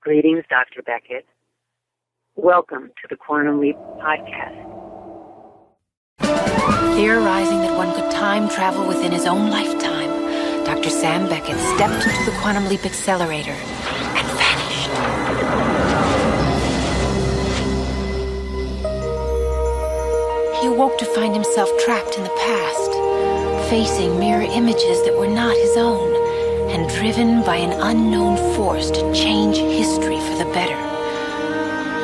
Greetings, Dr. Beckett. Welcome to the Quantum Leap podcast. Theorizing that one could time travel within his own lifetime, Dr. Sam Beckett stepped into the Quantum Leap accelerator and vanished. He awoke to find himself trapped in the past, facing mirror images that were not his own, and driven by an unknown force to change history for the better.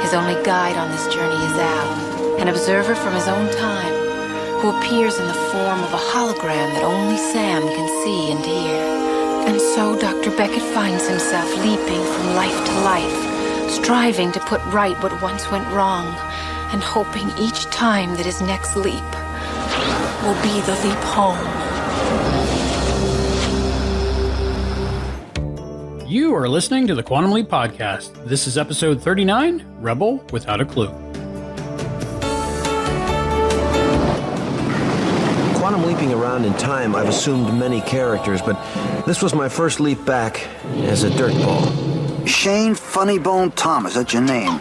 His only guide on this journey is Al, an observer from his own time, who appears in the form of a hologram that only Sam can see and hear. And so Dr. Beckett finds himself leaping from life to life, striving to put right what once went wrong, and hoping each time that his next leap will be the leap home. You are listening to the Quantum Leap Podcast. This is episode 39, Rebel Without a Clue. Quantum leaping around in time, I've assumed many characters, but this was my first leap back as a dirtball. Shane Funnybone Thomas, that's your name.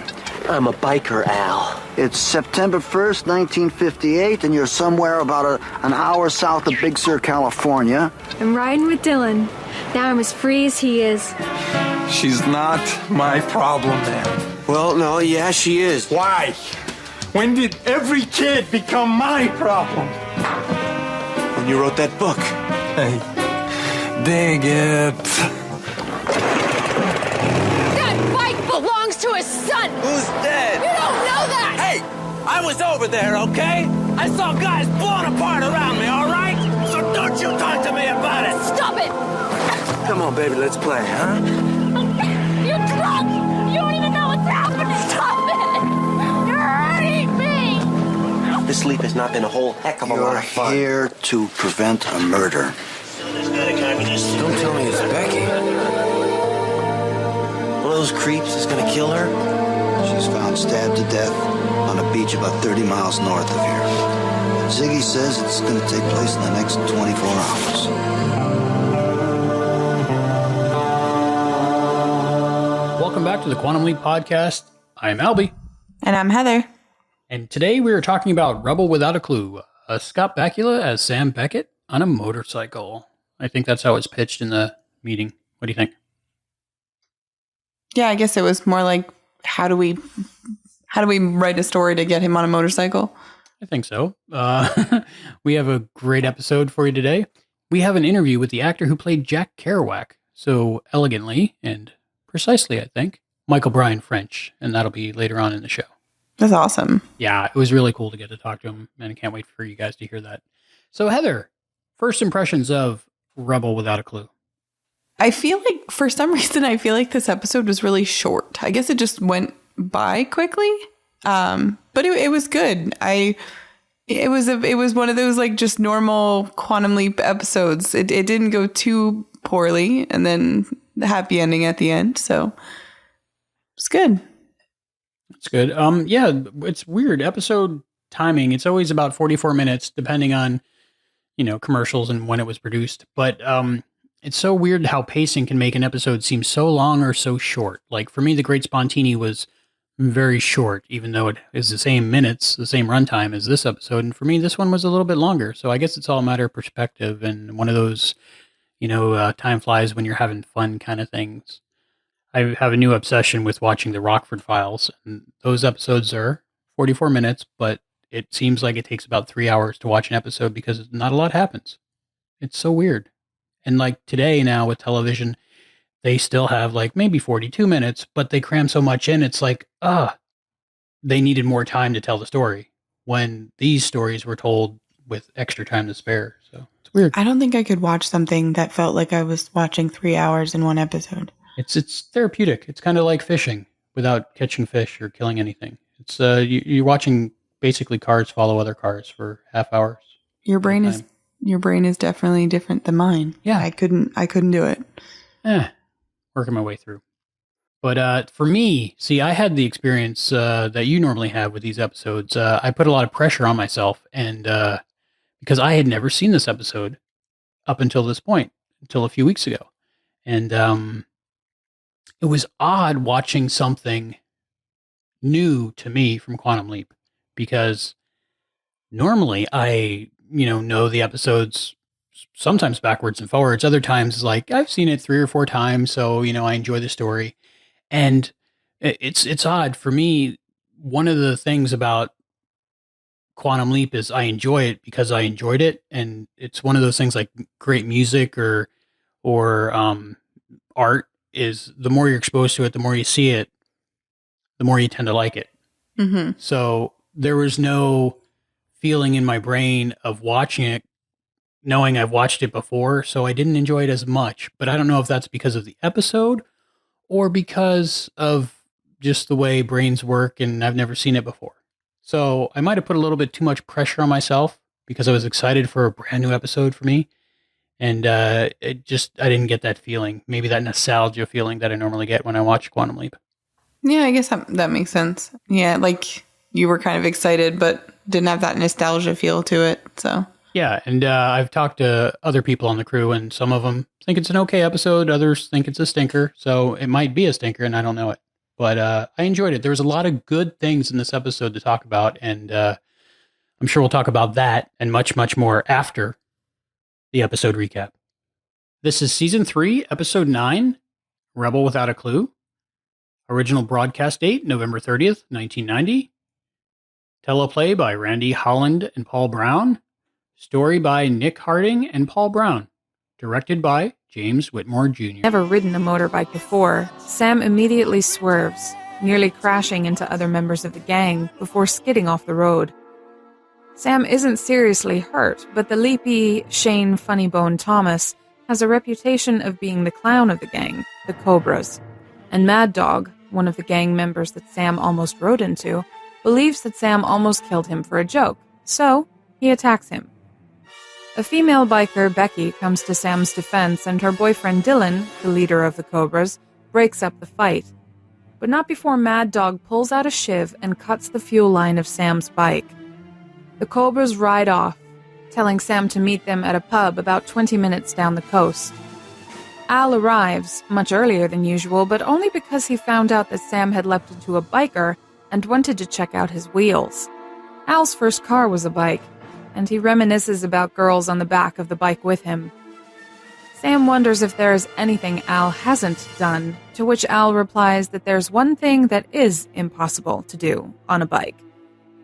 I'm a biker, Al. It's September 1st, 1958, and you're somewhere about an hour south of Big Sur, California. I'm riding with Dillon. Now I'm as free as he is. She's not my problem, man. Well, no, yeah, she is. Why? When did every kid become my problem? When you wrote that book. Hey, dig it. That bike belongs to his son! Who's dead? You don't know that! Hey, I was over there, okay? I saw guys blown apart around me, all right? So don't you talk to me about it! Stop it! Come on, baby, let's play, huh? You're drunk! You don't even know what's happening! Stop it! You're hurting me! This leap has not been a whole heck of a lot You're of fun. here to prevent a murder. Don't tell me it's Becky. One of those creeps is gonna kill her? She's found stabbed to death on a beach about 30 miles north of here. Ziggy says it's going to take place in the next 24 hours. Welcome back to the Quantum Leap Podcast. I am Albie. And I'm Heather. And today we are talking about Rebel Without a Clue, Scott Bakula as Sam Beckett on a motorcycle. I think that's how it's pitched in the meeting. What do you think? Yeah, I guess it was more like, how do we write a story to get him on a motorcycle? I think so. We have a great episode for you today. We have an interview with the actor who played Jack Kerouac so elegantly and precisely, I think, Bryan French, and that'll be later on in the show. That's awesome. Yeah, it was really cool to get to talk to him, and I can't wait for you guys to hear that. So, Heather, first impressions of Rebel Without a Clue. I feel like, for some reason, I feel like this episode was really short. I guess it just went by quickly, but it was good. It was one of those like just normal Quantum Leap episodes. It didn't go too poorly, and then the happy ending at the end. So it's good. It's good. Yeah, it's weird. Episode timing, it's always about 44 minutes, depending on, commercials and when it was produced. But it's so weird how pacing can make an episode seem so long or so short. Like for me, The Great Spontini was very short, even though it is the same minutes, the same runtime as this episode. And for me, this one was a little bit longer. So I guess it's all a matter of perspective and one of those, time flies when you're having fun kind of things. I have a new obsession with watching the Rockford Files, and those episodes are 44 minutes, but it seems like it takes about 3 hours to watch an episode because not a lot happens. It's so weird. And like today now with television, they still have like maybe 42 minutes, but they cram so much in. It's like, they needed more time to tell the story when these stories were told with extra time to spare. So it's weird. I don't think I could watch something that felt like I was watching 3 hours in one episode. It's therapeutic. It's kind of like fishing without catching fish or killing anything. It's you're watching basically cars follow other cars for half hours. Your brain is definitely different than mine. Yeah, I couldn't do it. Working my way through. But for me, see, I had the experience that you normally have with these episodes. I put a lot of pressure on myself, and because I had never seen this episode up until this point, until a few weeks ago, and it was odd watching something new to me from Quantum Leap, because normally I, know the episodes sometimes backwards and forwards. Other times, like, I've seen it 3 or 4 times, so, I enjoy the story. And it's odd for me. One of the things about Quantum Leap is I enjoy it because I enjoyed it. And it's one of those things like great music or art is, the more you're exposed to it, the more you see it, the more you tend to like it. Mm-hmm. So there was no feeling in my brain of watching it, knowing I've watched it before. So I didn't enjoy it as much, but I don't know if that's because of the episode or because of just the way brains work and I've never seen it before. So I might have put a little bit too much pressure on myself because I was excited for a brand new episode for me. And I didn't get that feeling, maybe that nostalgia feeling that I normally get when I watch Quantum Leap. Yeah, I guess that makes sense. Yeah, like you were kind of excited, but didn't have that nostalgia feel to it. So yeah, and I've talked to other people on the crew, and some of them think it's an okay episode. Others think it's a stinker. So it might be a stinker, and I don't know it. But I enjoyed it. There was a lot of good things in this episode to talk about, and I'm sure we'll talk about that and much, much more after the episode recap. This is Season 3, Episode 9, Rebel Without a Clue. Original broadcast date, November 30th, 1990. Teleplay by Randy Holland and Paul Brown. Story by Nick Harding and Paul Brown. Directed by James Whitmore Jr. Never ridden a motorbike before, Sam immediately swerves, nearly crashing into other members of the gang before skidding off the road. Sam isn't seriously hurt, but the leapy Shane Funnybone Thomas has a reputation of being the clown of the gang, the Cobras. And Mad Dog, one of the gang members that Sam almost rode into, believes that Sam almost killed him for a joke, so he attacks him. A female biker, Becky, comes to Sam's defense, and her boyfriend Dillon, the leader of the Cobras, breaks up the fight. But not before Mad Dog pulls out a shiv and cuts the fuel line of Sam's bike. The Cobras ride off, telling Sam to meet them at a pub about 20 minutes down the coast. Al arrives, much earlier than usual, but only because he found out that Sam had leapt into a biker and wanted to check out his wheels. Al's first car was a bike, and he reminisces about girls on the back of the bike with him. Sam wonders if there is anything Al hasn't done, to which Al replies that there's one thing that is impossible to do on a bike.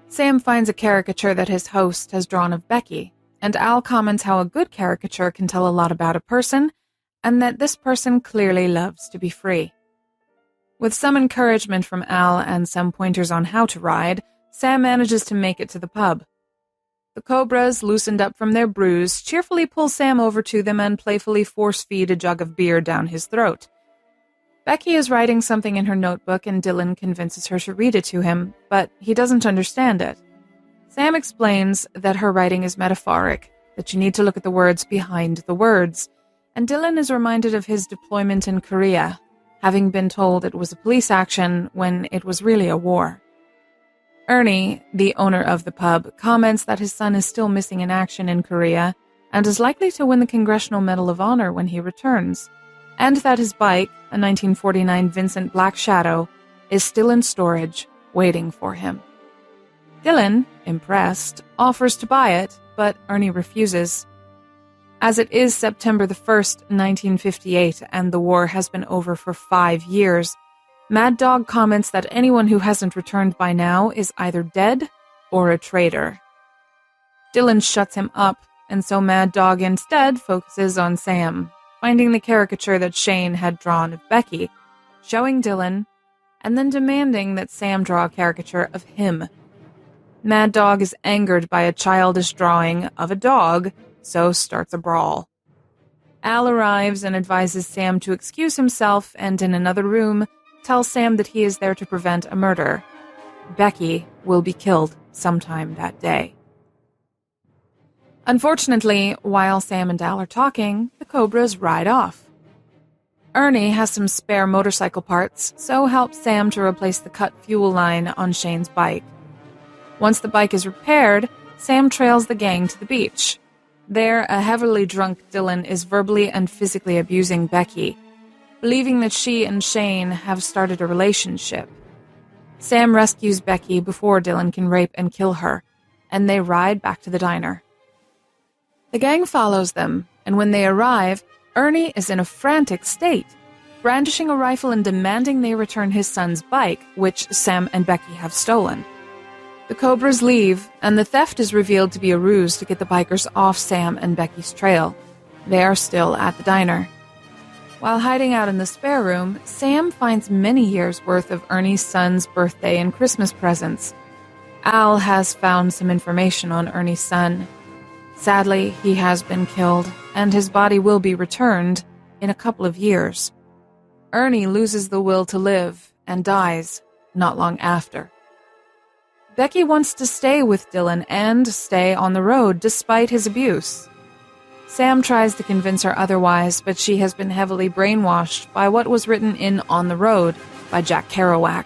Sam finds a caricature that his host has drawn of Becky, and Al comments how a good caricature can tell a lot about a person, and that this person clearly loves to be free. With some encouragement from Al and some pointers on how to ride, Sam manages to make it to the pub. The Cobras, loosened up from their bruise, cheerfully pull Sam over to them and playfully force-feed a jug of beer down his throat. Becky is writing something in her notebook, and Dillon convinces her to read it to him, but he doesn't understand it. Sam explains that her writing is metaphoric, that you need to look at the words behind the words, and Dillon is reminded of his deployment in Korea, having been told it was a police action when it was really a war. Ernie, the owner of the pub, comments that his son is still missing in action in Korea and is likely to win the Congressional Medal of Honor when he returns, and that his bike, a 1949 Vincent Black Shadow, is still in storage, waiting for him. Dillon, impressed, offers to buy it, but Ernie refuses. As it is September the 1st, 1958, and the war has been over for 5 years, Mad Dog comments that anyone who hasn't returned by now is either dead or a traitor. Dillon shuts him up, and so Mad Dog instead focuses on Sam, finding the caricature that Shane had drawn of Becky, showing Dillon, and then demanding that Sam draw a caricature of him. Mad Dog is angered by a childish drawing of a dog, so starts a brawl. Al arrives and advises Sam to excuse himself, and in another room, tells Sam that he is there to prevent a murder. Becky will be killed sometime that day. Unfortunately, while Sam and Al are talking, the Cobras ride off. Ernie has some spare motorcycle parts, so helps Sam to replace the cut fuel line on Shane's bike. Once the bike is repaired, Sam trails the gang to the beach. There, a heavily drunk Dillon is verbally and physically abusing Becky. believing that she and Shane have started a relationship. Sam rescues Becky before Dillon can rape and kill her, and they ride back to the diner. The gang follows them, and when they arrive, Ernie is in a frantic state, brandishing a rifle and demanding they return his son's bike, which Sam and Becky have stolen. The Cobras leave, and the theft is revealed to be a ruse to get the bikers off Sam and Becky's trail. They are still at the diner. While hiding out in the spare room, Sam finds many years' worth of Ernie's son's birthday and Christmas presents. Al has found some information on Ernie's son. Sadly, he has been killed, and his body will be returned in a couple of years. Ernie loses the will to live and dies not long after. Becky wants to stay with Dillon and stay on the road despite his abuse. Sam tries to convince her otherwise, but she has been heavily brainwashed by what was written in On the Road by Jack Kerouac.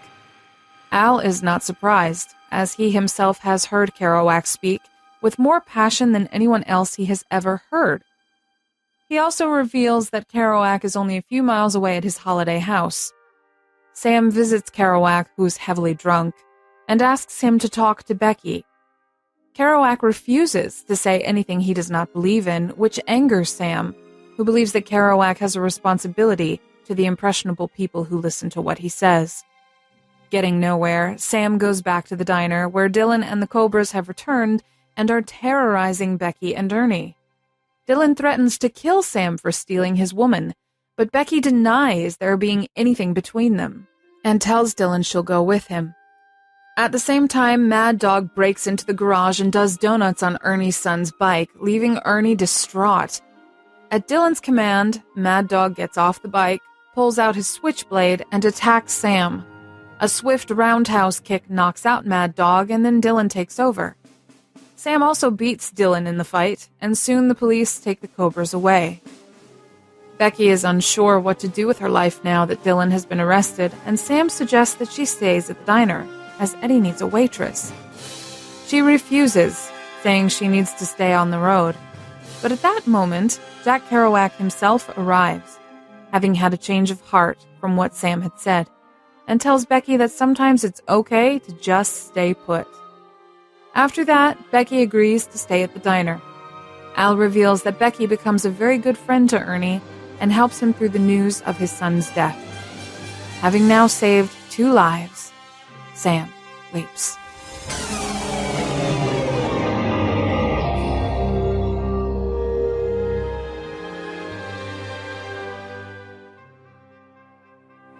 Al is not surprised, as he himself has heard Kerouac speak with more passion than anyone else he has ever heard. He also reveals that Kerouac is only a few miles away at his holiday house. Sam visits Kerouac, who's heavily drunk, and asks him to talk to Becky. Kerouac refuses to say anything he does not believe in, which angers Sam, who believes that Kerouac has a responsibility to the impressionable people who listen to what he says. Getting nowhere, Sam goes back to the diner, where Dillon and the Cobras have returned and are terrorizing Becky and Ernie. Dillon threatens to kill Sam for stealing his woman, but Becky denies there being anything between them, and tells Dillon she'll go with him. At the same time, Mad Dog breaks into the garage and does donuts on Ernie's son's bike, leaving Ernie distraught. At Dillon's command, Mad Dog gets off the bike, pulls out his switchblade, and attacks Sam. A swift roundhouse kick knocks out Mad Dog, and then Dillon takes over. Sam also beats Dillon in the fight, and soon the police take the Cobras away. Becky is unsure what to do with her life now that Dillon has been arrested, and Sam suggests that she stays at the diner, as Eddie needs a waitress. She refuses, saying she needs to stay on the road. But at that moment, Jack Kerouac himself arrives, having had a change of heart from what Sam had said, and tells Becky that sometimes it's okay to just stay put. After that, Becky agrees to stay at the diner. Al reveals that Becky becomes a very good friend to Ernie and helps him through the news of his son's death. Having now saved 2 lives, Sam leaps.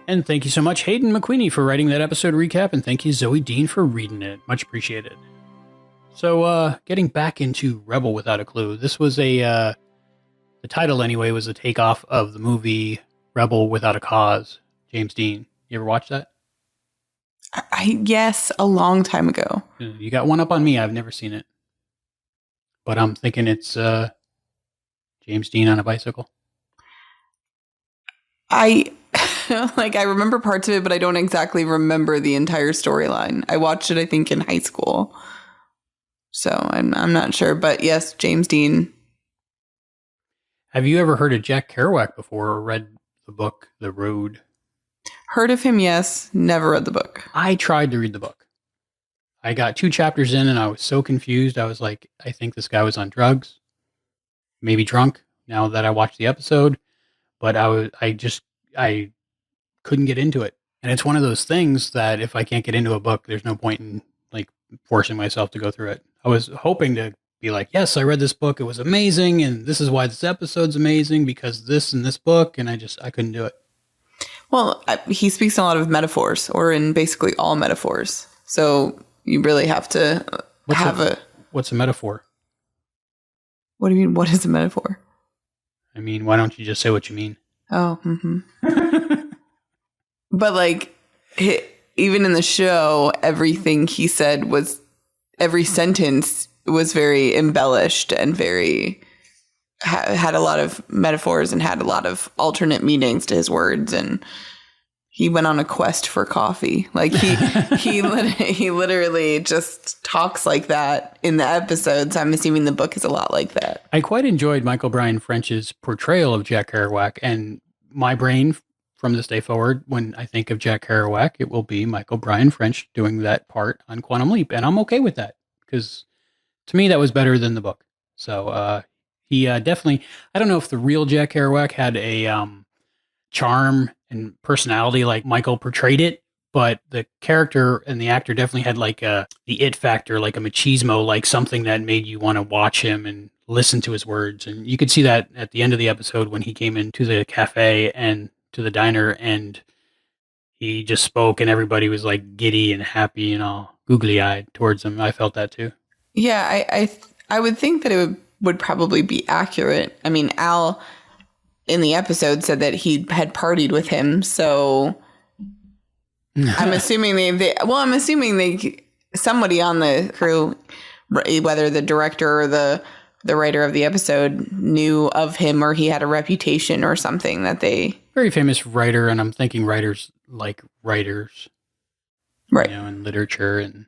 And thank you so much, Hayden McQueenie, for writing that episode recap, and thank you, Zoe Dean, for reading it. Much appreciated. So, getting back into Rebel Without a Clue, this was the title anyway, was a takeoff of the movie Rebel Without a Cause. James Dean. You ever watch that? Yes, a long time ago. You got one up on me. I've never seen it. But I'm thinking it's James Dean on a bicycle. I remember parts of it, but I don't exactly remember the entire storyline. I watched it, I think, in high school. So I'm not sure. But yes, James Dean. Have you ever heard of Jack Kerouac before or read the book, The Road? Heard of him, yes. Never read the book. I tried to read the book. I got 2 chapters in and I was so confused. I was like, I think this guy was on drugs, maybe drunk, now that I watched the episode. But I couldn't get into it. And it's one of those things that if I can't get into a book, there's no point in like forcing myself to go through it. I was hoping to be like, yes, I read this book. It was amazing. And this is why this episode's amazing, because this and this book. And I couldn't do it. Well, he speaks in a lot of metaphors, or in basically all metaphors. So you really have to What's a metaphor? What do you mean, what is a metaphor? I mean, why don't you just say what you mean? Oh, But like, even in the show, everything he said every sentence was very embellished and very had a lot of metaphors and had a lot of alternate meanings to his words. And he went on a quest for coffee. Like he literally just talks like that in the episodes. I'm assuming the book is a lot like that. I quite enjoyed Bryan French's portrayal of Jack Kerouac, and my brain from this day forward, when I think of Jack Kerouac, it will be Bryan French doing that part on Quantum Leap. And I'm okay with that because to me, that was better than the book. So he definitely, I don't know if the real Jack Kerouac had a charm and personality like Michael portrayed it, but the character and the actor definitely had like the it factor, like a machismo, like something that made you want to watch him and listen to his words. And you could see that at the end of the episode when he came into the cafe and to the diner and he just spoke and everybody was like giddy and happy and all googly eyed towards him. I felt that too. Yeah, I would think that it would probably be accurate. I mean, Al in the episode said that he had partied with him, so I'm assuming somebody on the crew, whether the director or the writer of the episode, knew of him or he had a reputation or something that they... Very famous writer, and I'm thinking writers like writers, right? You know, in literature. And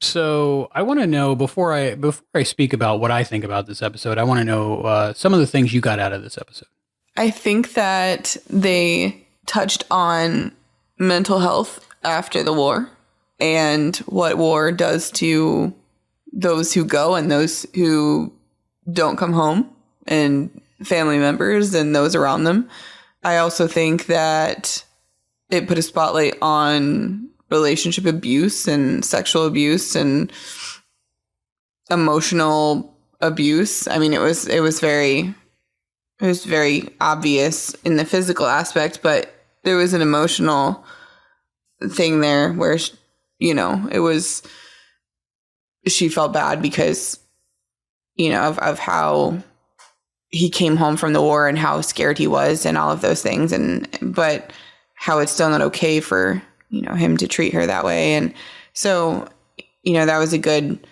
so I want to know, before I speak about what I think about this episode, I want to know some of the things you got out of this episode. I think that they touched on mental health after the war and what war does to those who go and those who don't come home and family members and those around them. I also think that it put a spotlight on relationship abuse and sexual abuse and emotional abuse. I mean, it was very obvious in the physical aspect, but there was an emotional thing there where, you know, she felt bad because, you know, of how he came home from the war and how scared he was and all of those things. But how it's still not okay for, you know, him to treat her that way. And so, you know, that was a good,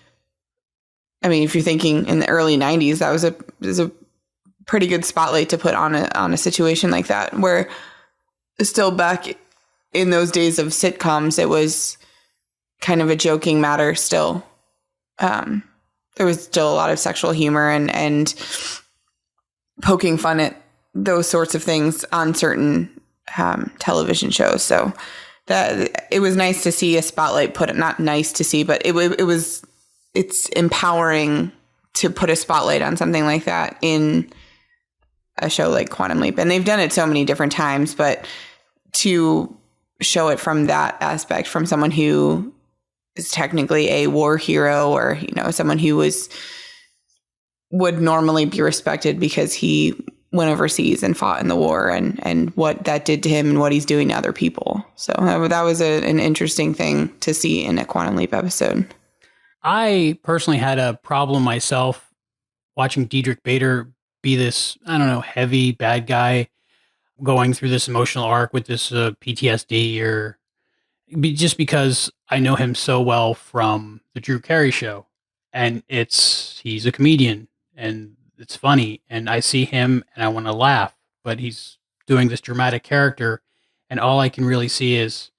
I mean, if you're thinking in the early 90s, that was a pretty good spotlight to put on a situation like that, where still back in those days of sitcoms, it was kind of a joking matter still. There was still a lot of sexual humor and poking fun at those sorts of things on certain television shows. So that it was nice to see a spotlight put, not nice to see, but it's empowering to put a spotlight on something like that in a show like Quantum Leap. And they've done it so many different times, but to show it from that aspect, from someone who is technically a war hero, or, you know, someone who would normally be respected because he went overseas and fought in the war, and what that did to him and what he's doing to other people. So that was an interesting thing to see in a Quantum Leap episode. I personally had a problem myself watching Diedrich Bader be this, I don't know, heavy bad guy going through this emotional arc with this PTSD, or just because I know him so well from the Drew Carey show, and he's a comedian and it's funny, and I see him and I want to laugh, but he's doing this dramatic character, and all I can really see is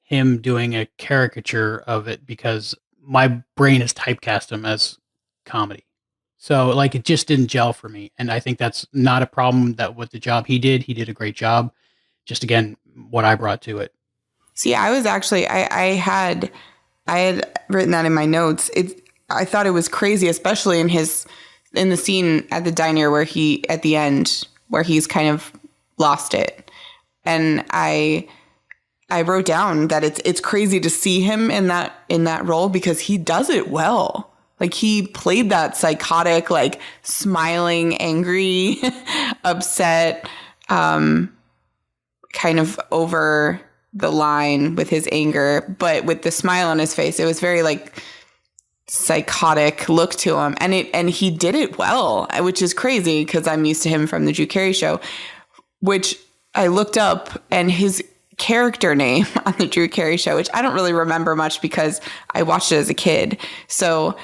him doing a caricature of it because my brain has typecast him as comedy. So like, it just didn't gel for me. And I think that's not a problem that with the job he did a great job. Just again, what I brought to it. See, I was actually, I had written that in my notes. I thought it was crazy, especially in the scene at the diner where at the end, where he's kind of lost it. And I wrote down that it's crazy to see him in that role because he does it well. Like, he played that psychotic, like, smiling, angry, upset, kind of over the line with his anger, but with the smile on his face, it was very, like, psychotic look to him. And he did it well, which is crazy because I'm used to him from the Drew Carey show, which I looked up, and his character name on the Drew Carey show, which I don't really remember much because I watched it as a kid. So,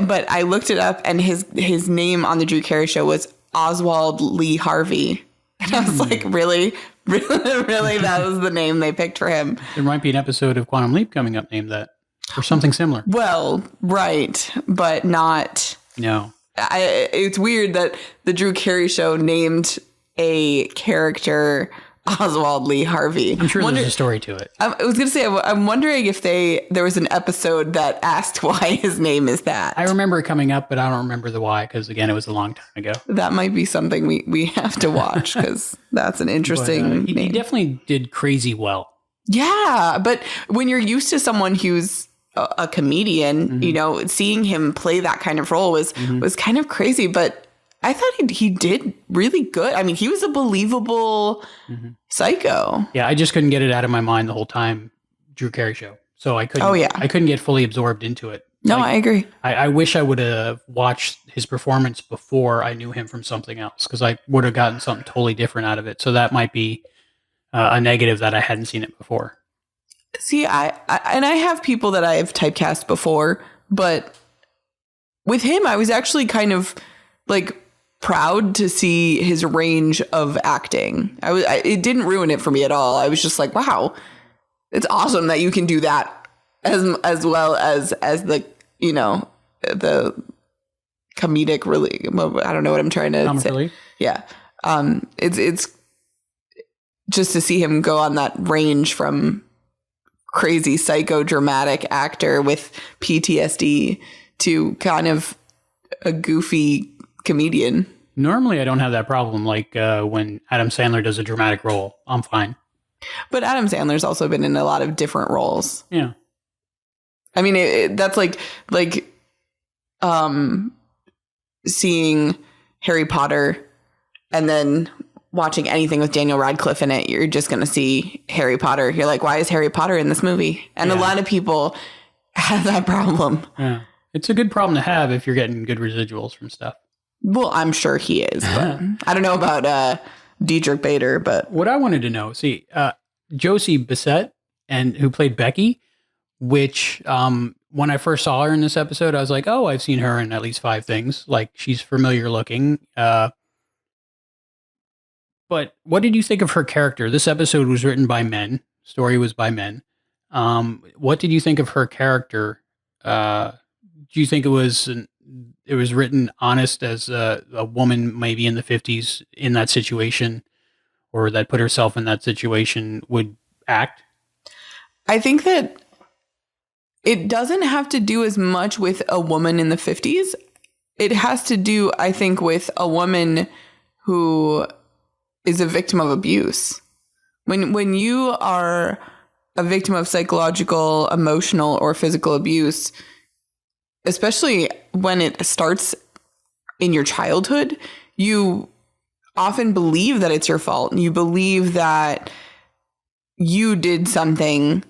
but I looked it up, and his name on the Drew Carey show was Oswald Lee Harvey. And I was like, really, that was the name they picked for him. There might be an episode of Quantum Leap coming up named that, or something similar. Well, right, but not. No. It's weird that the Drew Carey show named a character Oswald Lee Harvey. I'm sure there's a story to it. I was going to say, I'm wondering if there was an episode that asked why his name is that. I remember it coming up, but I don't remember the why because, again, it was a long time ago. That might be something we have to watch because that's an interesting he definitely did crazy well. Yeah, but when you're used to someone who's a comedian, you know, seeing him play that kind of role was kind of crazy, but I thought he did really good. I mean, he was a believable psycho. Yeah, I just couldn't get it out of my mind the whole time. Drew Carey show, so I couldn't. I couldn't get fully absorbed into it. No, I agree. I wish I would have watched his performance before I knew him from something else, because I would have gotten something totally different out of it. So that might be a negative that I hadn't seen it before. See, I have people that I have typecast before, but with him, I was actually kind of like proud to see his range of acting. It didn't ruin it for me at all. I was just like, wow, it's awesome that you can do that as well as the, you know, the comedic relief. I don't know what I'm trying to say. Relief? Yeah. It's just to see him go on that range from crazy psychodramatic actor with PTSD to kind of a goofy comedian. Normally, I don't have that problem. Like when Adam Sandler does a dramatic role, I'm fine. But Adam Sandler's also been in a lot of different roles. Yeah. I mean, that's like seeing Harry Potter and then watching anything with Daniel Radcliffe in it. You're just going to see Harry Potter. You're like, why is Harry Potter in this movie? And a lot of people have that problem. Yeah. It's a good problem to have if you're getting good residuals from stuff. Well, I'm sure he is, but I don't know about Diedrich Bader, but what I wanted to know, Josie Bissett, and who played Becky, which when I first saw her in this episode, I was like, oh, I've seen her in at least 5 things. Like, she's familiar looking. But what did you think of her character? This episode was written by men. Story was by men. What did you think of her character? Do you think it was written honest as a woman maybe in the 50s in that situation, or that put herself in that situation would act? I think that it doesn't have to do as much with a woman in the 50s. It has to do, I think, with a woman who is a victim of abuse. When you are a victim of psychological, emotional, or physical abuse, especially when it starts in your childhood, you often believe that it's your fault. You believe that you did something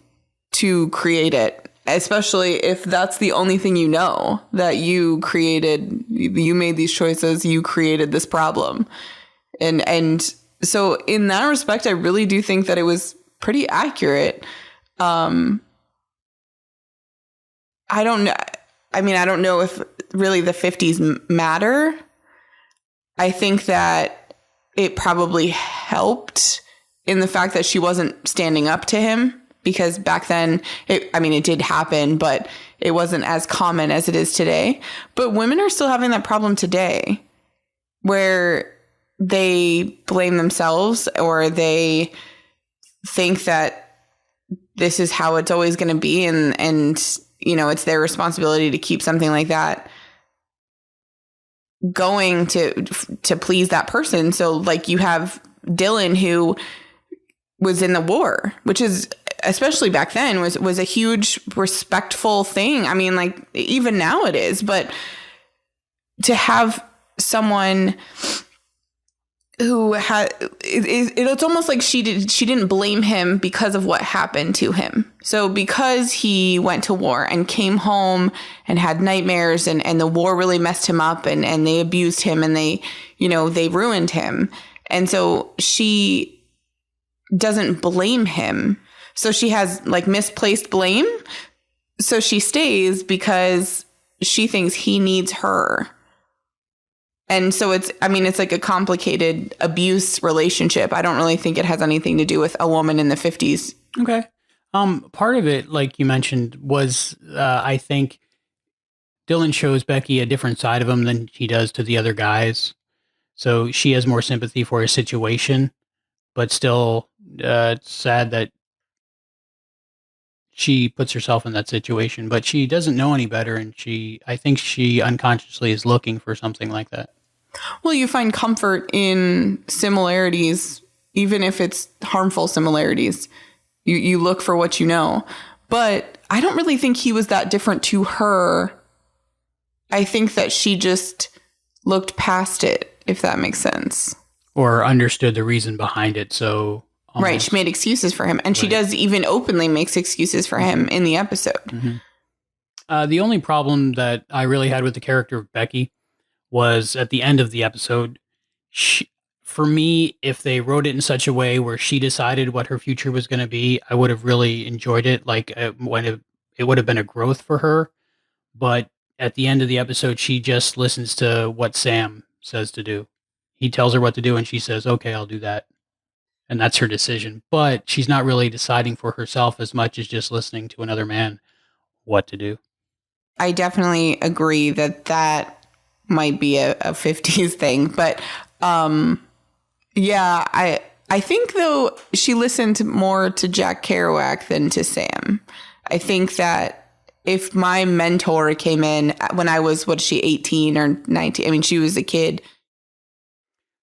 to create it, especially if that's the only thing you know, that you made these choices, you created this problem. And so in that respect, I really do think that it was pretty accurate. I don't know. I mean, I don't know if really the 50s matter. I think that it probably helped in the fact that she wasn't standing up to him, because back then, it did happen, but it wasn't as common as it is today. But women are still having that problem today, where they blame themselves, or they think that this is how it's always going to be, and you know, it's their responsibility to keep something like that going to please that person. So like you have Dillon, who was in the war, which is, especially back then, was a huge respectful thing. I mean, like even now it is, but to have someone who had, it's almost like she didn't blame him because of what happened to him. So because he went to war and came home and had nightmares, and the war really messed him up, and they abused him, and they ruined him. And so she doesn't blame him. So she has like misplaced blame. So she stays because she thinks he needs her. And so it's like a complicated abuse relationship. I don't really think it has anything to do with a woman in the 50s. Okay. Part of it, like you mentioned, was I think Dillon shows Becky a different side of him than he does to the other guys. So she has more sympathy for his situation, but still, it's sad that she puts herself in that situation, but she doesn't know any better. And I think she unconsciously is looking for something like that. Well, you find comfort in similarities, even if it's harmful similarities. You look for what you know. But I don't really think he was that different to her. I think that she just looked past it, if that makes sense. Or understood the reason behind it, so... Almost. Right, she made excuses for him. And she does even openly makes excuses for him in the episode. Mm-hmm. The only problem that I really had with the character of Becky was at the end of the episode. For me, if they wrote it in such a way where she decided what her future was going to be, I would have really enjoyed it. Like when it would have been a growth for her. But at the end of the episode, she just listens to what Sam says to do. He tells her what to do and she says, okay, I'll do that. And that's her decision. But she's not really deciding for herself as much as just listening to another man what to do. I definitely agree that might be a 50s thing. But yeah, I think, though, she listened more to Jack Kerouac than to Sam. I think that if my mentor came in when I was, 18 or 19? I mean, she was a kid.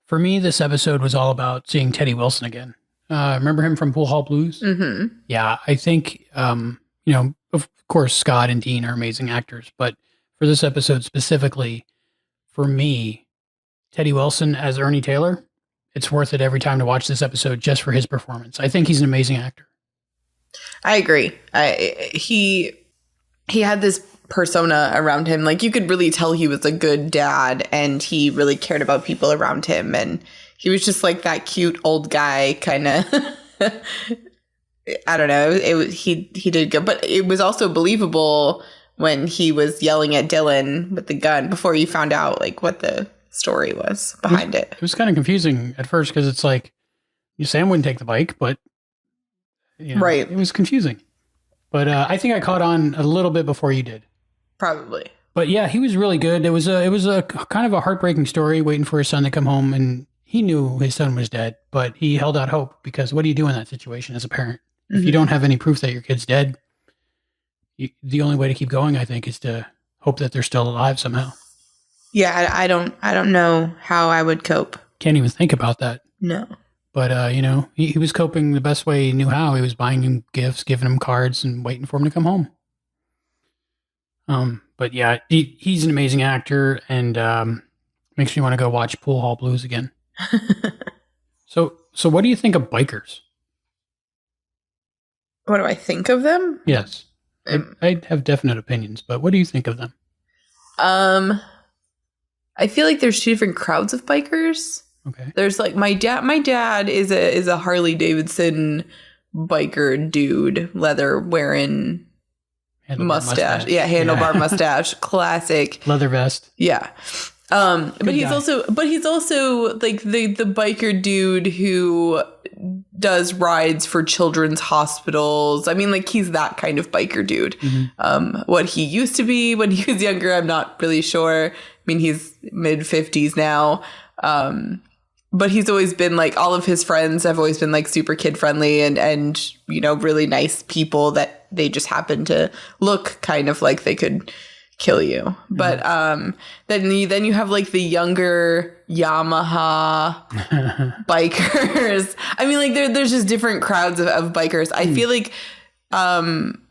For me, this episode was all about seeing Teddy Wilson again. Remember him from Pool Hall Blues? Mm-hmm. Yeah, I think, of course, Scott and Dean are amazing actors, but for this episode specifically, for me, Teddy Wilson as Ernie Taylor, it's worth it every time to watch this episode just for his performance. I think he's an amazing actor. I agree. He had this persona around him. Like, you could really tell he was a good dad and he really cared about people around him. And he was just like that cute old guy kind of, I don't know. He did good, but it was also believable when he was yelling at Dillon with the gun before you found out like what the story was behind it. It was kind of confusing at first because it's like, Sam wouldn't take the bike, but right. It was confusing. But I think I caught on a little bit before you did. Probably. But yeah, he was really good. It was a kind of a heartbreaking story, waiting for his son to come home, and he knew his son was dead, but he held out hope because what do you do in that situation as a parent? If you don't have any proof that your kid's dead, the only way to keep going, I think, is to hope that they're still alive somehow. Yeah, I don't know how I would cope. Can't even think about that. No. But, he was coping the best way he knew how. He was buying him gifts, giving him cards, and waiting for him to come home. But yeah, he's an amazing actor, and makes me want to go watch Pool Hall Blues again. So what do you think of bikers? What do I think of them? Yes. I have definite opinions, but what do you think of them? I feel like there's two different crowds of bikers. Okay. There's like my dad is a Harley Davidson biker dude, leather wearing mustache. Yeah, handlebar mustache, classic. Leather vest. Yeah. But he's also like the biker dude who does rides for children's hospitals. I mean, like, he's that kind of biker dude. Mm-hmm. What he used to be when he was younger, I'm not really sure. I mean, he's mid-50s now. But he's always been like, all of his friends have always been like super kid friendly and really nice people that they just happen to look kind of like they could kill you. Mm-hmm. But then you have like the younger Yamaha bikers. I mean, like there's just different crowds of bikers. I feel like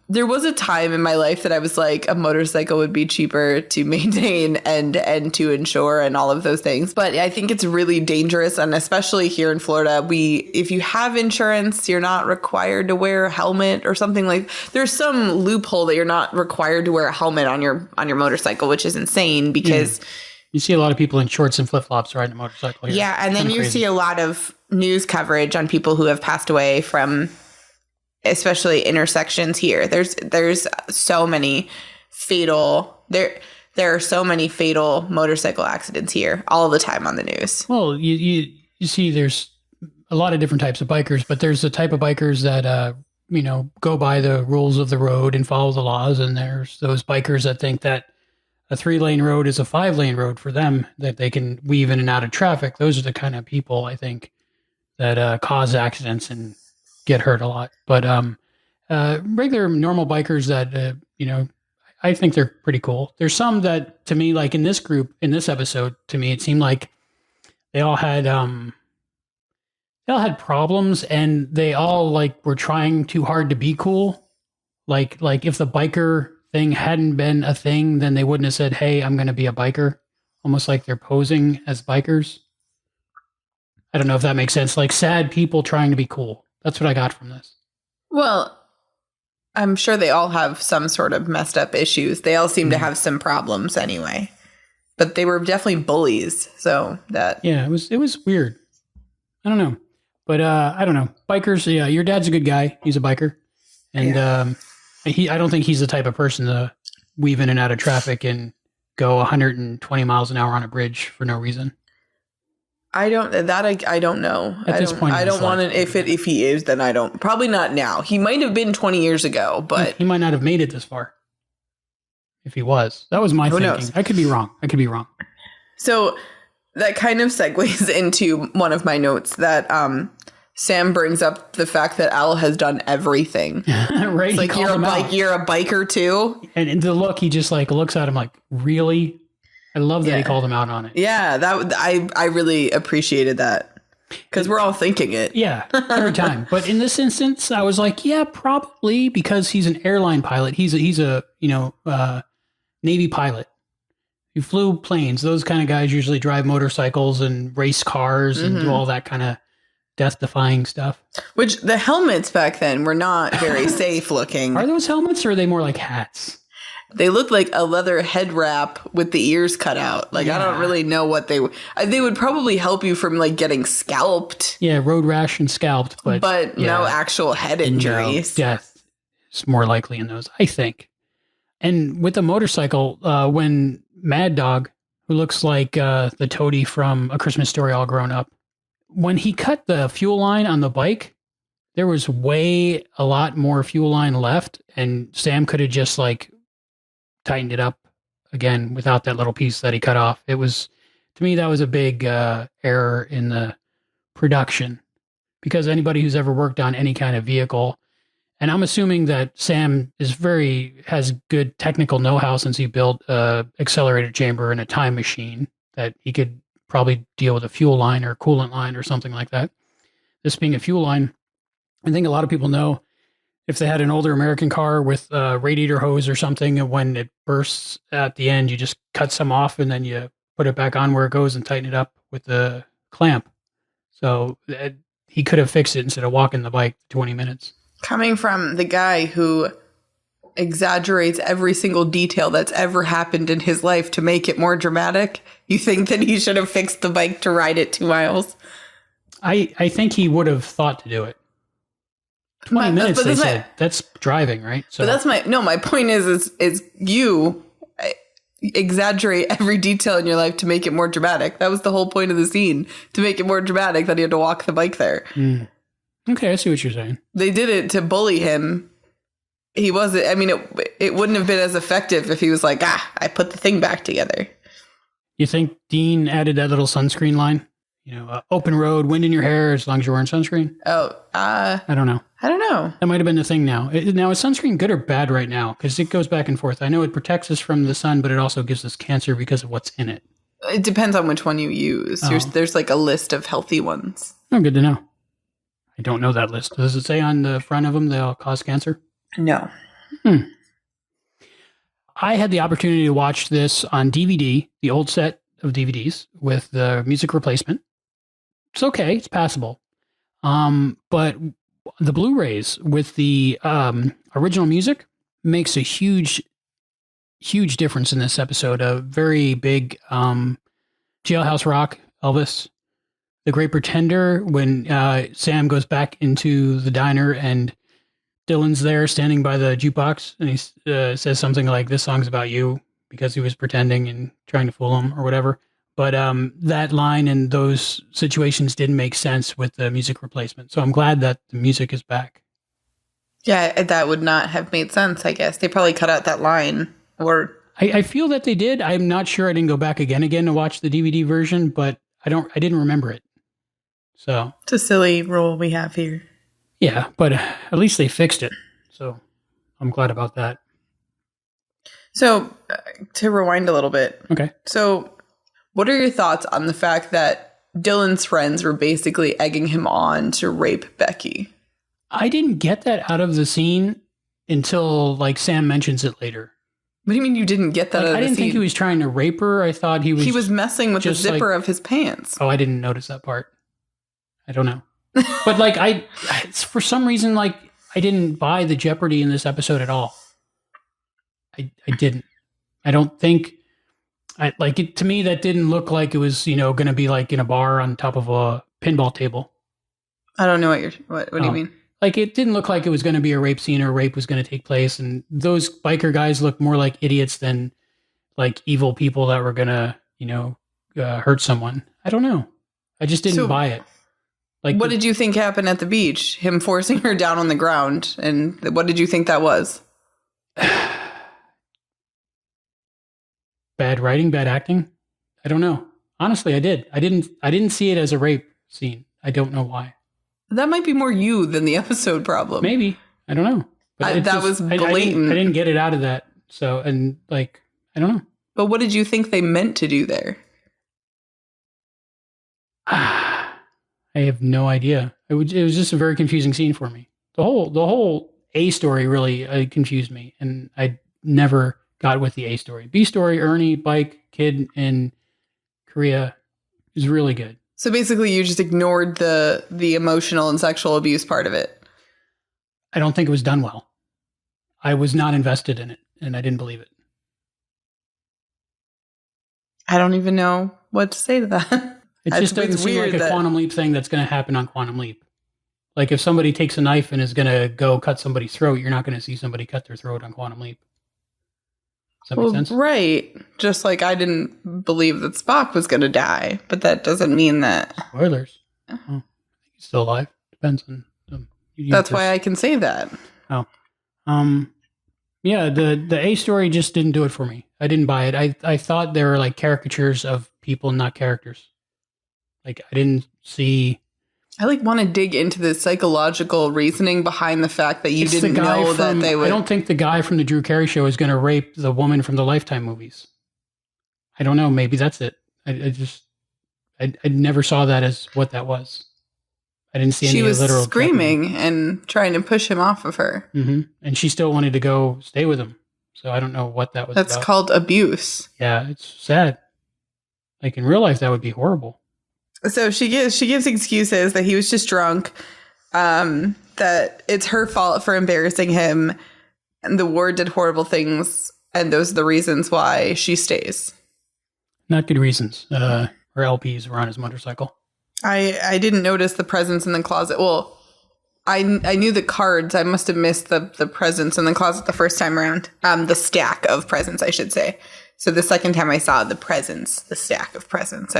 there was a time in my life that I was like, a motorcycle would be cheaper to maintain and to insure and all of those things. But I think it's really dangerous. And especially here in Florida, if you have insurance, you're not required to wear a helmet or something. Like, there's some loophole that you're not required to wear a helmet on your motorcycle, which is insane because you see a lot of people in shorts and flip-flops riding a motorcycle here. Yeah. And then you see a lot of news coverage on people who have passed away from especially intersections here. There's so many fatal there are so many fatal motorcycle accidents here all the time on the news. Well, you see there's a lot of different types of bikers, but there's the type of bikers that go by the rules of the road and follow the laws, and there's those bikers that think that a 3-lane road is a 5-lane road for them, that they can weave in and out of traffic. Those are the kind of people I think that cause accidents and get hurt a lot. But regular normal bikers that I think they're pretty cool. There's some that, to me, like in this episode, to me, it seemed like they all had problems, and they all like were trying too hard to be cool. Like if the biker thing hadn't been a thing, then they wouldn't have said, "Hey, I'm going to be a biker." Almost like they're posing as bikers. I don't know if that makes sense. Like sad people trying to be cool. That's what I got from this. Well, I'm sure they all have some sort of messed up issues. They all seem to have some problems anyway. But they were definitely bullies. So that... Yeah, it was weird. I don't know. But I don't know. Bikers, yeah, your dad's a good guy. He's a biker. And I don't think he's the type of person to weave in and out of traffic and go 120 miles an hour on a bridge for no reason. I don't know. At this point, I don't want to. If he is, then I don't. Probably not now. He might have been 20 years ago, but he might not have made it this far. If he was, that was my thinking. Knows? I could be wrong. So that kind of segues into one of my notes that Sam brings up the fact that Al has done everything. Right? It's like you're a biker too. And the look, he just like looks at him like, really? I love that he called him out on it. Yeah, I really appreciated that because we're all thinking it. Yeah, every time. But in this instance, I was like, yeah, probably because he's an airline pilot. He's a Navy pilot. He flew planes. Those kind of guys usually drive motorcycles and race cars and do all that kind of death-defying stuff. Which the helmets back then were not very safe looking. Are those helmets or are they more like hats? They look like a leather head wrap with the ears cut out. Like, I don't really know what they would probably help you from like getting scalped. Yeah, road rash and scalped, but no actual head injuries. No, death is more likely in those, I think. And with the motorcycle, when Mad Dog, who looks like the toady from A Christmas Story all grown up, when he cut the fuel line on the bike, there was a lot more fuel line left, and Sam could have just like tightened it up again without that little piece that he cut off. It was, to me, that was a big error in the production, because anybody who's ever worked on any kind of vehicle, and I'm assuming that Sam has good technical know-how since he built a accelerator chamber and a time machine, that he could probably deal with a fuel line or coolant line or something like that. This being a fuel line, I think a lot of people know, if they had an older American car with a radiator hose or something, and when it bursts at the end, you just cut some off and then you put it back on where it goes and tighten it up with the clamp. So he could have fixed it instead of walking the bike 20 minutes. Coming from the guy who exaggerates every single detail that's ever happened in his life to make it more dramatic, you think that he should have fixed the bike to ride it 2 miles? I think he would have thought to do it. 20 minutes, they said. That's driving, right? So, but my point is you exaggerate every detail in your life to make it more dramatic. That was the whole point of the scene, to make it more dramatic that he had to walk the bike there. Okay, I see what you're saying. They did it to bully him. He wasn't, it wouldn't have been as effective if he was like, I put the thing back together. You think Dean added that little sunscreen line? Open road, wind in your hair, as long as you're wearing sunscreen? I don't know. That might have been the thing now. Now, is sunscreen good or bad right now? Because it goes back and forth. I know it protects us from the sun, but it also gives us cancer because of what's in it. It depends on which one you use. There's like a list of healthy ones. Oh, good to know. I don't know that list. Does it say on the front of them they'll cause cancer? No. I had the opportunity to watch this on DVD, the old set of DVDs with the music replacement. It's okay. It's passable. But the Blu-rays with the original music makes a huge difference in this episode. A very big Jailhouse Rock, Elvis, The Great Pretender, when Sam goes back into the diner and Dillon's there standing by the jukebox, and he says something like, "This song's about you," because he was pretending and trying to fool him or whatever. But that line and those situations didn't make sense with the music replacement. So I'm glad that the music is back. Yeah, that would not have made sense, I guess. They probably cut out that line. Or I feel that they did. I'm not sure. I didn't go back again to watch the DVD version, but I didn't remember it. So it's a silly rule we have here. Yeah, but at least they fixed it. So I'm glad about that. So to rewind a little bit. Okay. So what are your thoughts on the fact that Dillon's friends were basically egging him on to rape Becky? I didn't get that out of the scene until like Sam mentions it later. What do you mean you didn't get that out of the scene? I didn't think he was trying to rape her. I thought he was messing with the zipper of his pants. Oh, I didn't notice that part. I don't know. But like I for some reason, like I didn't buy the jeopardy in this episode at all. I didn't. I don't think to me that didn't look like it was, going to be like in a bar on top of a pinball table. I don't know what do you mean? Like it didn't look like it was going to be a rape scene or rape was going to take place, and those biker guys looked more like idiots than like evil people that were going to, hurt someone. I don't know. I just didn't buy it. Like, what did you think happened at the beach? Him forcing her down on the ground, and what did you think that was? Bad writing, bad acting. I don't know. Honestly, I did. I didn't see it as a rape scene. I don't know why. That might be more you than the episode problem. Maybe. I don't know. But that was blatant. I didn't get it out of that. So, and like, I don't know. But what did you think they meant to do there? I have no idea. It was just a very confusing scene for me. The whole A story really confused me, and I never got with the A story. B story, Ernie, bike, kid in Korea is really good. So basically you just ignored the emotional and sexual abuse part of it. I don't think it was done well. I was not invested in it, and I didn't believe it. I don't even know what to say to that. It just doesn't seem like a Quantum Leap thing that's going to happen on Quantum Leap. Like if somebody takes a knife and is going to go cut somebody's throat, you're not going to see somebody cut their throat on Quantum Leap. Does that make sense? Right. Just like I didn't believe that Spock was going to die, but that doesn't mean that... Spoilers. Oh, I think he's still alive. Depends on... That's why I can say that. Oh. Yeah, the A story just didn't do it for me. I didn't buy it. I thought they were like caricatures of people, not characters. Like I didn't see... I want to dig into the psychological reasoning behind the fact that you didn't know that they would... I don't think the guy from the Drew Carey Show is going to rape the woman from the Lifetime movies. I don't know. Maybe that's it. I never saw that as what that was. I didn't see any literal... She was screaming and trying to push him off of her. Mm-hmm. And she still wanted to go stay with him. So I don't know what that was That's about. called abuse. Yeah, it's sad. Like in real life, that would be horrible. So she gives excuses that he was just drunk, that it's her fault for embarrassing him, and the ward did horrible things, and those are the reasons why she stays. Not good reasons. Her LPs were on his motorcycle. I didn't notice the presents in the closet. Well, I knew the cards. I must have missed the presents in the closet the first time around. The stack of presents, I should say. So the second time I saw the presents, the stack of presents,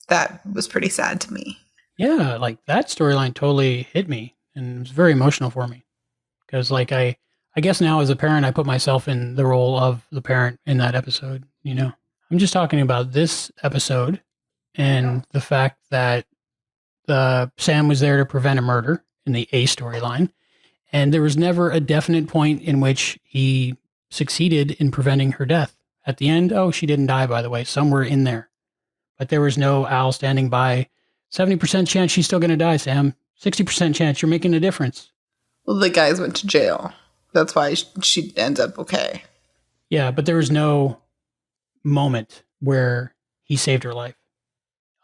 that was pretty sad to me. Yeah, like that storyline totally hit me, and it was very emotional for me. Because like I guess now as a parent, I put myself in the role of the parent in that episode, I'm just talking about this episode and the fact that Sam was there to prevent a murder in the A storyline, and there was never a definite point in which he succeeded in preventing her death. At the end, she didn't die, by the way, somewhere in there. But there was no Al standing by. 70% chance she's still going to die, Sam. 60% chance you're making a difference. Well, the guys went to jail. That's why she ends up okay. Yeah, but there was no moment where he saved her life.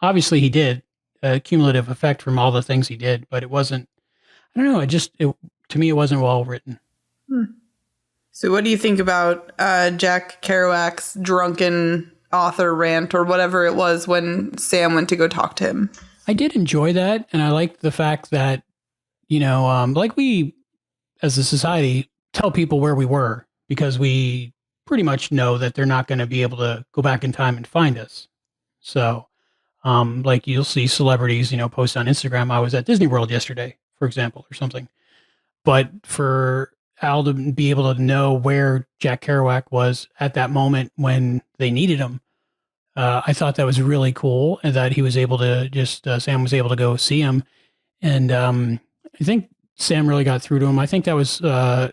Obviously, he did. A cumulative effect from all the things he did, but it wasn't... I don't know. To me, it wasn't well written. So what do you think about Jack Kerouac's drunken... author rant or whatever it was when Sam went to go talk to him? I did enjoy that, and I liked the fact that, like we, as a society, tell people where we were because we pretty much know that they're not going to be able to go back in time and find us. So, like you'll see celebrities, post on Instagram, I was at Disney World yesterday, for example, or something. But for Al to be able to know where Jack Kerouac was at that moment when they needed him, I thought that was really cool, and that he was able to Sam was able to go see him. And I think Sam really got through to him. I think that was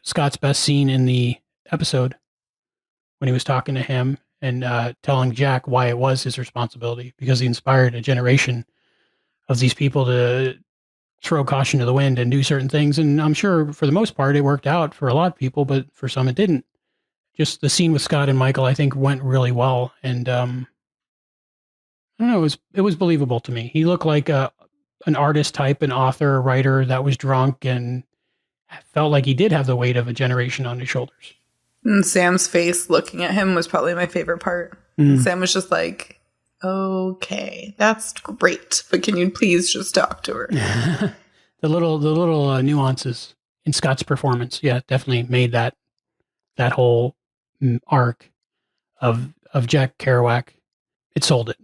Scott's best scene in the episode, when he was talking to him and telling Jack why it was his responsibility, because he inspired a generation of these people to throw caution to the wind and do certain things. And I'm sure for the most part it worked out for a lot of people, but for some it didn't. Just the scene with Scott and Michael, I think, went really well. And I don't know, it was believable to me. He looked like an artist type, an author, a writer that was drunk and felt like he did have the weight of a generation on his shoulders. And Sam's face looking at him was probably my favorite part. Sam was just like, okay, that's great, but can you please just talk to her? The little nuances in Scott's performance, yeah, definitely made that whole arc of Jack Kerouac. It sold it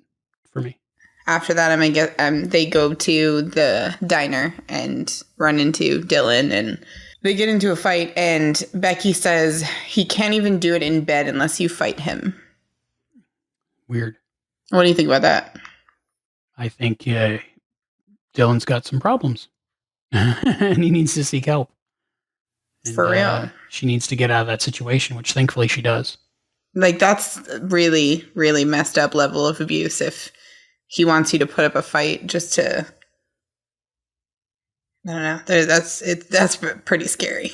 for me. After that, they go to the diner and run into Dillon, and they get into a fight, and Becky says he can't even do it in bed unless you fight him. Weird. What do you think about that? I think Dillon's got some problems and he needs to seek help. And, for real. She needs to get out of that situation, which thankfully she does. Like, that's really, really messed up level of abuse if he wants you to put up a fight just to, I don't know. That's pretty scary.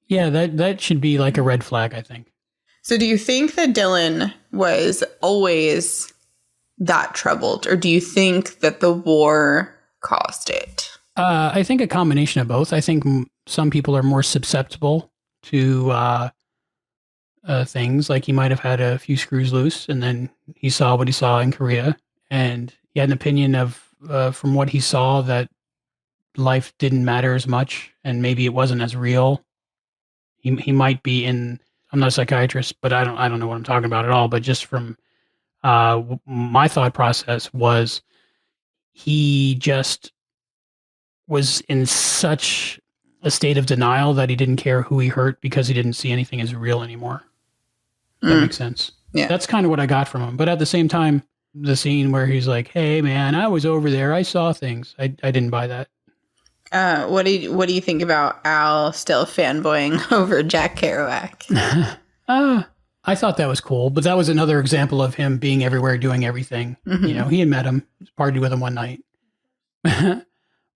Yeah, that should be like a red flag, I think. So do you think that Dillon was always that troubled, or do you think that the war caused it? I think a combination of both. I think some people are more susceptible to things. Like, he might have had a few screws loose, and then he saw what he saw in Korea, and he had an opinion of, from what he saw, that life didn't matter as much, and maybe it wasn't as real. He might be in. I'm not a psychiatrist, but I don't know what I'm talking about at all. But just from my thought process was, he just was in such a state of denial that he didn't care who he hurt, because he didn't see anything as real anymore. That makes sense. Yeah. That's kind of what I got from him. But at the same time, the scene where he's like, "Hey man, I was over there. I saw things." I didn't buy that. What do you think about Al still fanboying over Jack Kerouac? I thought that was cool, but that was another example of him being everywhere, doing everything. Mm-hmm. You know, he had met him, partied with him one night.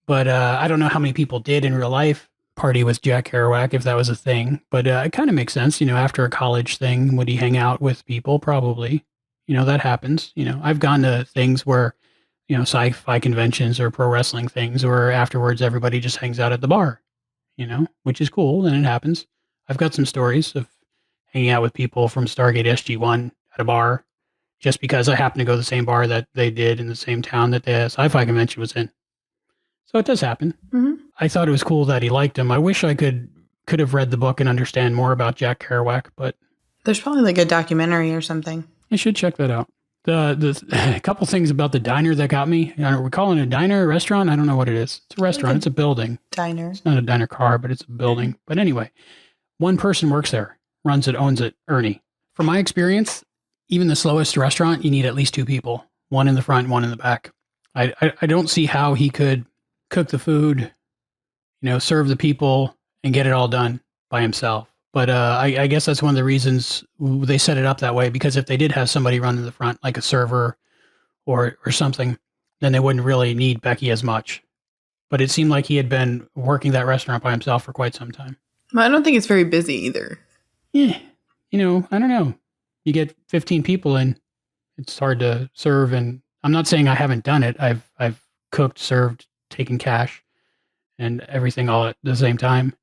But I don't know how many people did in real life party with Jack Kerouac, if that was a thing. But it kind of makes sense, you know, after a college thing, would he hang out with people? Probably. You know, that happens. You know, I've gone to things where, you know, sci-fi conventions or pro wrestling things where afterwards everybody just hangs out at the bar, you know, which is cool, and it happens. I've got some stories of hanging out with people from Stargate SG-1 at a bar just because I happen to go to the same bar that they did in the same town that the sci-fi convention was in. So it does happen. Mm-hmm. I thought it was cool that he liked him. I wish I could have read the book and understand more about Jack Kerouac, but there's probably like a documentary or something. I should check that out. The couple things about the diner that got me. Are we calling it a diner, a restaurant? I don't know what it is. It's a restaurant. It's a building. Diner. It's not a diner car, but it's a building. But anyway, one person works there, runs it, owns it, Ernie. From my experience, even the slowest restaurant, you need at least two people. One in the front, one in the back. I don't see how he could cook the food, you know, serve the people, and get it all done by himself. But I guess that's one of the reasons they set it up that way, because if they did have somebody run in the front, like a server or something, then they wouldn't really need Becky as much. But it seemed like he had been working that restaurant by himself for quite some time. Well, I don't think it's very busy either. Yeah. You know, I don't know. You get 15 people in, it's hard to serve. And I'm not saying I haven't done it. I've cooked, served, taken cash, and everything all at the same time.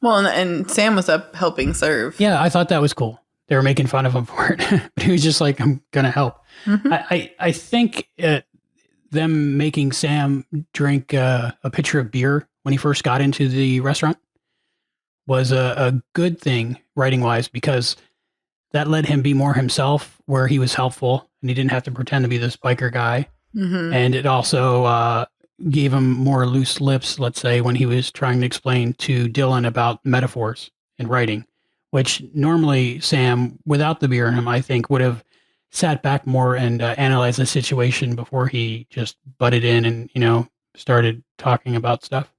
Well, and Sam was up helping serve. Yeah, I thought that was cool. They were making fun of him for it, but he was just like, "I'm gonna help." Mm-hmm. I think them making Sam drink a pitcher of beer when he first got into the restaurant was a good thing writing wise, because that let him be more himself, where he was helpful and he didn't have to pretend to be this biker guy. Mm-hmm. And it also gave him more loose lips, let's say, when he was trying to explain to Dillon about metaphors in writing, which normally Sam, without the beer in him, I think would have sat back more and analyzed the situation before he just butted in and, started talking about stuff.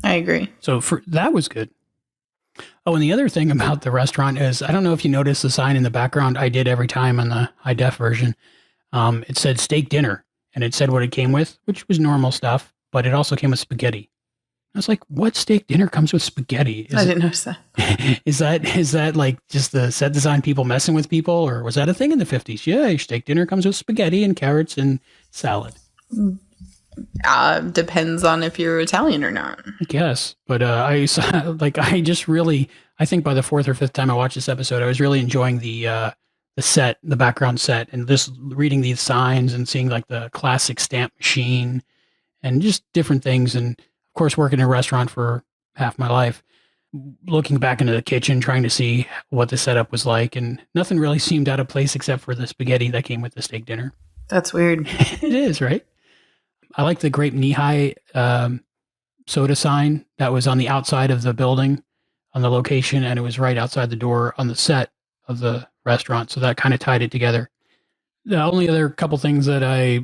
I agree. So that was good. Oh, and the other thing about the restaurant is, I don't know if you noticed the sign in the background. I did every time on the high def version. It said steak dinner, and it said what it came with, which was normal stuff, but it also came with spaghetti. I was like, what steak dinner comes with spaghetti? I didn't notice that. Is that like just the set design people messing with people, or was that a thing in the 50s? Yeah, your steak dinner comes with spaghetti and carrots and salad. Depends on if you're Italian or not. I guess. But I think by the fourth or fifth time I watched this episode, I was really enjoying the background set, and just reading these signs and seeing like the classic stamp machine and just different things. And of course, working in a restaurant for half my life, looking back into the kitchen, trying to see what the setup was like, and nothing really seemed out of place except for the spaghetti that came with the steak dinner. That's weird. It is, right? I like the grape knee-high soda sign that was on the outside of the building on the location, and it was right outside the door on the set of the restaurant. So that kind of tied it together. The only other couple things that I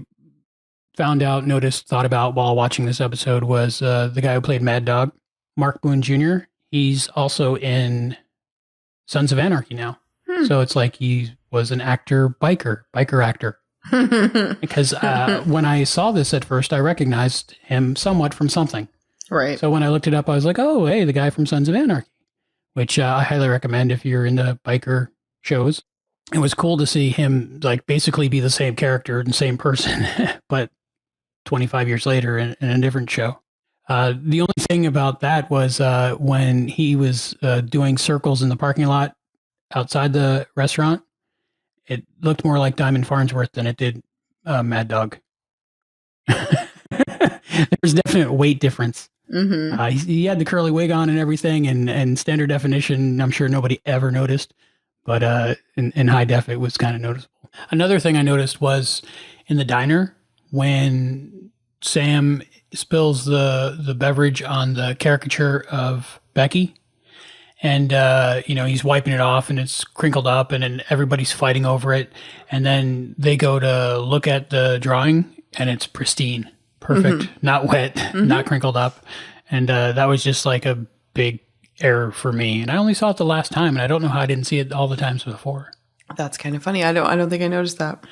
found out, noticed, thought about while watching this episode was the guy who played Mad Dog, Mark Boone Jr. He's also in Sons of Anarchy now. So it's like he was an biker actor. Because when I saw this at first, I recognized him somewhat from something. Right. So when I looked it up, I was like, oh, hey, the guy from Sons of Anarchy, which I highly recommend if you're into biker shows. It was cool to see him like basically be the same character and same person, but 25 years later in a different show. The only thing about that was when he was doing circles in the parking lot outside the restaurant, it looked more like Diamond Farnsworth than it did Mad Dog. There's definite weight difference. Mm-hmm. He had the curly wig on and everything, and standard definition, I'm sure nobody ever noticed, but in high def, it was kind of noticeable. Another thing I noticed was in the diner when Sam spills the beverage on the caricature of Becky. And, he's wiping it off and it's crinkled up and then everybody's fighting over it. And then they go to look at the drawing and it's pristine, perfect, not wet, not crinkled up. And that was just like a big error for me. And I only saw it the last time and I don't know how I didn't see it all the times before. That's kind of funny. I don't think I noticed that.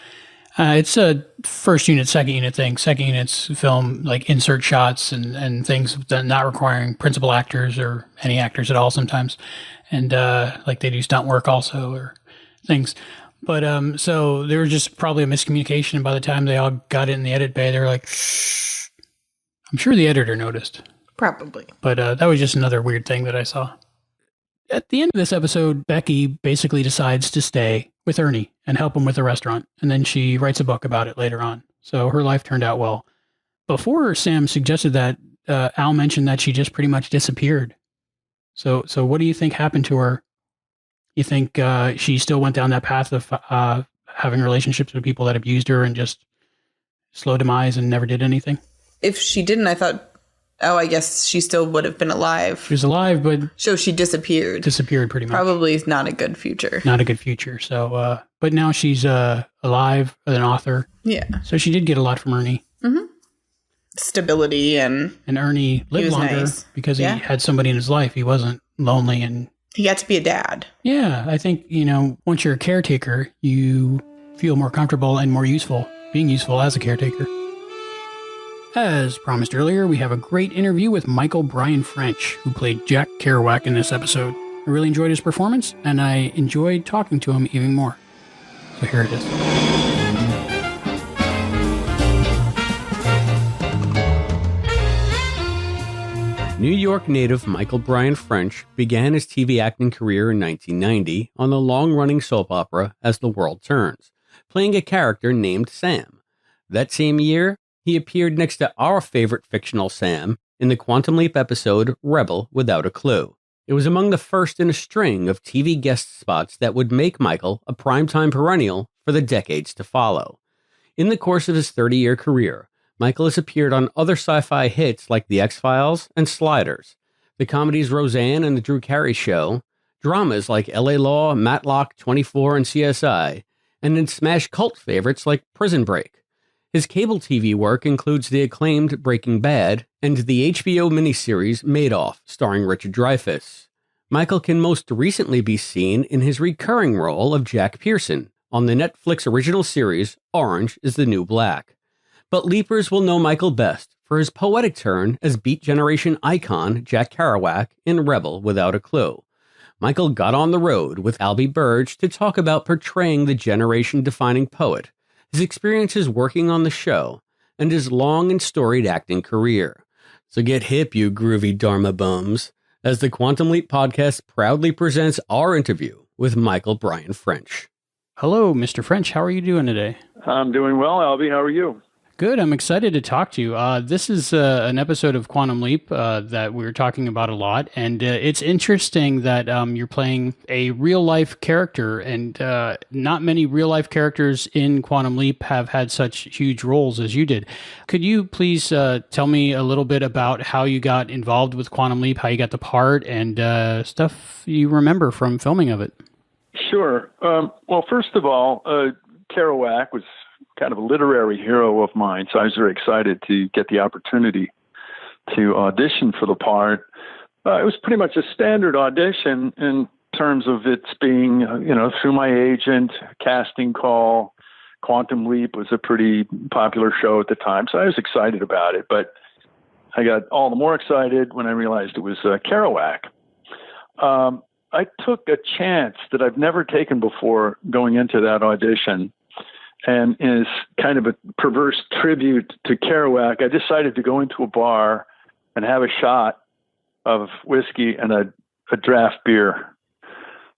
It's a first unit, second unit thing. Second units film like insert shots and things that not requiring principal actors or any actors at all sometimes. And like they do stunt work also or things. But so there was just probably a miscommunication. And by the time they all got it in the edit bay, they were like, shh. I'm sure the editor noticed. Probably. But that was just another weird thing that I saw. At the end of this episode, Becky basically decides to stay with Ernie and help him with the restaurant. And then she writes a book about it later on. So her life turned out well. Before Sam suggested that, Al mentioned that she just pretty much disappeared. So what do you think happened to her? You think she still went down that path of having relationships with people that abused her and just slow demise and never did anything? If she didn't, I thought, I guess she still would have been alive. She was alive, but... So she disappeared. Disappeared pretty much. Probably is not a good future. Not a good future. So, but now she's alive, an author. Yeah. So she did get a lot from Ernie. Mm-hmm. Stability and Ernie lived longer because he had somebody in his life. He wasn't lonely and... He got to be a dad. Yeah. I think, once you're a caretaker, you feel more comfortable and more useful, being useful as a caretaker. As promised earlier, we have a great interview with Bryan French, who played Jack Kerouac in this episode. I really enjoyed his performance, and I enjoyed talking to him even more. So here it is. New York native Bryan French began his TV acting career in 1990 on the long-running soap opera As the World Turns, playing a character named Sam. That same year, he appeared next to our favorite fictional Sam in the Quantum Leap episode Rebel Without a Clue. It was among the first in a string of TV guest spots that would make Michael a primetime perennial for the decades to follow. In the course of his 30-year career, Michael has appeared on other sci-fi hits like The X-Files and Sliders, the comedies Roseanne and The Drew Carey Show, dramas like L.A. Law, Matlock, 24, and CSI, and in smash cult favorites like Prison Break. His cable TV work includes the acclaimed Breaking Bad and the HBO miniseries Madoff, starring Richard Dreyfuss. Michael can most recently be seen in his recurring role of Jack Pearson on the Netflix original series Orange is the New Black. But Leapers will know Michael best for his poetic turn as Beat Generation icon Jack Kerouac in Rebel Without a Clue. Michael got on the road with Albie Burge to talk about portraying the generation-defining poet, his experiences working on the show, and his long and storied acting career. So get hip, you groovy Dharma bums, as the Quantum Leap podcast proudly presents our interview with Michael Bryan French. Hello, Mr. French. How are you doing today? I'm doing well, Albie. How are you? Good. I'm excited to talk to you. This is an episode of Quantum Leap that we're talking about a lot, and it's interesting that you're playing a real-life character, and not many real-life characters in Quantum Leap have had such huge roles as you did. Could you please tell me a little bit about how you got involved with Quantum Leap, how you got the part, and stuff you remember from filming of it? Sure. Well, first of all, Kerouac was kind of a literary hero of mine, so I was very excited to get the opportunity to audition for the part. It was pretty much a standard audition in terms of its being, through my agent, casting call. Quantum Leap was a pretty popular show at the time, so I was excited about it. But I got all the more excited when I realized it was Kerouac. I took a chance that I've never taken before going into that audition. And is kind of a perverse tribute to Kerouac. I decided to go into a bar and have a shot of whiskey and a draft beer.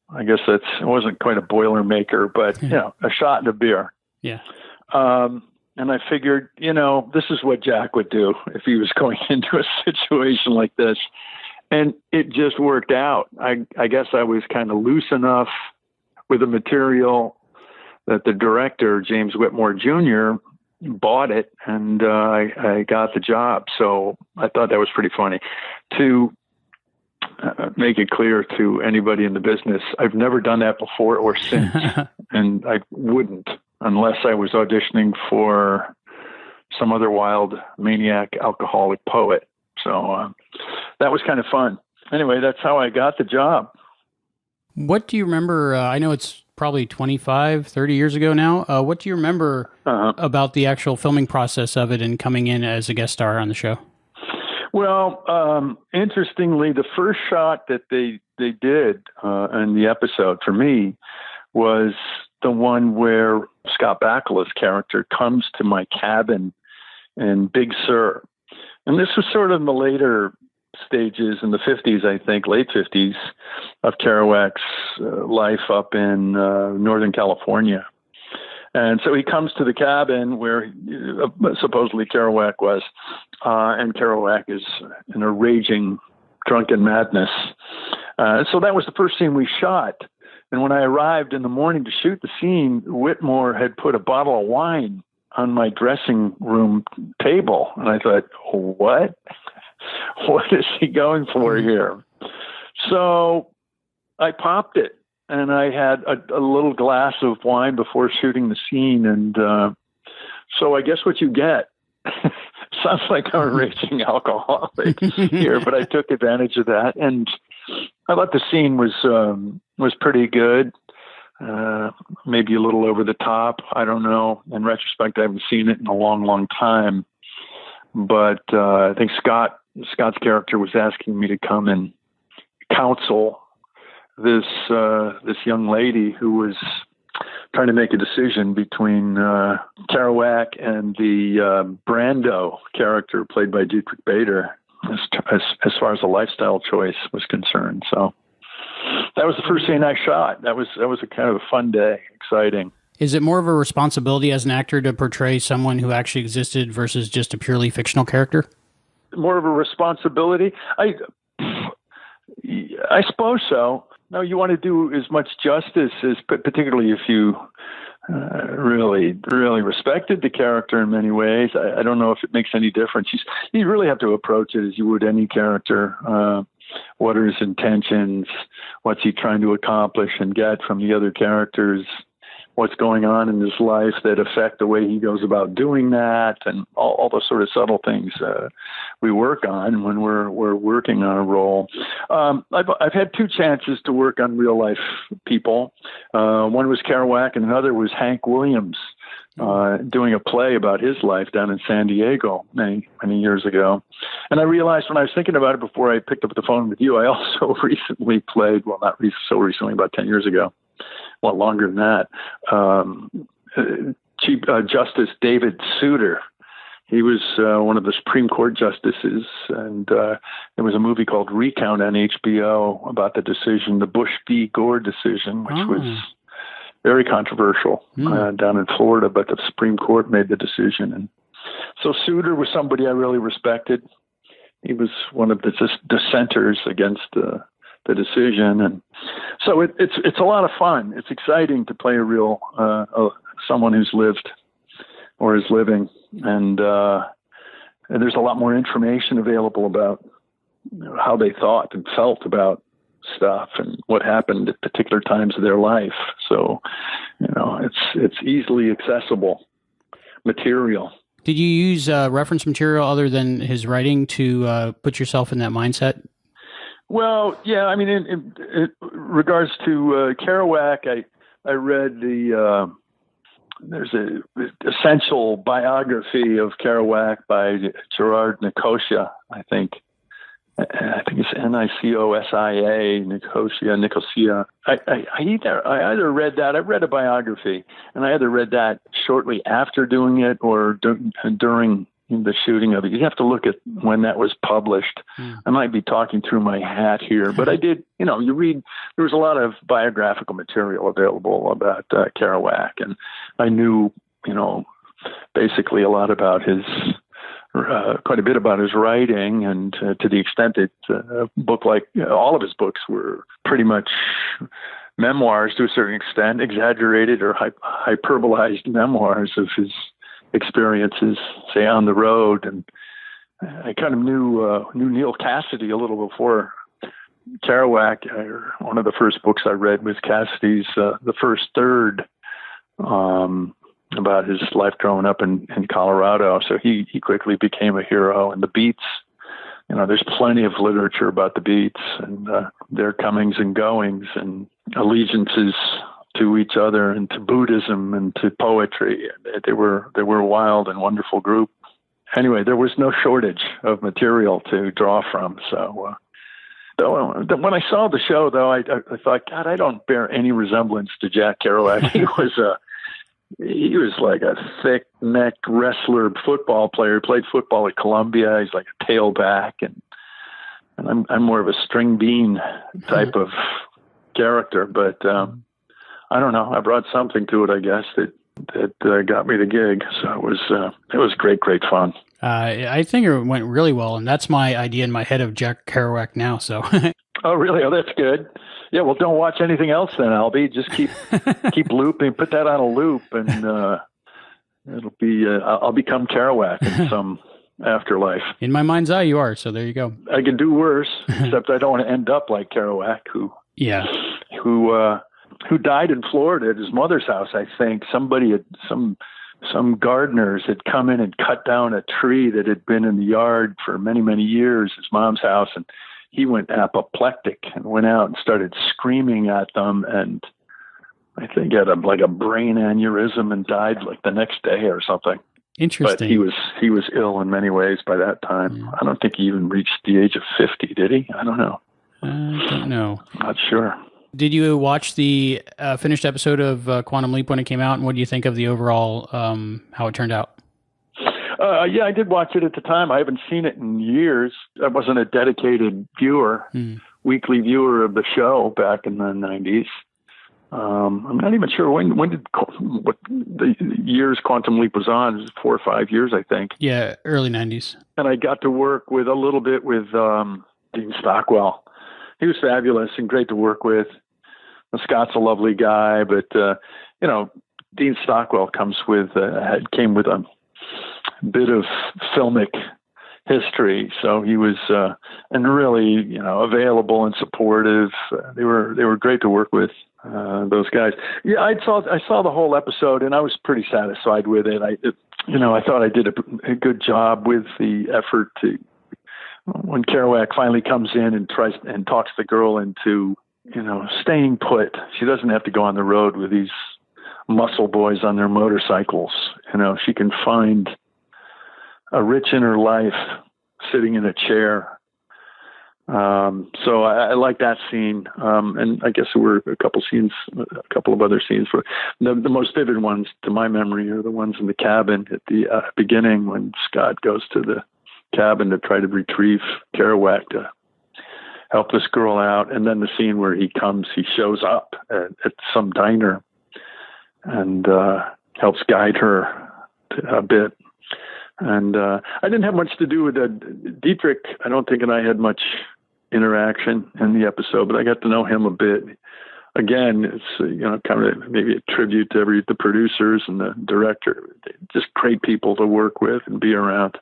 I guess it wasn't quite a Boilermaker, but a shot and a beer. Yeah. And I figured, this is what Jack would do if he was going into a situation like this. And it just worked out. I guess I was kind of loose enough with the material that the director, James Whitmore Jr., bought it, and I got the job. So I thought that was pretty funny. To make it clear to anybody in the business, I've never done that before or since, and I wouldn't unless I was auditioning for some other wild, maniac, alcoholic poet. So that was kind of fun. Anyway, that's how I got the job. What do you remember? I know it's probably 25, 30 years ago now. What do you remember about the actual filming process of it and coming in as a guest star on the show? Well, interestingly, the first shot that they did in the episode for me was the one where Scott Bakula's character comes to my cabin in Big Sur. And this was sort of in the later stages in the 50s, I think, late 50s, of Kerouac's life up in Northern California. And so he comes to the cabin where supposedly Kerouac was, and Kerouac is in a raging drunken madness. So that was the first scene we shot. And when I arrived in the morning to shoot the scene, Whitmore had put a bottle of wine on my dressing room table. And I thought, what? What is he going for here? So I popped it, and I had a little glass of wine before shooting the scene. And so I guess what you get. Sounds like I'm a raging alcoholic here, but I took advantage of that. And I thought the scene was pretty good. Maybe a little over the top. I don't know. In retrospect, I haven't seen it in a long, long time. But I think Scott's character was asking me to come and counsel this young lady who was trying to make a decision between Kerouac and the Brando character played by Dietrich Bader as far as the lifestyle choice was concerned. So that was the first scene I shot. That was a kind of a fun day, exciting. Is it more of a responsibility as an actor to portray someone who actually existed versus just a purely fictional character? More of a responsibility? I suppose so. No, you want to do as much justice as, particularly if you really, really respected the character in many ways. I don't know if it makes any difference. You really have to approach it as you would any character. What are his intentions? What's he trying to accomplish and get from the other characters? what's going on in his life that affect the way he goes about doing that, and all the sort of subtle things we work on when we're working on a role. I've had 2 chances to work on real life people. One was Kerouac, and another was Hank Williams, doing a play about his life down in San Diego many years ago. And I realized when I was thinking about it before I picked up the phone with you, I also recently played, well, not so recently, about 10 years ago, a lot longer than that, Chief Justice David Souter. He was one of the Supreme Court justices, and there was a movie called Recount on HBO about the decision, the Bush v. Gore decision, which was very controversial down in Florida, but the Supreme Court made the decision. And so Souter was somebody I really respected. He was one of the dissenters against the decision. And so it's a lot of fun. It's exciting to play a real, someone who's lived or is living. And there's a lot more information available about how they thought and felt about stuff and what happened at particular times of their life. So, it's easily accessible material. Did you use reference material other than his writing to put yourself in that mindset? Well, yeah. I mean, in regards to Kerouac, I read there's a essential biography of Kerouac by Gerard Nicosia, I think it's Nicosia, Nicosia. I either read that. I read a biography, and I either read that shortly after doing it or during the shooting of it. You have to look at when that was published. I might be talking through my hat here, but I did. You read. There was a lot of biographical material available about Kerouac, and I knew, basically a lot about his. Quite a bit about his writing, and to the extent that a book like all of his books were pretty much memoirs to a certain extent, exaggerated or hyperbolized memoirs of his experiences, say, on the road. And I kind of knew Neil Cassidy a little before Kerouac. One of the first books I read was Cassidy's The First Third, about his life growing up in Colorado. So he quickly became a hero. And the Beats, there's plenty of literature about the Beats and their comings and goings and allegiances to each other and to Buddhism and to poetry. They were a wild and wonderful group. Anyway, there was no shortage of material to draw from. So when I saw the show, though, I thought, God, I don't bear any resemblance to Jack Kerouac. He was like a thick-necked wrestler, football player. Played football at Columbia. He's like a tailback, and I'm more of a string bean type of character. But I don't know. I brought something to it, I guess, that got me the gig. So it was great fun. I think it went really well, and that's my idea in my head of Jack Kerouac now. So. Oh, really? Oh, that's good. Yeah, well, don't watch anything else then, Albie. Just keep looping. Put that on a loop, and it'll be. I'll become Kerouac in some afterlife. In my mind's eye, you are. So there you go. I can do worse, except I don't want to end up like Kerouac, who died in Florida at his mother's house. I think some gardeners had come in and cut down a tree that had been in the yard for many years, his mom's house, and he went apoplectic and went out and started screaming at them, and I think had a brain aneurysm and died like the next day or something. Interesting. But he was ill in many ways by that time. Yeah. I don't think he even reached the age of 50, did he? I don't know. I don't know. Not sure. Did you watch the finished episode of Quantum Leap when it came out, and what do you think of the overall, how it turned out? Yeah, I did watch it at the time. I haven't seen it in years. I wasn't a dedicated viewer, weekly viewer of the show back in the 90s. I'm not even sure when what the years Quantum Leap was on. It was 4 or 5 years, I think. Yeah, early 90s. And I got to work with a little bit with Dean Stockwell. He was fabulous and great to work with. Scott's a lovely guy, but Dean Stockwell came with a bit of filmic history. So he was, and really, available and supportive. They were great to work with, those guys. Yeah, I saw the whole episode, and I was pretty satisfied with it. I thought I did a good job with the effort to, when Kerouac finally comes in and tries and talks the girl into, staying put. She doesn't have to go on the road with these muscle boys on their motorcycles. She can find a rich inner life sitting in a chair. So I like that scene. And I guess there were a couple of other scenes. The most vivid ones to my memory are the ones in the cabin at the beginning when Scott goes to the cabin to try to retrieve Kerouac to help this girl out. And then the scene where he shows up at some diner and helps guide her a bit. And I didn't have much to do with Dietrich. I don't think I had much interaction in the episode, but I got to know him a bit. Again, it's kind of maybe a tribute to the producers and the director. Just great people to work with and be around.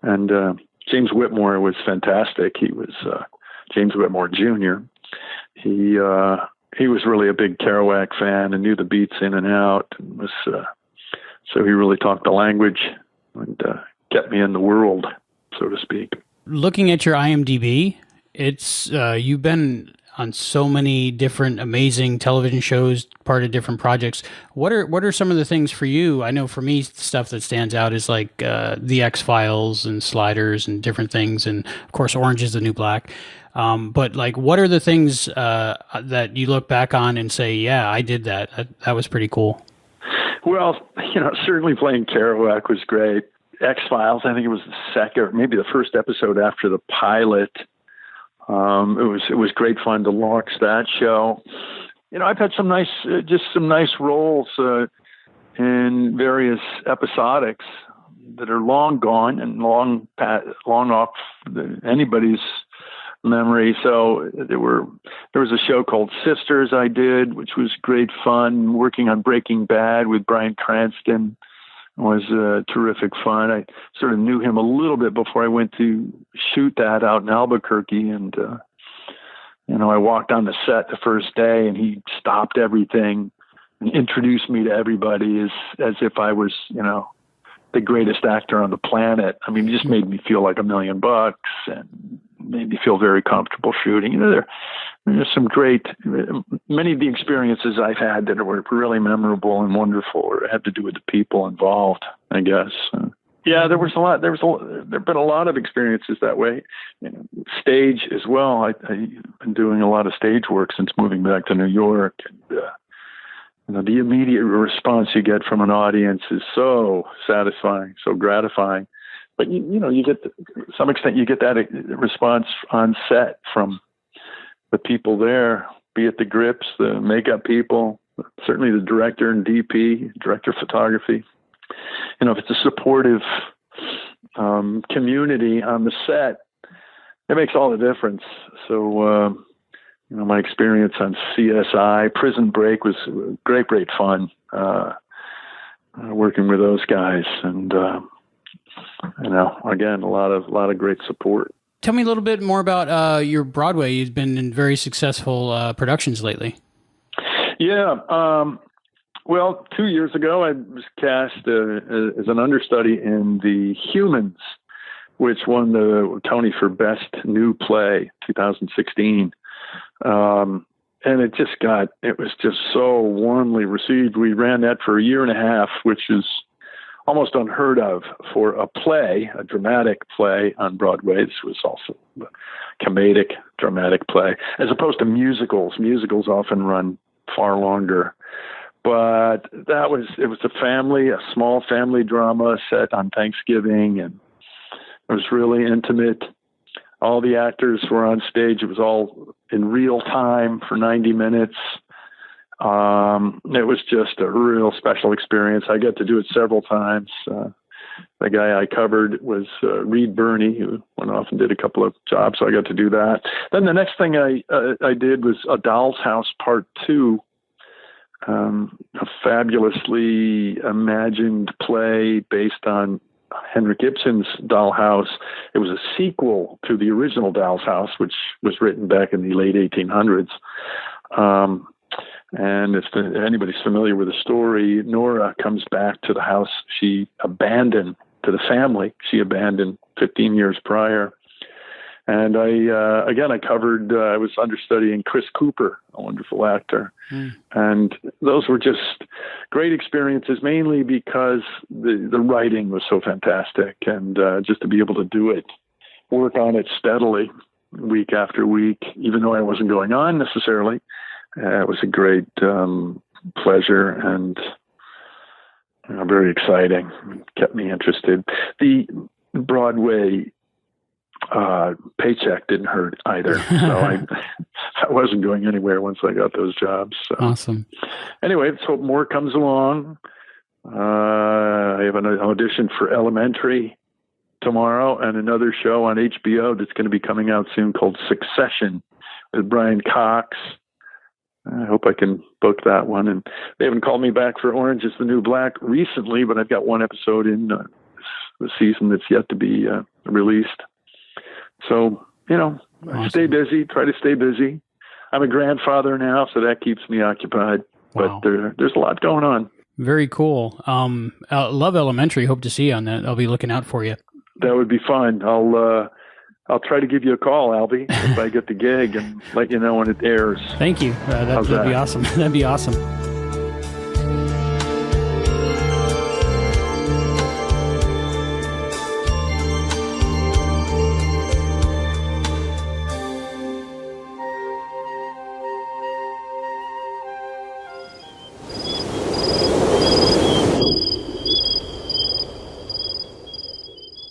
And James Whitmore was fantastic. He was James Whitmore Jr. He was really a big Kerouac fan and knew the beats in and out, and was so he really talked the language and kept me in the world, so to speak. Looking at your IMDb, it's you've been on so many different amazing television shows, part of different projects. What are some of the things for you? I know for me, stuff that stands out is like the X-Files and Sliders and different things, and of course, Orange is the New Black. But like, what are the things that you look back on and say, yeah, I did that. That was pretty cool. Well, certainly playing Kerouac was great. X-Files, I think it was the second, maybe the first episode after the pilot. It was great fun to launch that show. I've had some nice roles in various episodics that are long gone and long off anybody's memory. So there was a show called Sisters I did, which was great fun. Working on Breaking Bad with Bryan Cranston was terrific fun. I sort of knew him a little bit before I went to shoot that out in Albuquerque, and I walked on the set the first day, and he stopped everything and introduced me to everybody as if I was, the greatest actor on the planet. I mean, it just made me feel like $1 million and made me feel very comfortable shooting. There's some many of the experiences I've had that were really memorable and wonderful or had to do with the people involved, I guess. Yeah, there have been a lot of experiences that way. Stage as well. I've been doing a lot of stage work since moving back to New York, and the immediate response you get from an audience is so satisfying, so gratifying. But you get to some extent you get that response on set from the people there, be it the grips, the makeup people, certainly the director and DP, director of photography. If it's a supportive community on the set, it makes all the difference. So, my experience on CSI, Prison Break was great fun, working with those guys. And, again, a lot of great support. Tell me a little bit more about your Broadway. You've been in very successful productions lately. Yeah. Well, 2 years ago, I was cast as an understudy in The Humans, which won the Tony for Best New Play 2016. And it was just so warmly received. We ran that for 1.5 years, which is almost unheard of for a dramatic play on Broadway. This was also a comedic, dramatic play, as opposed to musicals. Musicals often run far longer. But it was a small family drama set on Thanksgiving, and it was really intimate. All the actors were on stage. It was all in real time for 90 minutes. It was just a real special experience. I got to do it several times. The guy I covered was Reed Birney, who went off and did a couple of jobs, so I got to do that. Then the next thing I did was A Doll's House Part 2, a fabulously imagined play based on Henrik Ibsen's Dollhouse. It was a sequel to the original Doll's House, which was written back in the late 1800s. And if anybody's familiar with the story, Nora comes back to the house she abandoned, to the family she abandoned 15 years prior. And I covered, I was understudying Chris Cooper, a wonderful actor. And those were just great experiences, mainly because the writing was so fantastic. And just to be able to do it, work on it steadily week after week, even though I wasn't going on necessarily, it was a great pleasure and very exciting. It kept me interested. The Broadway paycheck didn't hurt either. So I wasn't going anywhere once I got those jobs. So. Awesome. Anyway, let's hope more comes along. I have an audition for Elementary tomorrow and another show on HBO that's going to be coming out soon called Succession with Brian Cox. I hope I can book that one. And they haven't called me back for Orange is the New Black recently, but I've got one episode in the season that's yet to be released. So, awesome. I stay busy, try to stay busy. I'm a grandfather now, so that keeps me occupied. Wow. But there's a lot going on. Very cool. I love Elementary. Hope to see you on that. I'll be looking out for you. That would be fun. I'll try to give you a call, Albie, if I get the gig, and let you know when it airs. Thank you. That'd be awesome. That'd be awesome.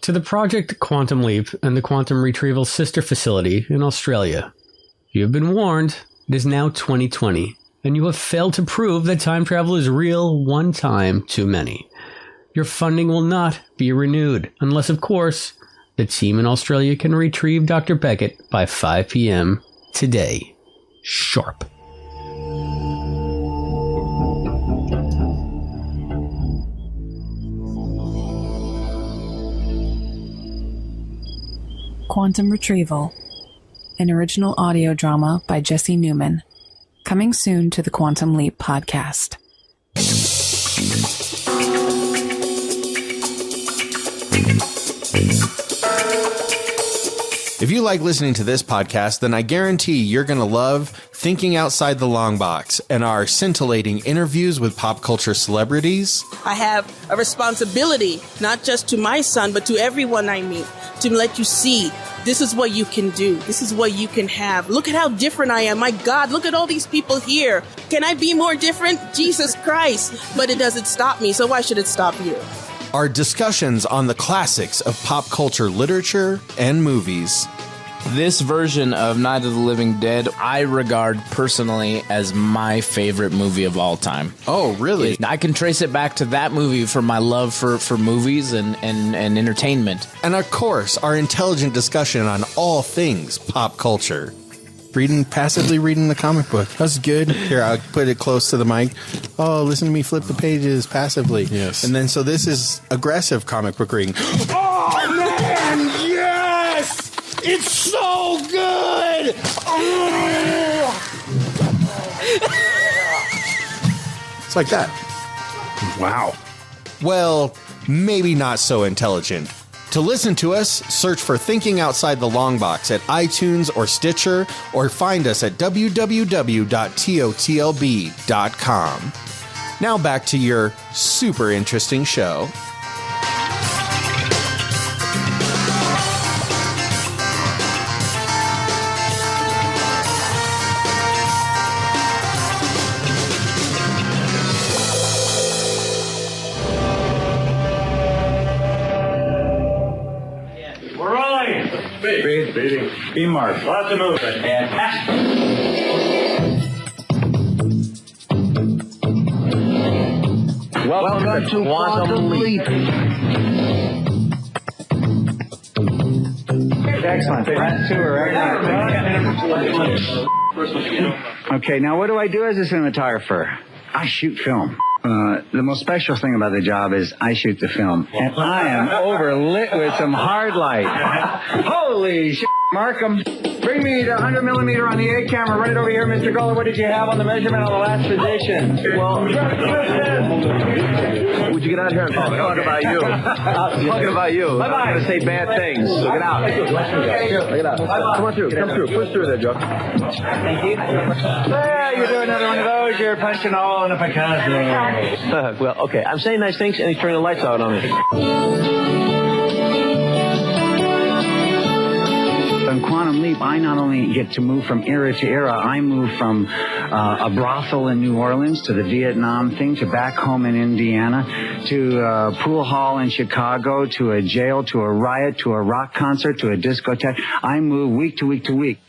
To the Project Quantum Leap and the Quantum Retrieval sister facility in Australia. You have been warned. It is now 2020, and you have failed to prove that time travel is real one time too many. Your funding will not be renewed, unless, of course, the team in Australia can retrieve Dr. Beckett by 5 p.m. today. Sharp. Quantum Retrieval, an original audio drama by Jesse Newman, coming soon to the Quantum Leap podcast. If you like listening to this podcast, then I guarantee you're going to love Thinking Outside the Long Box and our scintillating interviews with pop culture celebrities. I have a responsibility, not just to my son, but to everyone I meet, to let you see this is what you can do. This is what you can have. Look at how different I am. My God, look at all these people here. Can I be more different? Jesus Christ. But it doesn't stop me, so why should it stop you? Our discussions on the classics of pop culture literature and movies. This version of Night of the Living Dead, I regard personally as my favorite movie of all time. Oh, really? I can trace it back to that movie for my love for movies and entertainment. And of course, our intelligent discussion on all things pop culture. Passively reading the comic book. That's good. Here, I'll put it close to the mic. Oh, listen to me flip the pages passively. Yes. And then, so this is aggressive comic book reading. Oh, man, yes! It's so good! It's like that. Wow. Well, maybe not so intelligent. To listen to us, search for Thinking Outside the Long Box at iTunes or Stitcher, or find us at www.totlb.com. Now back to your super interesting show. Speeding. B-mark. Lots of movement. And action. Welcome to Quantum Leap. Excellent. That's tour. Okay, now what do I do as a cinematographer? I shoot film. The most special thing about the job is I shoot the film, and I am overlit with some hard light. Holy shit, Markham. Bring me the 100 millimeter on the A camera right over here, Mr. Goller. What did you have on the measurement on the last position? Well, would you get out here and talk about you? Talking about you. I'm not going to say bad things, so get out. Get out. Come on through. Come through. Push through there, Joe. Thank you. Yeah, you're doing another one of those. You're punching all in a Picasso. Well, okay. I'm saying nice things, and he's turning the lights out on me. In Quantum Leap, I not only get to move from era to era, I move from a brothel in New Orleans to the Vietnam thing to back home in Indiana to a pool hall in Chicago to a jail to a riot to a rock concert to a discotheque. I move week to week to week.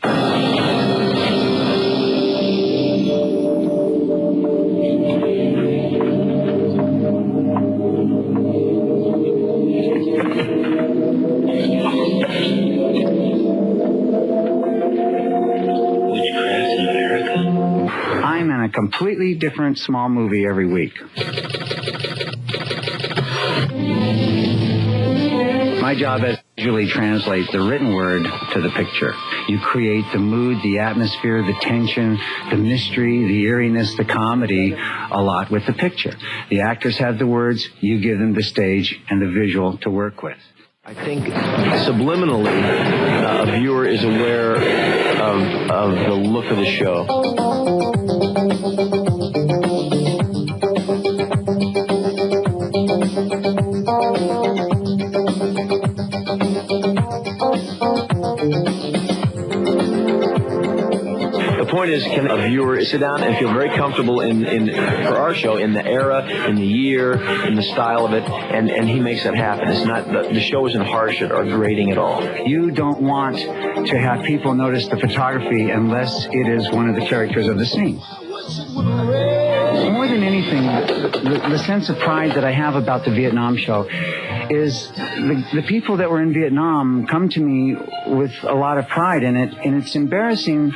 Completely different small movie every week. My job is to usually translate the written word to the picture. You create the mood, the atmosphere, the tension, the mystery, the eeriness, the comedy a lot with the picture. The actors have the words, you give them the stage and the visual to work with. I think subliminally, a viewer is aware of the look of the show. The point is, can a viewer sit down and feel very comfortable for our show, in the era, in the year, in the style of it, and he makes that happen. It's not, the show isn't harsh or grating at all. You don't want to have people notice the photography unless it is one of the characters of the scene. More than anything, the sense of pride that I have about the Vietnam show is the people that were in Vietnam come to me with a lot of pride in it, and it's embarrassing,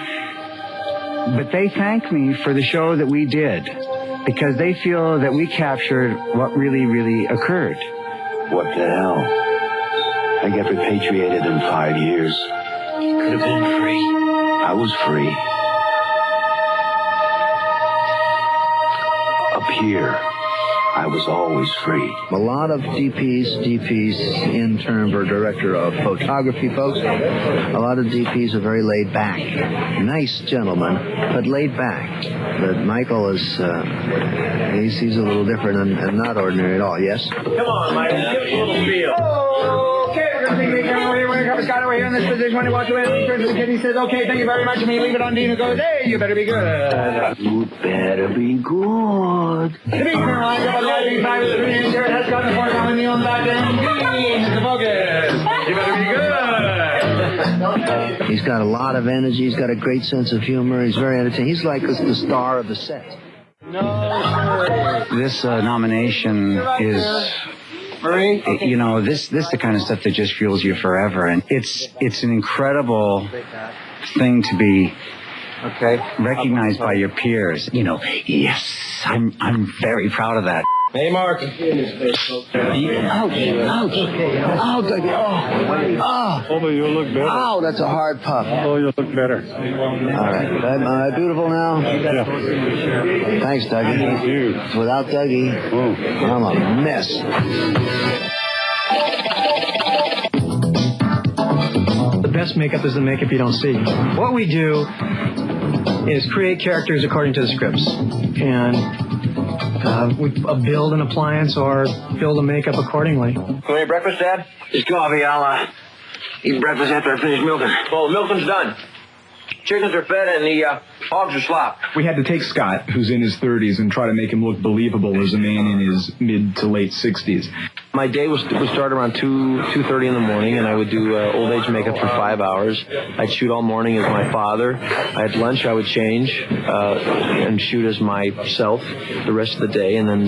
but they thank me for the show that we did because they feel that we captured what really, really occurred. What the hell? I got repatriated in 5 years. You could have been free. I was free. Up here, I was always free. A lot of DPs, intern or director of photography folks, a lot of DPs are very laid back. Nice gentlemen, but laid back. But Michael is, he's a little different and not ordinary at all, yes? Come on, Michael, give us a little feel. Okay, we're going to take over here. We're going to Scott over here in this position. When he walks away, he turns to the kid and he says, okay, thank you very much. And he leave it on Dean and goes, hey, you better be good. You better be good. The big turn line, double lighting, 5 with the 3-inch shirt, has got the 4 on the on back end. Dean is the focus. You better be good. He's got a lot of energy. He's got a great sense of humor. He's very entertaining. He's like the star of the set. This nomination is, you know, this the kind of stuff that just fuels you forever, and it's an incredible thing to be recognized by your peers. You know, yes, I'm very proud of that. Hey, Mark. Ouch. Dougie. Oh, you look better. Oh, that's a hard puff. Oh, you look better. All right. Am I beautiful now? Yeah. Thanks, Dougie. Thank you. Without Dougie, I'm a mess. The best makeup is the makeup you don't see. What we do is create characters according to the scripts. And we build an appliance or build a makeup accordingly. Want any breakfast, Dad? Just coffee. I'll eat breakfast after I finish milking. Well, the milking's done. Chickens are fed and the hogs are slopped. We had to take Scott, who's in his 30s, and try to make him look believable as a man in his mid to late 60s. My day would start around 2:30 in the morning, and I would do old age makeup for 5 hours. I'd shoot all morning as my father. At lunch, I would change and shoot as myself the rest of the day, and then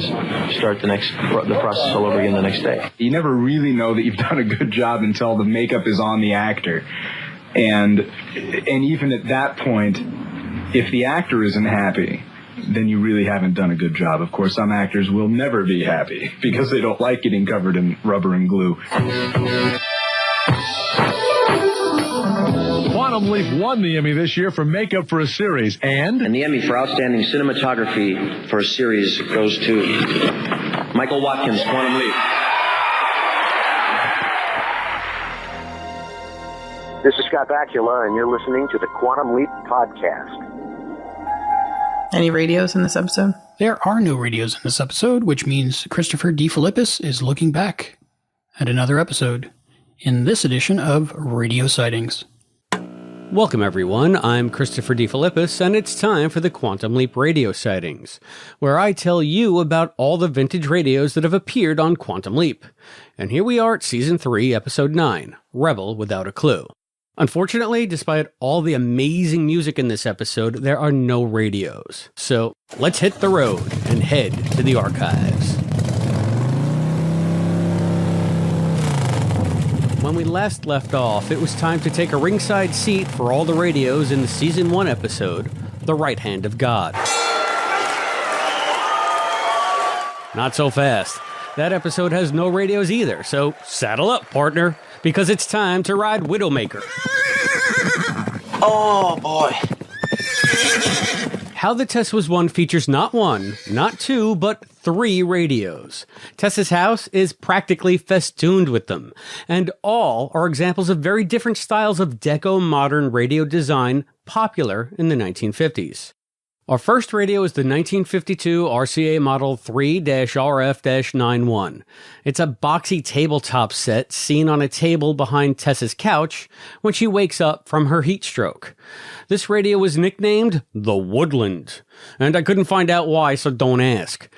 start the process all over again the next day. You never really know that you've done a good job until the makeup is on the actor. And even at that point, if the actor isn't happy, then you really haven't done a good job. Of course, some actors will never be happy because they don't like getting covered in rubber and glue. Quantum Leap won the Emmy this year for makeup for a series, and the Emmy for outstanding cinematography for a series goes to Michael Watkins, Quantum Leap. This is Scott Bakula, and you're listening to the Quantum Leap Podcast. Any radios in this episode? There are no radios in this episode, which means Christopher DeFilippis is looking back at another episode in this edition of Radio Sightings. Welcome, everyone. I'm Christopher DeFilippis, and it's time for the Quantum Leap Radio Sightings, where I tell you about all the vintage radios that have appeared on Quantum Leap. And here we are at Season 3, Episode 9, Rebel Without a Clue. Unfortunately, despite all the amazing music in this episode, there are no radios. So let's hit the road and head to the archives. When we last left off, it was time to take a ringside seat for all the radios in the Season 1 episode, The Right Hand of God. Not so fast. That episode has no radios either, so saddle up, partner, because it's time to ride Widowmaker. Oh, boy. How the Tess Was Won features not one, not two, but 3 radios. Tess's house is practically festooned with them, and all are examples of very different styles of deco-modern radio design popular in the 1950s. Our first radio is the 1952 RCA Model 3-RF-91. It's a boxy tabletop set seen on a table behind Tess's couch when she wakes up from her heat stroke. This radio was nicknamed the Woodland, and I couldn't find out why, so don't ask.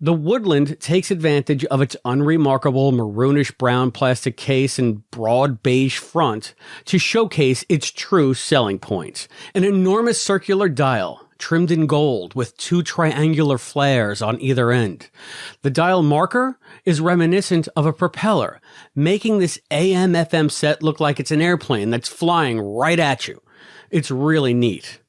The Woodland takes advantage of its unremarkable maroonish-brown plastic case and broad beige front to showcase its true selling points. An enormous circular dial, trimmed in gold with 2 triangular flares on either end. The dial marker is reminiscent of a propeller, making this AM/FM set look like it's an airplane that's flying right at you. It's really neat.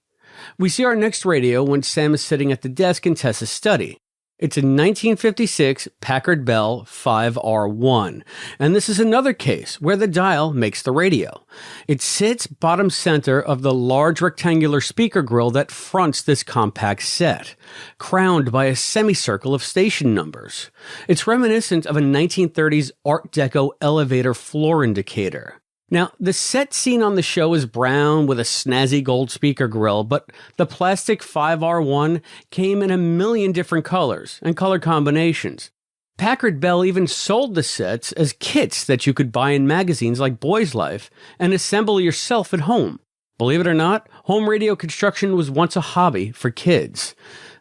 We see our next radio when Sam is sitting at the desk in Tess's study. It's a 1956 Packard Bell 5R1, and this is another case where the dial makes the radio. It sits bottom center of the large rectangular speaker grill that fronts this compact set, crowned by a semicircle of station numbers. It's reminiscent of a 1930s Art Deco elevator floor indicator. Now, the set seen on the show is brown with a snazzy gold speaker grill, but the plastic 5R1 came in a million different colors and color combinations. Packard Bell even sold the sets as kits that you could buy in magazines like Boy's Life and assemble yourself at home. Believe it or not, home radio construction was once a hobby for kids.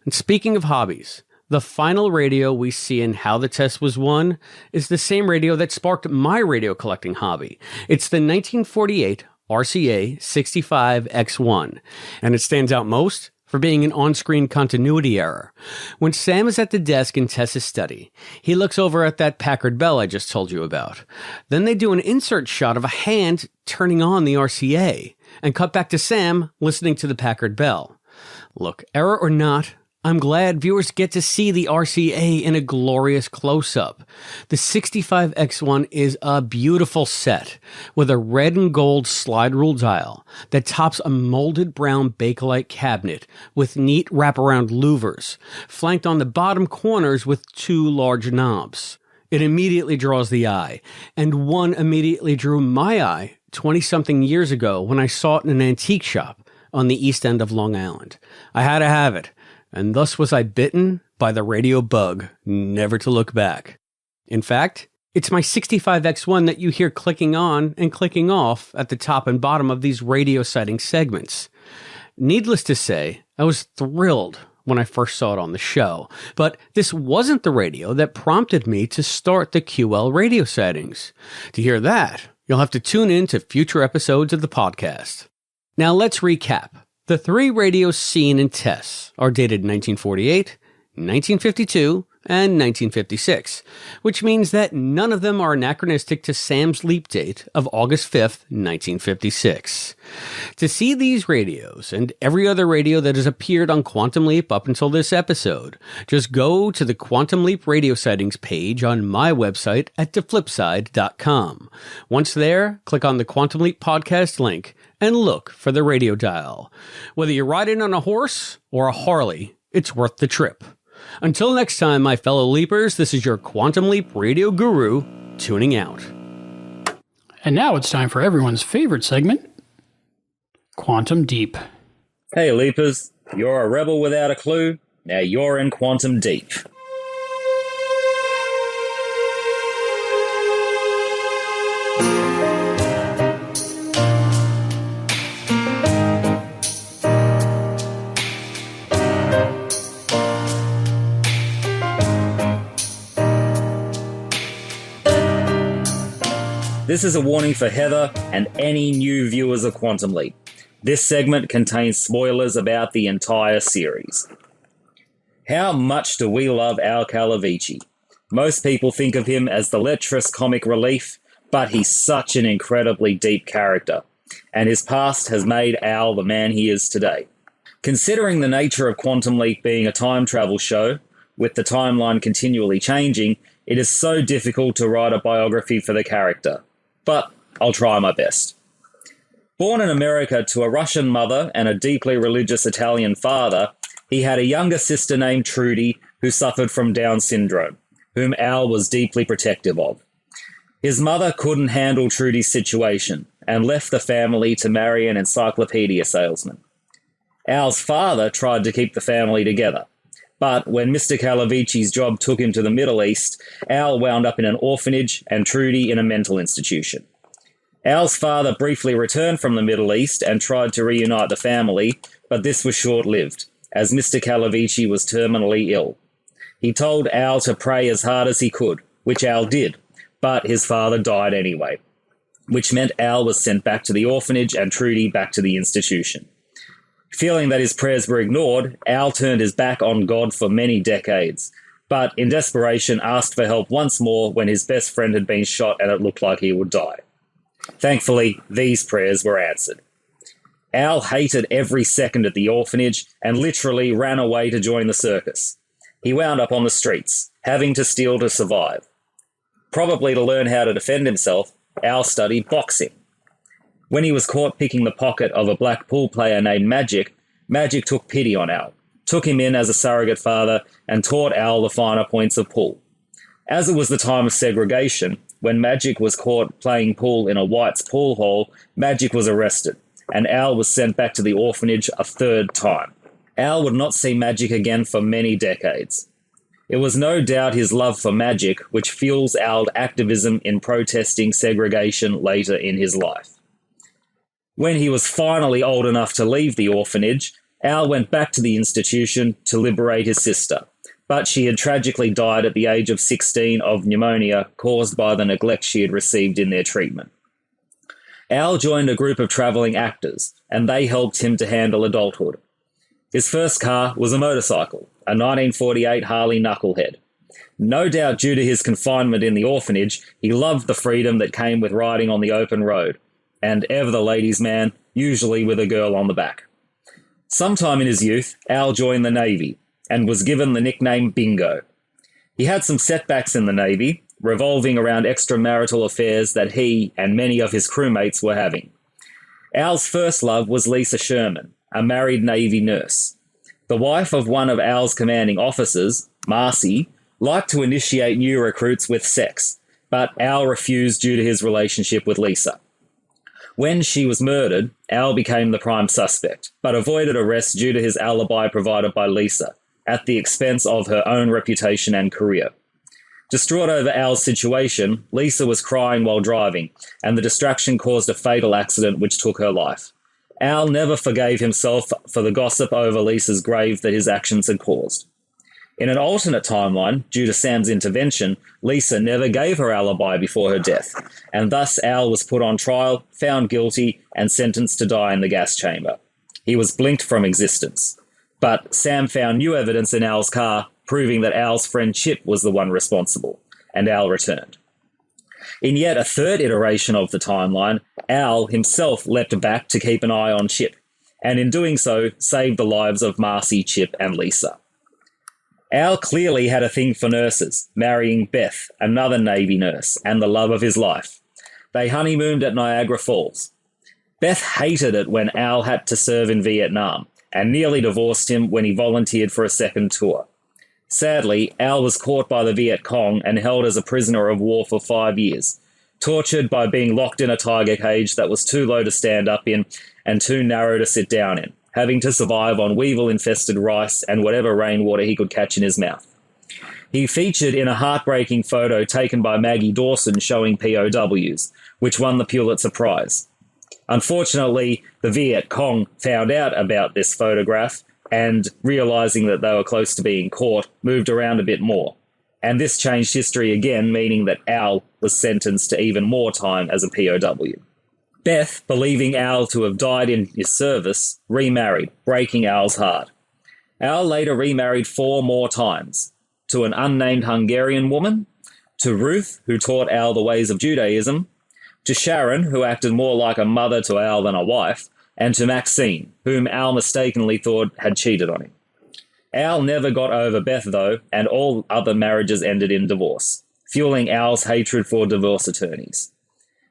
And speaking of hobbies, the final radio we see in How the Tess Was Won is the same radio that sparked my radio collecting hobby. It's the 1948 RCA 65X1, and it stands out most for being an on-screen continuity error. When Sam is at the desk in Tess's study, he looks over at that Packard Bell I just told you about. Then they do an insert shot of a hand turning on the RCA, and cut back to Sam listening to the Packard Bell. Look, error or not, I'm glad viewers get to see the RCA in a glorious close-up. The 65X1 is a beautiful set with a red and gold slide rule dial that tops a molded brown Bakelite cabinet with neat wraparound louvers, flanked on the bottom corners with 2 large knobs. It immediately draws the eye, and one immediately drew my eye 20-something years ago when I saw it in an antique shop on the east end of Long Island. I had to have it. And thus was I bitten by the radio bug, never to look back. In fact, it's my 65X1 that you hear clicking on and clicking off at the top and bottom of these radio sighting segments. Needless to say, I was thrilled when I first saw it on the show, but this wasn't the radio that prompted me to start the QL radio sightings. To hear that, you'll have to tune in to future episodes of the podcast. Now let's recap. The 3 radios seen in Tess are dated 1948, 1952, and 1956, which means that none of them are anachronistic to Sam's leap date of August 5th, 1956. To see these radios and every other radio that has appeared on Quantum Leap up until this episode, just go to the Quantum Leap radio sightings page on my website at deflipside.com. Once there, click on the Quantum Leap podcast link and look for the radio dial. Whether you're riding on a horse or a Harley, it's worth the trip. Until next time, my fellow leapers, this is your Quantum Leap radio guru, tuning out. And now it's time for everyone's favorite segment, Quantum Deep. Hey leapers, you're a rebel without a clue, now you're in Quantum Deep. This is a warning for Heather and any new viewers of Quantum Leap. This segment contains spoilers about the entire series. How much do we love Al Calavicci? Most people think of him as the lecherous comic relief, but he's such an incredibly deep character, and his past has made Al the man he is today. Considering the nature of Quantum Leap being a time travel show, with the timeline continually changing, it is so difficult to write a biography for the character. But I'll try my best. Born in America to a Russian mother and a deeply religious Italian father, he had a younger sister named Trudy who suffered from Down syndrome, whom Al was deeply protective of. His mother couldn't handle Trudy's situation and left the family to marry an encyclopedia salesman. Al's father tried to keep the family together, but when Mr. Calavicci's job took him to the Middle East, Al wound up in an orphanage and Trudy in a mental institution. Al's father briefly returned from the Middle East and tried to reunite the family, but this was short-lived, as Mr. Calavicci was terminally ill. He told Al to pray as hard as he could, which Al did, but his father died anyway, which meant Al was sent back to the orphanage and Trudy back to the institution. Feeling that his prayers were ignored, Al turned his back on God for many decades, but in desperation asked for help once more when his best friend had been shot and it looked like he would die. Thankfully, these prayers were answered. Al hated every second at the orphanage and literally ran away to join the circus. He wound up on the streets, having to steal to survive. Probably to learn how to defend himself, Al studied boxing. When he was caught picking the pocket of a black pool player named Magic, Magic took pity on Al, took him in as a surrogate father, and taught Al the finer points of pool. As it was the time of segregation, when Magic was caught playing pool in a white's pool hall, Magic was arrested, and Al was sent back to the orphanage a third time. Al would not see Magic again for many decades. It was no doubt his love for Magic which fuels Al's activism in protesting segregation later in his life. When he was finally old enough to leave the orphanage, Al went back to the institution to liberate his sister, but she had tragically died at the age of 16 of pneumonia caused by the neglect she had received in their treatment. Al joined a group of travelling actors, and they helped him to handle adulthood. His first car was a motorcycle, a 1948 Harley Knucklehead. No doubt due to his confinement in the orphanage, he loved the freedom that came with riding on the open road, and ever the ladies' man, usually with a girl on the back. Sometime in his youth, Al joined the Navy and was given the nickname Bingo. He had some setbacks in the Navy, revolving around extramarital affairs that he and many of his crewmates were having. Al's first love was Lisa Sherman, a married Navy nurse. The wife of one of Al's commanding officers, Marcy, liked to initiate new recruits with sex, but Al refused due to his relationship with Lisa. When she was murdered, Al became the prime suspect, but avoided arrest due to his alibi provided by Lisa, at the expense of her own reputation and career. Distraught over Al's situation, Lisa was crying while driving, and the distraction caused a fatal accident which took her life. Al never forgave himself for the gossip over Lisa's grave that his actions had caused. In an alternate timeline, due to Sam's intervention, Lisa never gave her alibi before her death, and thus Al was put on trial, found guilty, and sentenced to die in the gas chamber. He was blinked from existence. But Sam found new evidence in Al's car, proving that Al's friend Chip was the one responsible, and Al returned. In yet a third iteration of the timeline, Al himself leapt back to keep an eye on Chip, and in doing so, saved the lives of Marcy, Chip, and Lisa. Al clearly had a thing for nurses, marrying Beth, another Navy nurse, and the love of his life. They honeymooned at Niagara Falls. Beth hated it when Al had to serve in Vietnam, and nearly divorced him when he volunteered for a second tour. Sadly, Al was caught by the Viet Cong and held as a prisoner of war for 5 years, tortured by being locked in a tiger cage that was too low to stand up in and too narrow to sit down in, having to survive on weevil-infested rice and whatever rainwater he could catch in his mouth. He featured in a heartbreaking photo taken by Maggie Dawson showing POWs, which won the Pulitzer Prize. Unfortunately, the Viet Cong found out about this photograph and, realizing that they were close to being caught, moved around a bit more. And this changed history again, meaning that Al was sentenced to even more time as a POW. Beth, believing Al to have died in his service, remarried, breaking Al's heart. Al later remarried 4 more times, to an unnamed Hungarian woman, to Ruth, who taught Al the ways of Judaism, to Sharon, who acted more like a mother to Al than a wife, and to Maxine, whom Al mistakenly thought had cheated on him. Al never got over Beth, though, and all other marriages ended in divorce, fueling Al's hatred for divorce attorneys.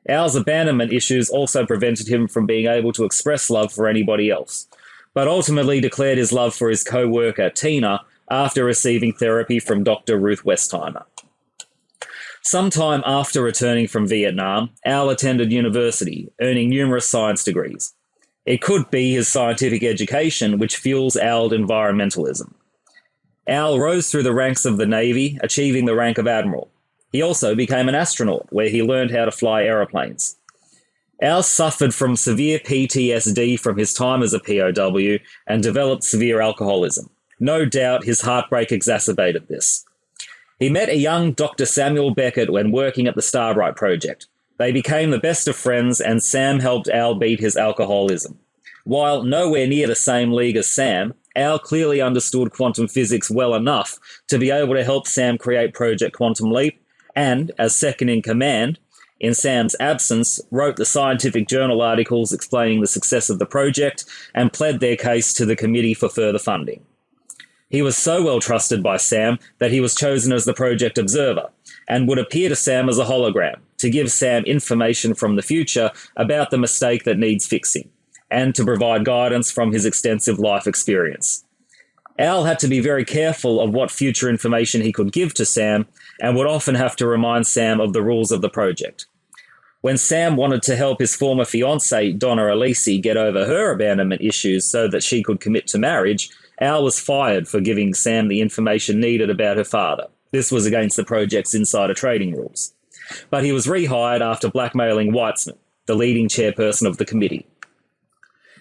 Al's abandonment issues also prevented him from being able to express love for anybody else, but ultimately declared his love for his co-worker, Tina, after receiving therapy from Dr. Ruth Westheimer. Sometime after returning from Vietnam, Al attended university, earning numerous science degrees. It could be his scientific education which fuels Al's environmentalism. Al rose through the ranks of the Navy, achieving the rank of Admiral. He also became an astronaut, where he learned how to fly aeroplanes. Al suffered from severe PTSD from his time as a POW and developed severe alcoholism. No doubt his heartbreak exacerbated this. He met a young Dr. Samuel Beckett when working at the Starbright Project. They became the best of friends, and Sam helped Al beat his alcoholism. While nowhere near the same league as Sam, Al clearly understood quantum physics well enough to be able to help Sam create Project Quantum Leap, and, as second-in-command, in Sam's absence, wrote the scientific journal articles explaining the success of the project and pled their case to the committee for further funding. He was so well trusted by Sam that he was chosen as the project observer and would appear to Sam as a hologram to give Sam information from the future about the mistake that needs fixing and to provide guidance from his extensive life experience. Al had to be very careful of what future information he could give to Sam and would often have to remind Sam of the rules of the project. When Sam wanted to help his former fiancée, Donna Alisi, get over her abandonment issues so that she could commit to marriage, Al was fired for giving Sam the information needed about her father. This was against the project's insider trading rules. But he was rehired after blackmailing Weitzman, the leading chairperson of the committee.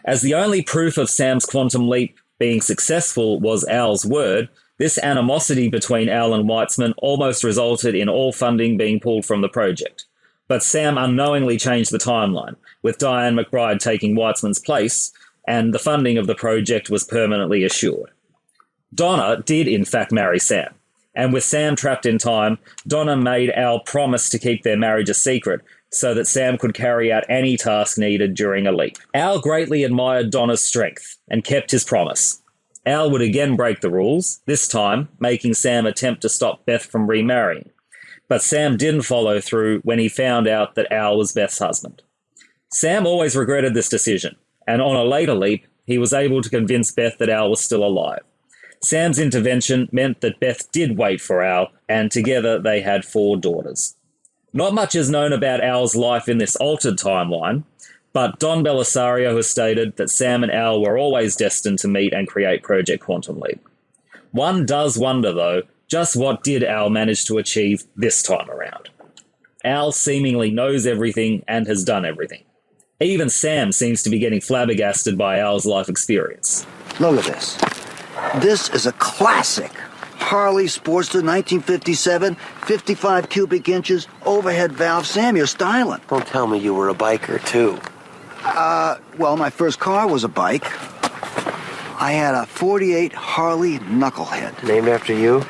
As the only proof of Sam's quantum leap being successful was Al's word, this animosity between Al and Weitzman almost resulted in all funding being pulled from the project. But Sam unknowingly changed the timeline, with Diane McBride taking Weitzman's place, and the funding of the project was permanently assured. Donna did in fact marry Sam, and with Sam trapped in time, Donna made Al promise to keep their marriage a secret so that Sam could carry out any task needed during a leap. Al greatly admired Donna's strength and kept his promise. Al would again break the rules, this time making Sam attempt to stop Beth from remarrying, but Sam didn't follow through when he found out that Al was Beth's husband. Sam always regretted this decision, and on a later leap, he was able to convince Beth that Al was still alive. Sam's intervention meant that Beth did wait for Al, and together they had 4 daughters. Not much is known about Al's life in this altered timeline, but Don Belisario has stated that Sam and Al were always destined to meet and create Project Quantum Leap. One does wonder, though, just what did Al manage to achieve this time around? Al seemingly knows everything and has done everything. Even Sam seems to be getting flabbergasted by Al's life experience. Look at this. This is a classic Harley Sportster 1957, 55 cubic inches, overhead valve. Sam, you're styling. Don't tell me you were a biker, too. Well, my first car was a bike. I had a 48 Harley Knucklehead. Named after you?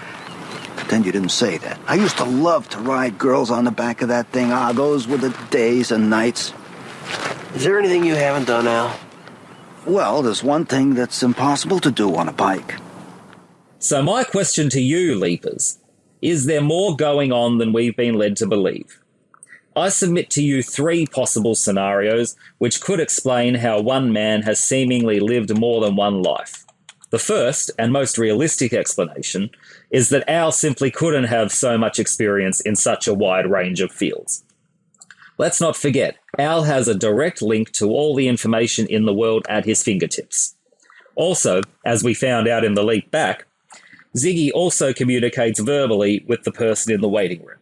Pretend you didn't say that. I used to love to ride girls on the back of that thing. Those were the days and nights. Is there anything you haven't done, Al? Well, there's one thing that's impossible to do on a bike. So my question to you, Leapers, is there more going on than we've been led to believe? I submit to you 3 possible scenarios which could explain how one man has seemingly lived more than one life. The first, and most realistic explanation, is that Al simply couldn't have so much experience in such a wide range of fields. Let's not forget, Al has a direct link to all the information in the world at his fingertips. Also, as we found out in the leap back, Ziggy also communicates verbally with the person in the waiting room.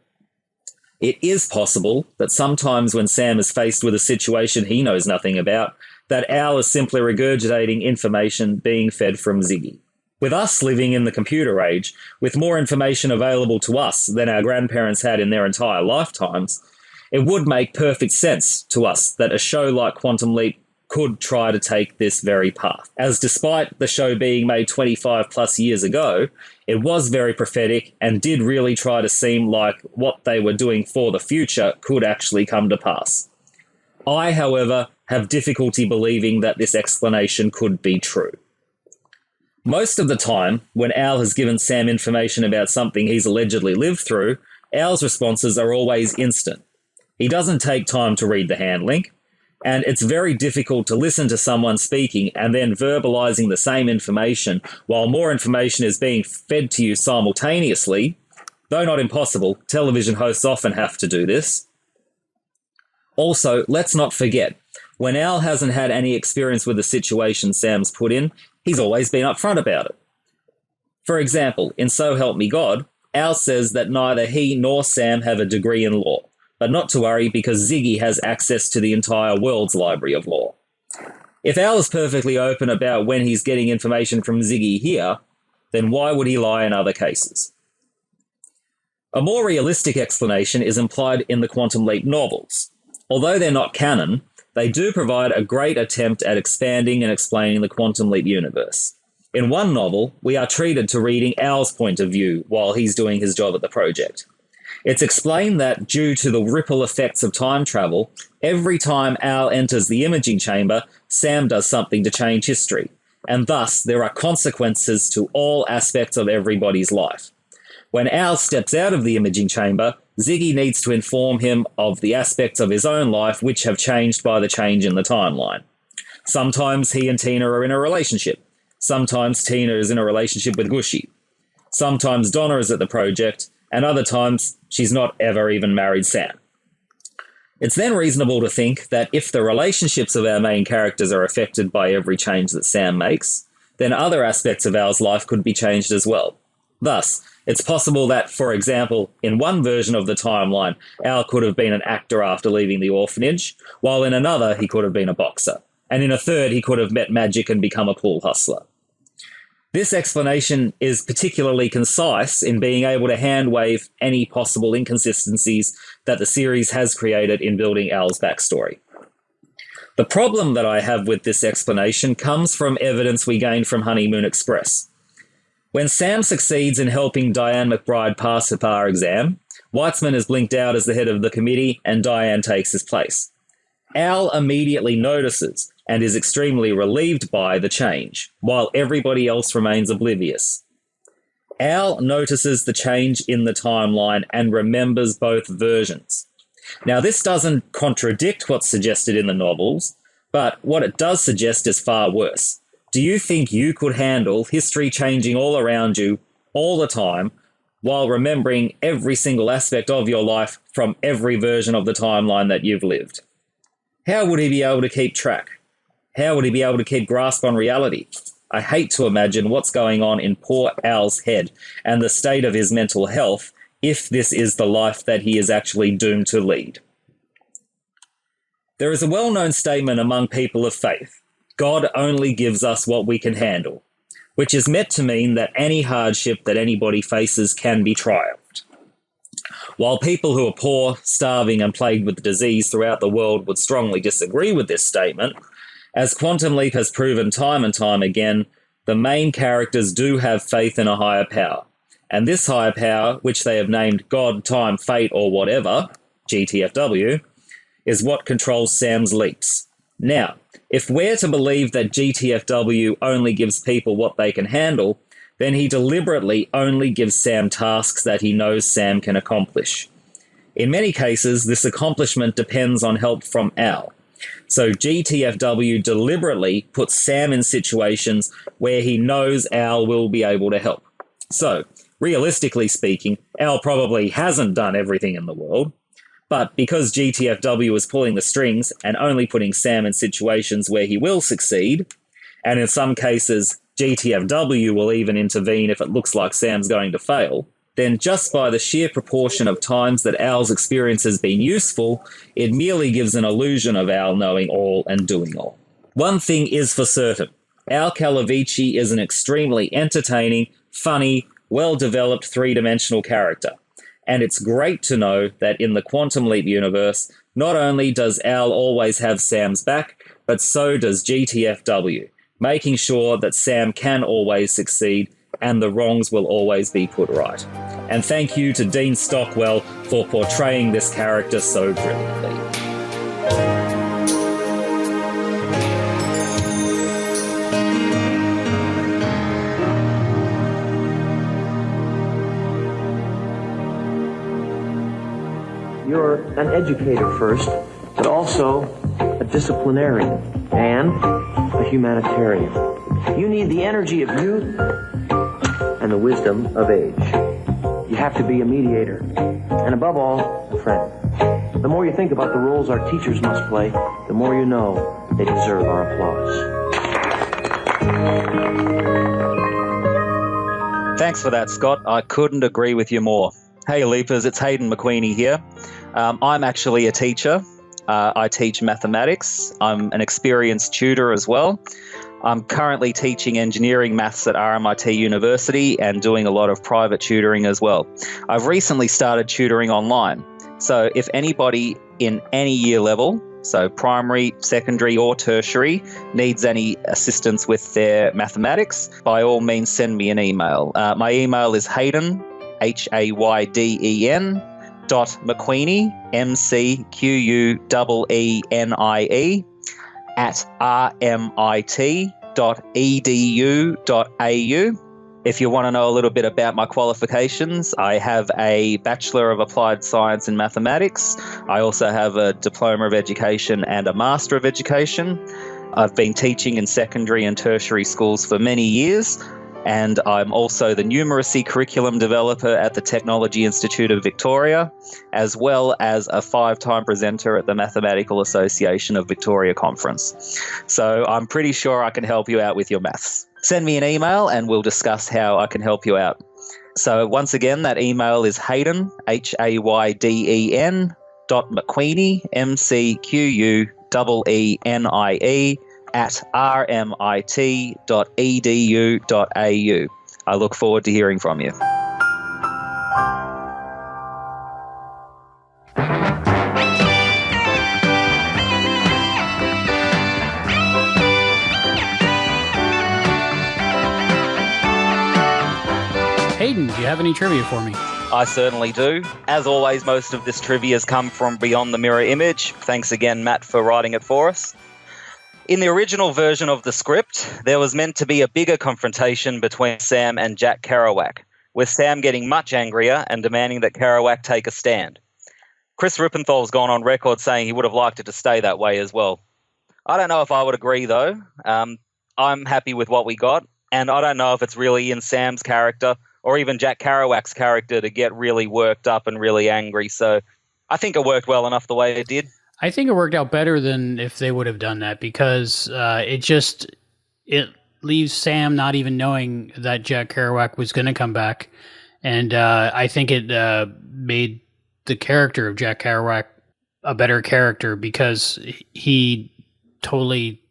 It is possible that sometimes when Sam is faced with a situation he knows nothing about, that Al is simply regurgitating information being fed from Ziggy. With us living in the computer age, with more information available to us than our grandparents had in their entire lifetimes, it would make perfect sense to us that a show like Quantum Leap could try to take this very path. As despite the show being made 25 plus years ago, it was very prophetic and did really try to seem like what they were doing for the future could actually come to pass. I, however, have difficulty believing that this explanation could be true. Most of the time, when Al has given Sam information about something he's allegedly lived through, Al's responses are always instant. He doesn't take time to read the hand link, and it's very difficult to listen to someone speaking and then verbalizing the same information while more information is being fed to you simultaneously. Though not impossible, television hosts often have to do this. Also, let's not forget, when Al hasn't had any experience with the situation Sam's put in, he's always been upfront about it. For example, in So Help Me God, Al says that neither he nor Sam have a degree in law, but not to worry because Ziggy has access to the entire world's library of law. If Al is perfectly open about when he's getting information from Ziggy here, then why would he lie in other cases? A more realistic explanation is implied in the Quantum Leap novels. Although they're not canon, they do provide a great attempt at expanding and explaining the Quantum Leap universe. In one novel, we are treated to reading Al's point of view while he's doing his job at the project. It's explained that due to the ripple effects of time travel, every time Al enters the imaging chamber, Sam does something to change history, and thus there are consequences to all aspects of everybody's life. When Al steps out of the imaging chamber, Ziggy needs to inform him of the aspects of his own life which have changed by the change in the timeline. Sometimes he and Tina are in a relationship. Sometimes Tina is in a relationship with Gushy. Sometimes Donna is at the project, and other times she's not ever even married Sam. It's then reasonable to think that if the relationships of our main characters are affected by every change that Sam makes, then other aspects of Al's life could be changed as well. Thus, it's possible that, for example, in one version of the timeline, Al could have been an actor after leaving the orphanage, while in another he could have been a boxer, and in a third he could have met magic and become a pool hustler. This explanation is particularly concise in being able to hand-wave any possible inconsistencies that the series has created in building Al's backstory. The problem that I have with this explanation comes from evidence we gained from Honeymoon Express. When Sam succeeds in helping Diane McBride pass her bar exam, Weitzman is blinked out as the head of the committee and Diane takes his place. Al immediately notices and is extremely relieved by the change, while everybody else remains oblivious. Al notices the change in the timeline and remembers both versions. Now, this doesn't contradict what's suggested in the novels, but what it does suggest is far worse. Do you think you could handle history changing all around you all the time while remembering every single aspect of your life from every version of the timeline that you've lived? How would he be able to keep track? How would he be able to keep grasp on reality? I hate to imagine what's going on in poor Al's head and the state of his mental health if this is the life that he is actually doomed to lead. There is a well-known statement among people of faith: God only gives us what we can handle, which is meant to mean that any hardship that anybody faces can be triumphed. While people who are poor, starving, and plagued with disease throughout the world would strongly disagree with this statement, as Quantum Leap has proven time and time again, the main characters do have faith in a higher power. And this higher power, which they have named God, Time, Fate, or whatever, GTFW, is what controls Sam's leaps. Now, if we're to believe that GTFW only gives people what they can handle, then he deliberately only gives Sam tasks that he knows Sam can accomplish. In many cases, this accomplishment depends on help from Al. So GTFW deliberately puts Sam in situations where he knows Al will be able to help. So, realistically speaking, Al probably hasn't done everything in the world, but because GTFW is pulling the strings and only putting Sam in situations where he will succeed, and in some cases GTFW will even intervene if it looks like Sam's going to fail, then just by the sheer proportion of times that Al's experience has been useful, it merely gives an illusion of Al knowing all and doing all. One thing is for certain, Al Calavicci is an extremely entertaining, funny, well-developed three-dimensional character. And it's great to know that in the Quantum Leap universe, not only does Al always have Sam's back, but so does GTFW, making sure that Sam can always succeed and the wrongs will always be put right. And thank you to Dean Stockwell for portraying this character so brilliantly. You're an educator first, but also a disciplinarian and a humanitarian. You need the energy of youth and the wisdom of age. You have to be a mediator, and above all, a friend. The more you think about the roles our teachers must play, the more you know they deserve our applause. Thanks for that, Scott. I couldn't agree with you more. Hey, Leapers, it's Hayden McQueenie here. I'm actually a teacher. I teach mathematics. I'm an experienced tutor as well. I'm currently teaching engineering maths at RMIT University and doing a lot of private tutoring as well. I've recently started tutoring online. So if anybody in any year level, so primary, secondary or tertiary, needs any assistance with their mathematics, by all means send me an email. My email is Hayden, Hayden, .McQueenie, McQueenie, at rmit.edu.au. If you want to know a little bit about my qualifications, I have a Bachelor of Applied Science in Mathematics. I also have a Diploma of Education and a Master of Education. I've been teaching in secondary and tertiary schools for many years, and I'm also the numeracy curriculum developer at the Technology Institute of Victoria, as well as a 5-time presenter at the Mathematical Association of Victoria Conference. So I'm pretty sure I can help you out with your maths. Send me an email and we'll discuss how I can help you out. So once again, that email is Hayden, Hayden, .McQueenie, McQueenie, at rmit.edu.au. I look forward to hearing from you. Hayden, do you have any trivia for me? I certainly do. As always, most of this trivia has come from Beyond the Mirror Image. Thanks again, Matt, for writing it for us. In the original version of the script, there was meant to be a bigger confrontation between Sam and Jack Kerouac, with Sam getting much angrier and demanding that Kerouac take a stand. Chris Rippenthal's gone on record saying he would have liked it to stay that way as well. I don't know if I would agree, though. I'm happy with what we got, and I don't know if it's really in Sam's character or even Jack Kerouac's character to get really worked up and really angry. So I think it worked well enough the way it did. I think it worked out better than if they would have done that, because it leaves Sam not even knowing that Jack Kerouac was going to come back. And I think it made the character of Jack Kerouac a better character, because he totally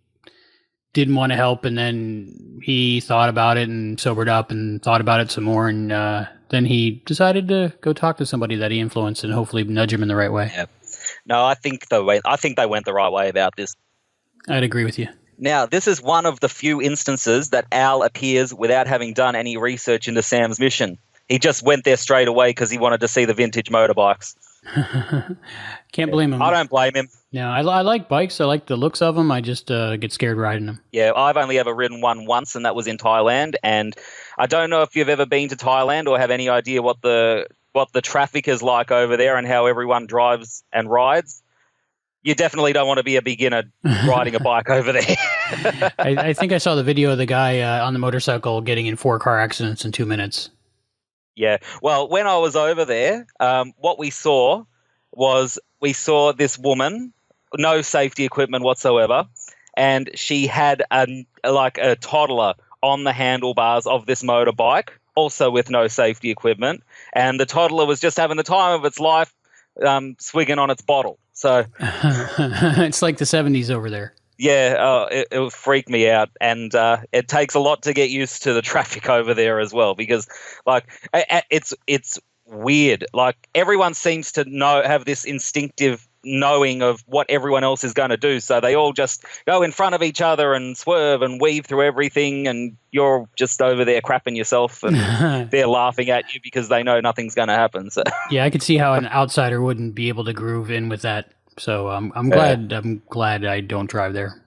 didn't want to help, and then he thought about it and sobered up and thought about it some more, and then he decided to go talk to somebody that he influenced and hopefully nudge him in the right way. Yeah. No, I think they went the right way about this. I'd agree with you. Now, this is one of the few instances that Al appears without having done any research into Sam's mission. He just went there straight away because he wanted to see the vintage motorbikes. Can't blame him. I don't blame him. No, I like bikes. I like the looks of them. I just get scared riding them. Yeah, I've only ever ridden one once, and that was in Thailand. And I don't know if you've ever been to Thailand or have any idea what the traffic is like over there and how everyone drives and rides. You definitely don't want to be a beginner riding a bike over there. I think I saw the video of the guy on the motorcycle getting in 4 car accidents in 2 minutes. Yeah. Well, when I was over there, what we saw was this woman, no safety equipment whatsoever, and she had a toddler on the handlebars of this motorbike, also with no safety equipment, and the toddler was just having the time of its life, swigging on its bottle. So it's like the 70s over there. Yeah, it would freak me out, and it takes a lot to get used to the traffic over there as well, because it's weird. Like, everyone seems to have this instinctive knowing of what everyone else is going to do, so they all just go in front of each other and swerve and weave through everything, and you're just over there crapping yourself, and they're laughing at you because they know nothing's going to happen. So yeah, I could see how an outsider wouldn't be able to groove in with that. So I'm glad I don't drive there.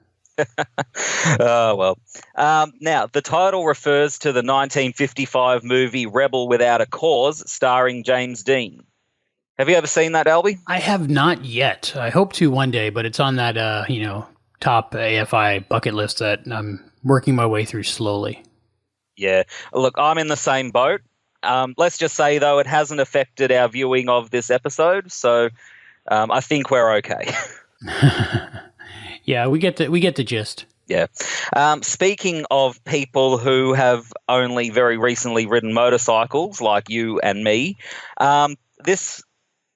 Oh, well. Now, the title refers to the 1955 movie Rebel Without a Cause, starring James Dean. Have you ever seen that, Albie? I have not yet. I hope to one day, but it's on that, top AFI bucket list that I'm working my way through slowly. Yeah. Look, I'm in the same boat. Let's just say, though, it hasn't affected our viewing of this episode, so I think we're okay. Yeah, we get the gist. Yeah. Speaking of people who have only very recently ridden motorcycles, like you and me, this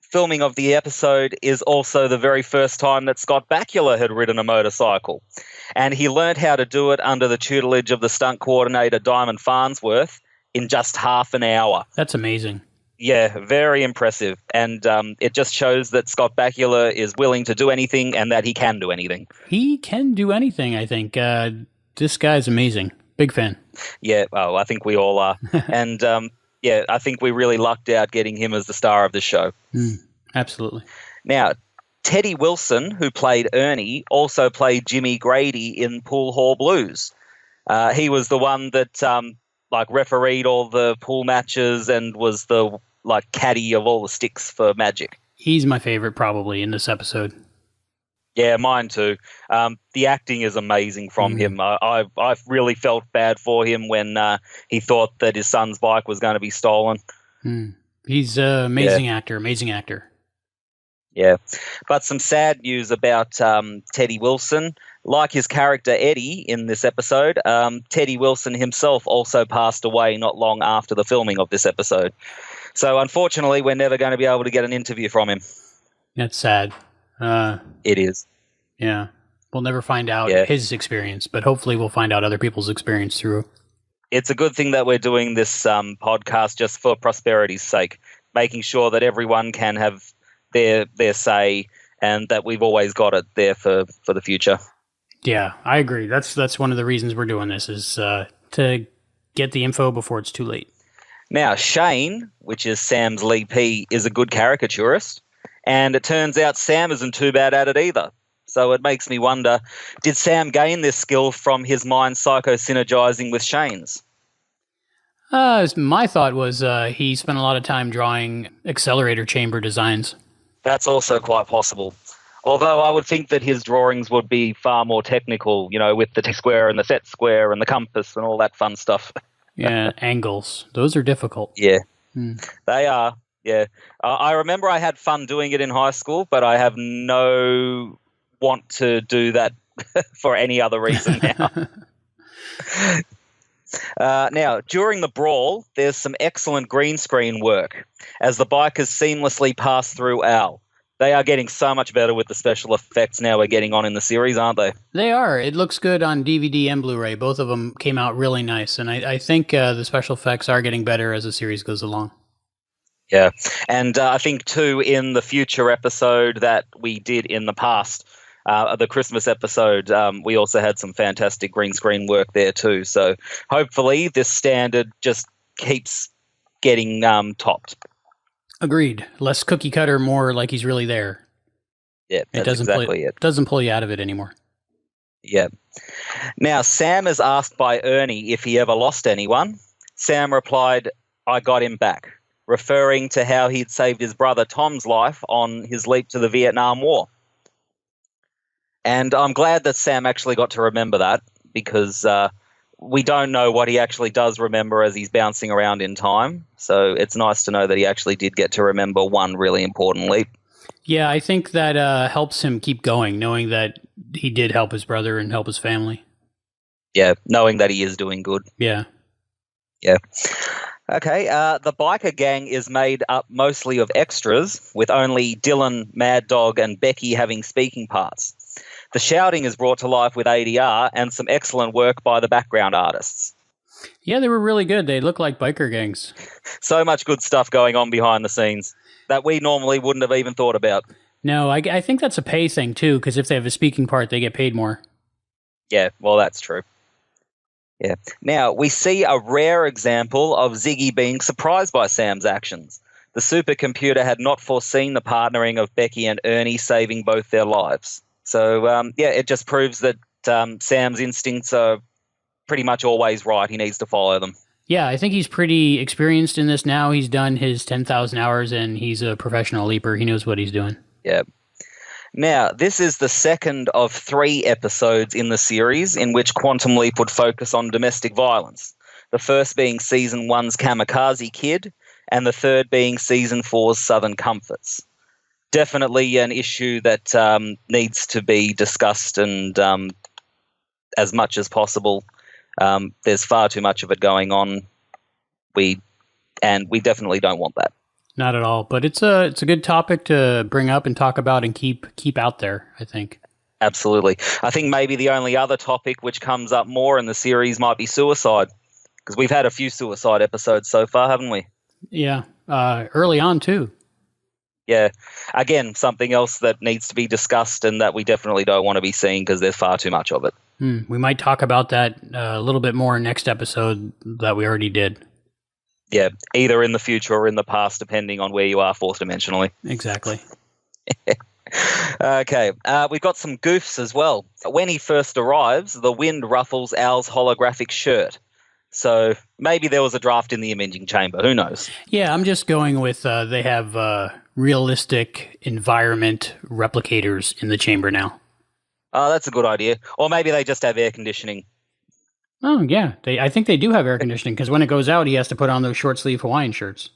filming of the episode is also the very first time that Scott Bakula had ridden a motorcycle. And he learned how to do it under the tutelage of the stunt coordinator, Diamond Farnsworth, in just half an hour. That's amazing. Yeah, very impressive. And it just shows that Scott Bakula is willing to do anything and that he can do anything. He can do anything, I think. This guy's amazing. Big fan. Yeah, I think we all are. And I think we really lucked out getting him as the star of the show. Absolutely. Now, Teddy Wilson, who played Ernie, also played Jimmy Grady in Pool Hall Blues. He was the one that refereed all the pool matches and was the caddy of all the sticks for Magic. He's my favorite probably in this episode. Yeah, mine too. The acting is amazing from him. I really felt bad for him when he thought that his son's bike was going to be stolen. He's an amazing actor. Yeah. But some sad news about Teddy Wilson. Like his character Eddie in this episode, Teddy Wilson himself also passed away not long after the filming of this episode. So unfortunately, we're never going to be able to get an interview from him. That's sad. It is. Yeah. We'll never find out his experience, but hopefully we'll find out other people's experience through. It's a good thing that we're doing this podcast just for prosperity's sake, making sure that everyone can have their say and that we've always got it there for the future. Yeah, I agree. That's one of the reasons we're doing this is to get the info before it's too late. Now, Shane, which is Sam's Lee P, is a good caricaturist, and it turns out Sam isn't too bad at it either. So it makes me wonder, did Sam gain this skill from his mind psycho-synergizing with Shane's? My thought was he spent a lot of time drawing accelerator chamber designs. That's also quite possible. Although I would think that his drawings would be far more technical, with the T-square and the set square and the compass and all that fun stuff. Yeah, angles. Those are difficult. Yeah, they are. Yeah. I remember I had fun doing it in high school, but I have no want to do that for any other reason now. Now, during the brawl, there's some excellent green screen work as the bikers seamlessly pass through Al. They are getting so much better with the special effects now we're getting on in the series, aren't they? They are. It looks good on DVD and Blu-ray. Both of them came out really nice, and I think the special effects are getting better as the series goes along. Yeah, and I think, too, in the future episode that we did in the past, the Christmas episode, we also had some fantastic green screen work there too. So hopefully this standard just keeps getting topped. Agreed. Less cookie cutter, more like he's really there. Yeah, that's exactly it. Doesn't pull you out of it anymore. Yeah. Now, Sam is asked by Ernie if he ever lost anyone. Sam replied, "I got him back," referring to how he'd saved his brother Tom's life on his leap to the Vietnam War. And I'm glad that Sam actually got to remember that, because we don't know what he actually does remember as he's bouncing around in time. So it's nice to know that he actually did get to remember one really important leap. Yeah, I think that helps him keep going, knowing that he did help his brother and help his family. Yeah, knowing that he is doing good. Yeah. Yeah. Okay, the biker gang is made up mostly of extras, with only Dillon, Mad Dog, and Becky having speaking parts. The shouting is brought to life with ADR and some excellent work by the background artists. Yeah, they were really good. They look like biker gangs. So much good stuff going on behind the scenes that we normally wouldn't have even thought about. No, I think that's a pay thing too, because if they have a speaking part, they get paid more. Yeah, well, that's true. Yeah. Now, we see a rare example of Ziggy being surprised by Sam's actions. The supercomputer had not foreseen the partnering of Becky and Ernie saving both their lives. So, it just proves that Sam's instincts are pretty much always right. He needs to follow them. Yeah, I think he's pretty experienced in this now. He's done his 10,000 hours, and he's a professional leaper. He knows what he's doing. Yeah. Now, this is the second of 3 episodes in the series in which Quantum Leap would focus on domestic violence. The first being Season 1's Kamikaze Kid, and the third being Season 4's Southern Comforts. Definitely an issue that needs to be discussed, and as much as possible. There's far too much of it going on. We definitely don't want that. Not at all, but it's a good topic to bring up and talk about and keep out there, I think. Absolutely. I think maybe the only other topic which comes up more in the series might be suicide, because we've had a few suicide episodes so far, haven't we? Yeah, early on too. Yeah. Again, something else that needs to be discussed and that we definitely don't want to be seeing because there's far too much of it. We might talk about that a little bit more next episode that we already did. Yeah, either in the future or in the past, depending on where you are fourth dimensionally. Exactly. Okay, we've got some goofs as well. When he first arrives, the wind ruffles Al's holographic shirt. So maybe there was a draft in the imaging chamber. Who knows? Yeah, I'm just going with they have realistic environment replicators in the chamber now. Oh, that's a good idea. Or maybe they just have air conditioning. Oh, yeah. I think they do have air conditioning, because when it goes out, he has to put on those short-sleeve Hawaiian shirts.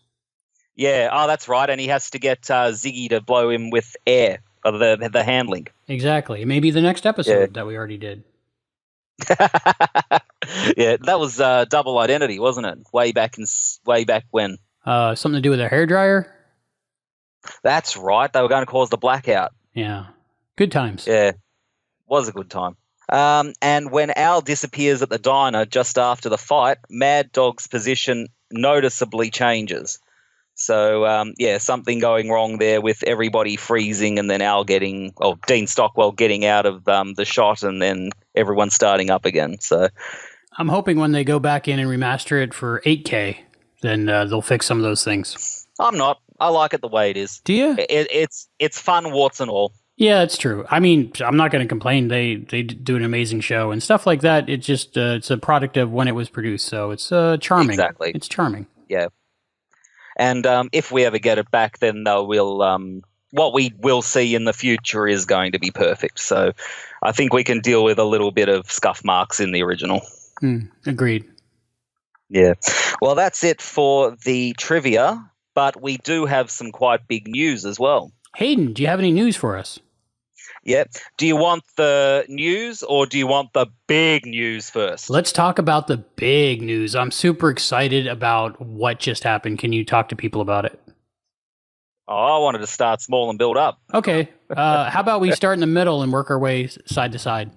Yeah, oh, that's right. And he has to get Ziggy to blow him with air, or the handling. Exactly. Maybe the next episode that we already did. Yeah, that was Double Identity, wasn't it? Way back when. Something to do with a hairdryer? That's right. They were going to cause the blackout. Yeah. Good times. Yeah. Was a good time. And when Al disappears at the diner just after the fight, Mad Dog's position noticeably changes. So, something going wrong there with everybody freezing and then Dean Stockwell getting out of the shot and then everyone starting up again. So, I'm hoping when they go back in and remaster it for 8K, then they'll fix some of those things. I'm not. I like it the way it is. Do you? It's fun, warts and all. Yeah, it's true. I mean, I'm not going to complain. They do an amazing show and stuff like that. It's just it's a product of when it was produced, so it's charming. Exactly. It's charming. Yeah. And if we ever get it back, then what we will see in the future is going to be perfect. So I think we can deal with a little bit of scuff marks in the original. Agreed. Yeah. Well, that's it for the trivia, but we do have some quite big news as well. Hayden, do you have any news for us? Yeah. Do you want the news or do you want the big news first? Let's talk about the big news. I'm super excited about what just happened. Can you talk to people about it? Oh, I wanted to start small and build up. Okay. How about we start in the middle and work our way side to side?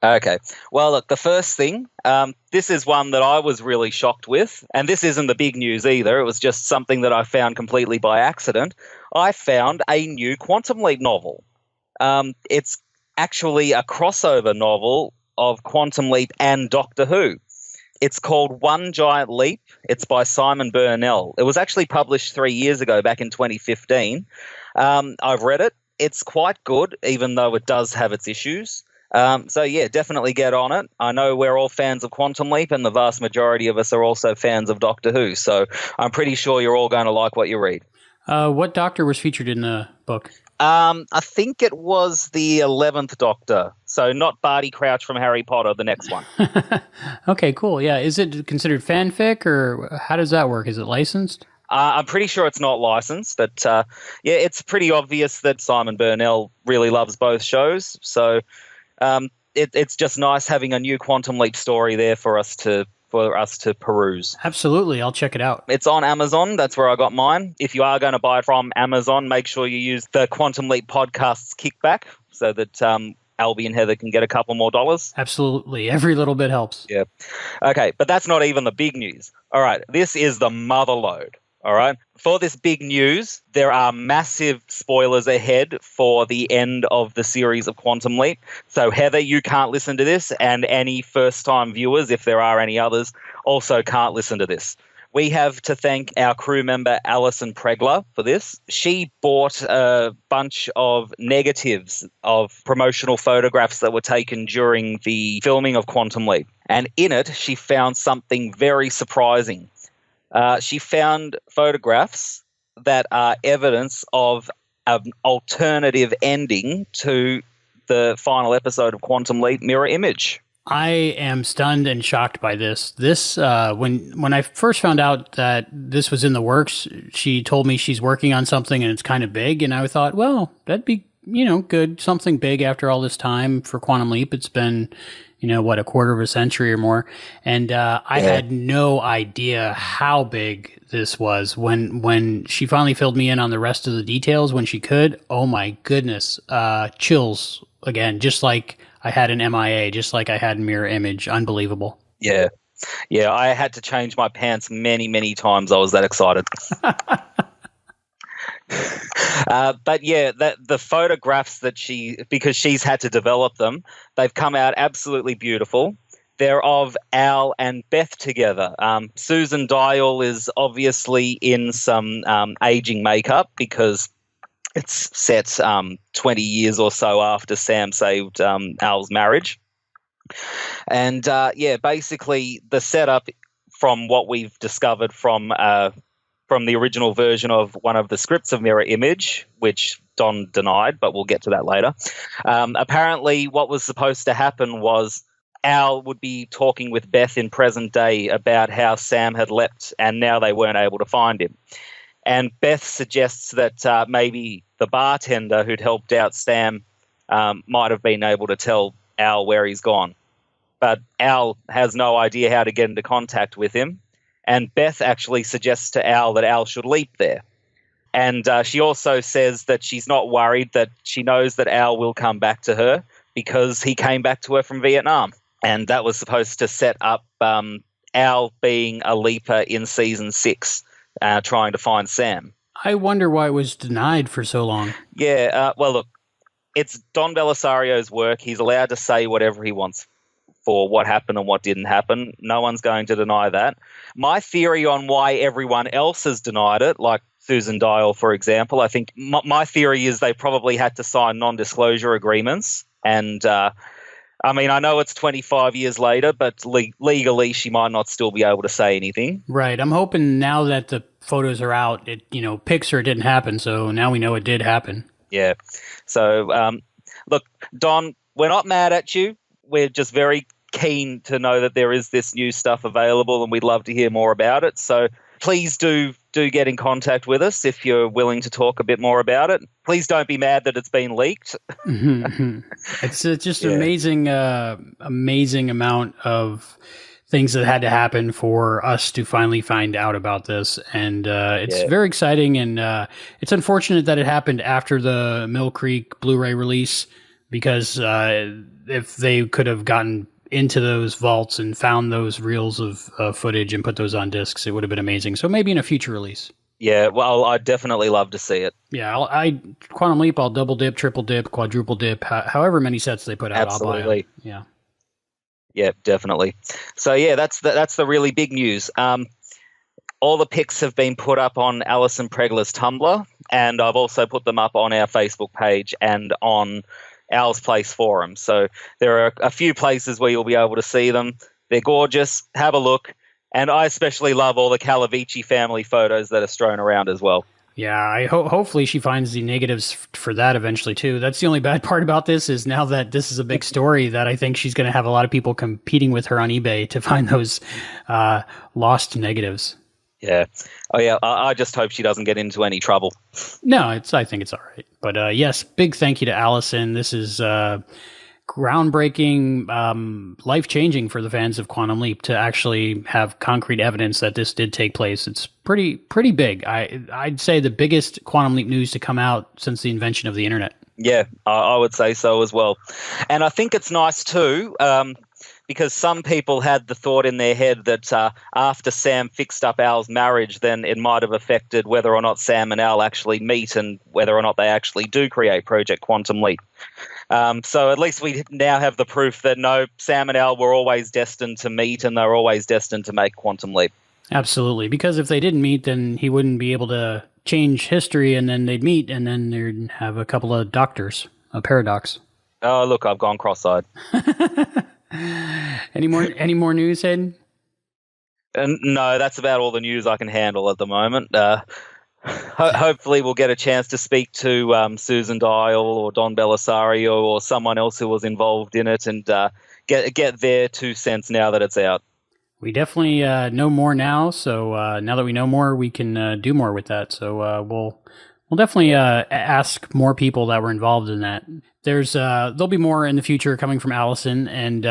Okay. Well, look, the first thing, this is one that I was really shocked with, and this isn't the big news either. It was just something that I found completely by accident. I found a new Quantum Leap novel. It's actually a crossover novel of Quantum Leap and Doctor Who. It's called One Giant Leap. It's by Simon Burnell. It was actually published 3 years ago, back in 2015. I've read it. It's quite good, even though it does have its issues. So, yeah, definitely get on it. I know we're all fans of Quantum Leap, and the vast majority of us are also fans of Doctor Who. So I'm pretty sure you're all going to like what you read. What Doctor was featured in the book? I think it was the 11th Doctor. So not Barty Crouch from Harry Potter, the next one. Okay, cool. Yeah. Is it considered fanfic, or how does that work? Is it licensed? I'm pretty sure it's not licensed, but yeah, it's pretty obvious that Simon Burnell really loves both shows. So it's just nice having a new Quantum Leap story there for us to peruse. Absolutely. I'll check it out. It's on Amazon. That's where I got mine. If you are going to buy it from Amazon, make sure you use the Quantum Leap Podcast's kickback so that Albie and Heather can get a couple more dollars. Absolutely. Every little bit helps. Yeah. Okay, but that's not even the big news. All right, this is the mother load. All right. For this big news, there are massive spoilers ahead for the end of the series of Quantum Leap. So, Heather, you can't listen to this, and any first-time viewers, if there are any others, also can't listen to this. We have to thank our crew member, Alison Pregler, for this. She bought a bunch of negatives of promotional photographs that were taken during the filming of Quantum Leap. And in it, she found something very surprising. She found photographs that are evidence of an alternative ending to the final episode of Quantum Leap, Mirror Image. I am stunned and shocked by this. When I first found out that this was in the works, she told me she's working on something and it's kind of big, and I thought, well, that'd be, good, something big after all this time for Quantum Leap. It's been, a quarter of a century or more. And I had no idea how big this was when she finally filled me in on the rest of the details when she could. Oh my goodness. Chills again, just like I had an MIA, just like I had Mirror Image. Unbelievable. Yeah. Yeah, I had to change my pants many, many times. I was that excited. But yeah, the photographs because she's had to develop them, they've come out absolutely beautiful. They're of Al and Beth together. Susan Dial is obviously in some aging makeup because it's set 20 years or so after Sam saved Al's marriage. And basically the setup from what we've discovered from the original version of one of the scripts of Mirror Image, which Don denied, but we'll get to that later. Apparently what was supposed to happen was Al would be talking with Beth in present day about how Sam had leapt and now they weren't able to find him. And Beth suggests that maybe the bartender who'd helped out Sam might have been able to tell Al where he's gone. But Al has no idea how to get into contact with him. And Beth actually suggests to Al that Al should leap there. And she also says that she's not worried, that she knows that Al will come back to her because he came back to her from Vietnam. And that was supposed to set up Al being a leaper in season 6, trying to find Sam. I wonder why it was denied for so long. Yeah, well, look, it's Don Bellisario's work. He's allowed to say whatever he wants for what happened and what didn't happen. No one's going to deny that. My theory on why everyone else has denied it, like Susan Dial, for example, I think my theory is they probably had to sign non-disclosure agreements. And, I know it's 25 years later, but legally she might not still be able to say anything. Right. I'm hoping now that the photos are out, it, Pixar didn't happen, so now we know it did happen. Yeah. So, look, Don, we're not mad at you. We're just very keen to know that there is this new stuff available and we'd love to hear more about it. So please do get in contact with us if you're willing to talk a bit more about it. Please don't be mad that it's been leaked. It's just amazing amount of things that had to happen for us to finally find out about this. And it's very exciting. And it's unfortunate that it happened after the Mill Creek Blu-ray release, because if they could have gotten into those vaults and found those reels of footage and put those on discs, it would have been amazing. So maybe in a future release. Yeah, well, I'd definitely love to see it. Yeah, Quantum Leap, I'll double dip, triple dip, quadruple dip, however many sets they put out. Absolutely. I'll buy 'em. Yeah. Yeah, definitely. So yeah, that's the really big news. All the pics have been put up on Alison Pregler's Tumblr, and I've also put them up on our Facebook page and on Al's Place forum. So there are a few places where you'll be able to see them. They're gorgeous. Have a look. And I especially love all the Calavicci family photos that are strewn around as well. Yeah, hopefully she finds the negatives for that eventually too. That's the only bad part about this is now that this is a big story that I think she's going to have a lot of people competing with her on eBay to find those lost negatives. Yeah. Oh yeah. I just hope she doesn't get into any trouble. No, I think it's all right. But yes, big thank you to Allison. This is groundbreaking, life-changing for the fans of Quantum Leap to actually have concrete evidence that this did take place. It's pretty big. I'd say the biggest Quantum Leap news to come out since the invention of the internet. Yeah, I would say so as well. And I think it's nice too, because some people had the thought in their head that after Sam fixed up Al's marriage, then it might have affected whether or not Sam and Al actually meet and whether or not they actually do create Project Quantum Leap. So at least we now have the proof that no, Sam and Al were always destined to meet and they were always destined to make Quantum Leap. Absolutely, because if they didn't meet, then he wouldn't be able to change history, and then they'd meet, and then they'd have a couple of doctors, a paradox. Oh, look, I've gone cross-eyed. Any more news, Hayden? No, that's about all the news I can handle at the moment. Hopefully we'll get a chance to speak to Susan Dial or Don Belisario or someone else who was involved in it and get their 2 cents now that it's out. We definitely know more now, so now that we know more, we can do more with that. So we'll definitely ask more people that were involved in that. There'll be more in the future coming from Allison, and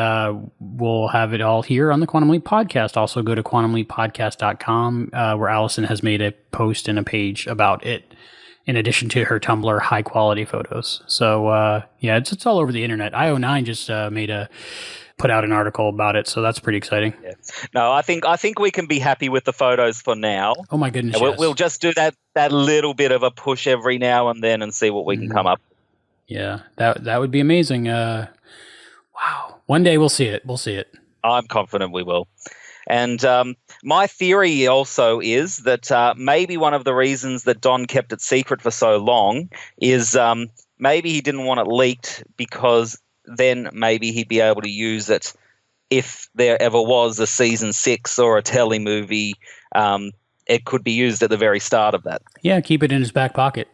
we'll have it all here on the Quantum Leap podcast. Also go to quantumleappodcast.com, where Allison has made a post and a page about it, in addition to her Tumblr high quality photos. So yeah, it's all over the internet. IO9 just put out an article about it, so that's pretty exciting. Yeah. No, I think we can be happy with the photos for now. Oh my goodness! We'll just do that little bit of a push every now and then and see what we can come up. Yeah, that would be amazing. Wow, one day we'll see it. I'm confident we will. And my theory also is that maybe one of the reasons that Don kept it secret for so long is maybe he didn't want it leaked because then maybe he'd be able to use it if there ever was a season 6 or a telly movie. It could be used at the very start of that. Yeah, keep it in his back pocket.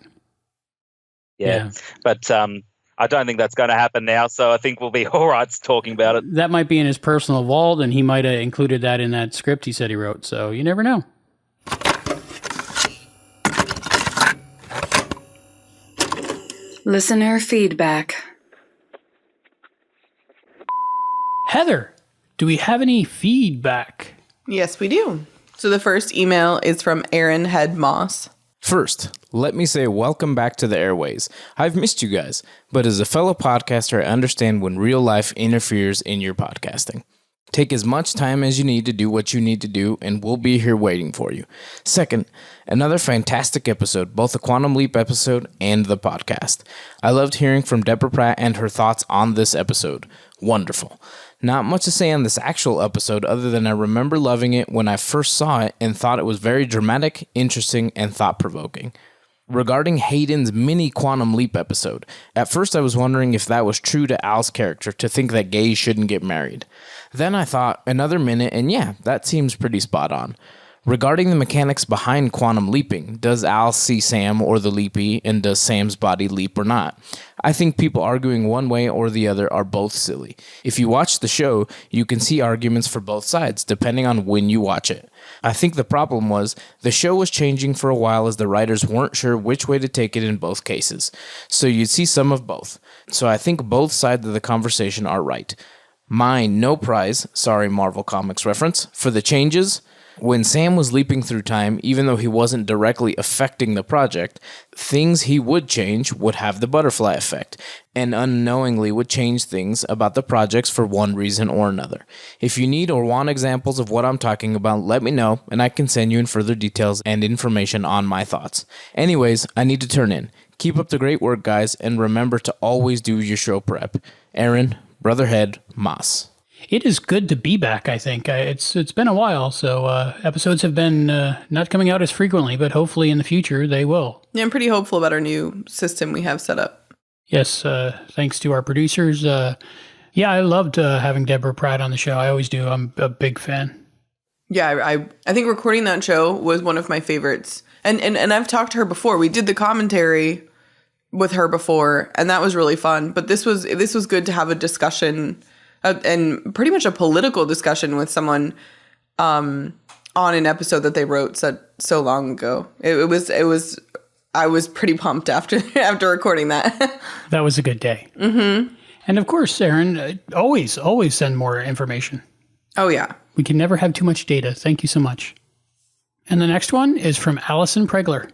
Yeah. But I don't think that's going to happen now, so I think we'll be all right talking about it. That might be in his personal vault, and he might have included that in that script he said he wrote, so you never know. Listener feedback. Heather, do we have any feedback? Yes, we do. So the first email is from Aaron Head Moss. First, let me say welcome back to the airways. I've missed you guys, but as a fellow podcaster, I understand when real life interferes in your podcasting. Take as much time as you need to do what you need to do, and we'll be here waiting for you. Second, another fantastic episode, both the Quantum Leap episode and the podcast. I loved hearing from Deborah Pratt and her thoughts on this episode. Wonderful. Not much to say on this actual episode other than I remember loving it when I first saw it and thought it was very dramatic, interesting, and thought-provoking. Regarding Hayden's mini Quantum Leap episode, at first I was wondering if that was true to Al's character to think that gays shouldn't get married. Then I thought another minute and yeah, that seems pretty spot on. Regarding the mechanics behind quantum leaping, does Al see Sam or the leapy, and does Sam's body leap or not? I think people arguing one way or the other are both silly. If you watch the show, you can see arguments for both sides, depending on when you watch it. I think the problem was, the show was changing for a while as the writers weren't sure which way to take it in both cases. So you'd see some of both. So I think both sides of the conversation are right. Mine, no prize, sorry Marvel Comics reference, for the changes. When Sam was leaping through time, even though he wasn't directly affecting the project, things he would change would have the butterfly effect, and unknowingly would change things about the projects for one reason or another. If you need or want examples of what I'm talking about, let me know, and I can send you in further details and information on my thoughts. Anyways, I need to turn in. Keep up the great work, guys, and remember to always do your show prep. Aaron, Brotherhead, Moss. It is good to be back, I think. It's been a while, so episodes have been not coming out as frequently, but hopefully in the future they will. Yeah, I'm pretty hopeful about our new system we have set up. Yes, thanks to our producers. Yeah, I loved having Deborah Pratt on the show. I always do. I'm a big fan. Yeah, I think recording that show was one of my favorites. And I've talked to her before. We did the commentary with her before, and that was really fun. But this was good to have a discussion, and pretty much a political discussion with someone on an episode that they wrote so long ago. It was I was pretty pumped after recording that. That was a good day. Mm-hmm. And of course, Aaron, always send more information. Oh, yeah. We can never have too much data. Thank you so much. And the next one is from Allison Pregler.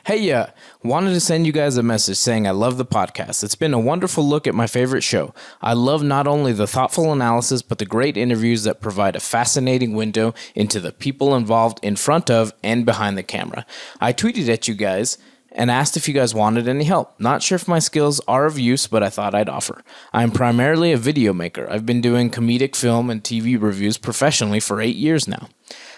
Hey, wanted to send you guys a message saying I love the podcast. It's been a wonderful look at my favorite show. I love not only the thoughtful analysis, but the great interviews that provide a fascinating window into the people involved in front of and behind the camera. I tweeted at you guys and asked if you guys wanted any help. Not sure if my skills are of use, but I thought I'd offer. I'm primarily a video maker. I've been doing comedic film and TV reviews professionally for 8 years now.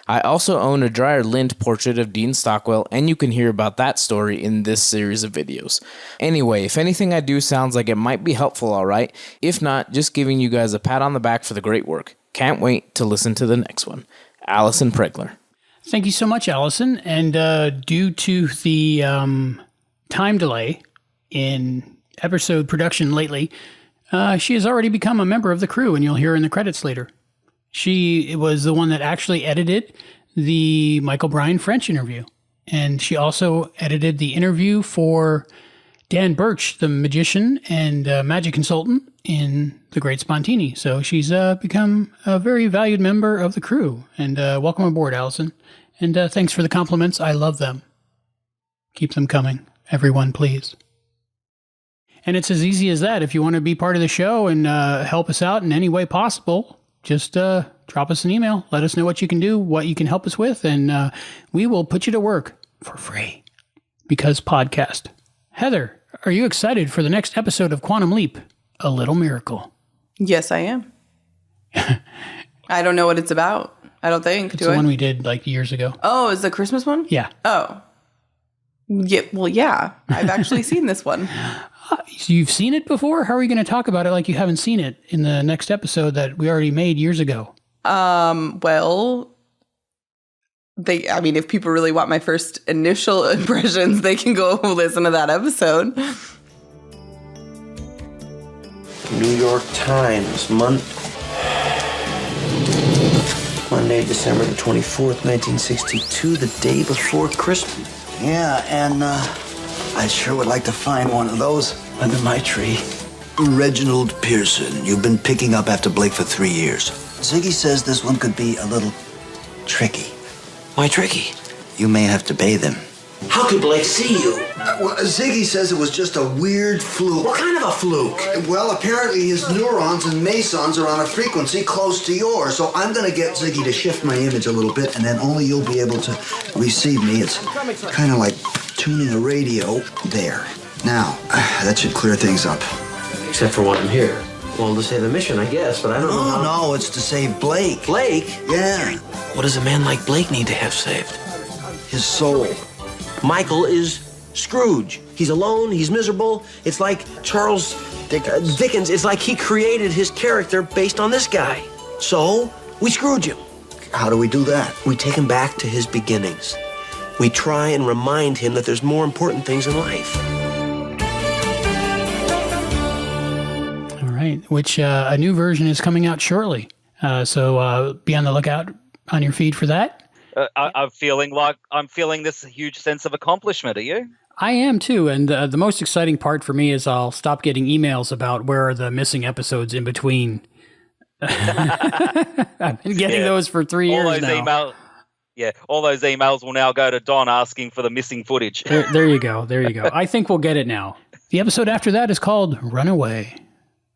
I also own a Dreyer Lind portrait of Dean Stockwell, and you can hear about that story in this series of videos. Anyway, if anything I do sounds like it might be helpful, alright? If not, just giving you guys a pat on the back for the great work. Can't wait to listen to the next one. Allison Pregler. Thank you so much, Allison. And due to the time delay in episode production lately, she has already become a member of the crew, and you'll hear her in the credits later. She was the one that actually edited the Bryan French interview. And she also edited the interview for Dan Birch, the magician and magic consultant in The Great Spontini. So she's become a very valued member of the crew. And welcome aboard, Allison. And thanks for the compliments. I love them. Keep them coming. Everyone, please. And it's as easy as that. If you want to be part of the show and help us out in any way possible, just drop us an email. Let us know what you can do, what you can help us with, and we will put you to work for free. Because podcast. Heather, are you excited for the next episode of Quantum Leap? A Little Miracle. Yes, I am. I don't know what it's about. I don't think. It's the one we did like years ago. Oh, is the Christmas one? Yeah. Oh. Yeah. Well, yeah. I've actually seen this one. You've seen it before? How are you going to talk about it like you haven't seen it in the next episode that we already made years ago? Well, if people really want my first initial impressions, they can go listen to that episode. New York Times, Monday, December the 24th, 1962, the day before Christmas. Yeah, and I sure would like to find one of those under my tree. Reginald Pearson, you've been picking up after Blake for 3 years. Ziggy says this one could be a little tricky. Why tricky? You may have to bathe him. How could Blake see you? Well, Ziggy says it was just a weird fluke. What kind of a fluke? Well, apparently his neurons and mesons are on a frequency close to yours, so I'm going to get Ziggy to shift my image a little bit, and then only you'll be able to receive me. It's kind of like tuning a radio there. Now, that should clear things up. Except for when I'm here. Well, to save the mission, I guess, but I don't know how... No, it's to save Blake. Blake? Yeah. What does a man like Blake need to have saved? His soul. Michael is Scrooge. He's alone, he's miserable. It's like Charles Dickens. It's like he created his character based on this guy. So, we Scrooge him. How do we do that? We take him back to his beginnings. We try and remind him that there's more important things in life. All right, which a new version is coming out shortly. So be on the lookout on your feed for that. I'm feeling this huge sense of accomplishment. Are you? I am too, and the most exciting part for me is I'll stop getting emails about where are the missing episodes in between. I've been getting those for 3 years all those now. Yeah, all those emails will now go to Don asking for the missing footage. There you go. There you go. I think we'll get it now. The episode after that is called Runaway.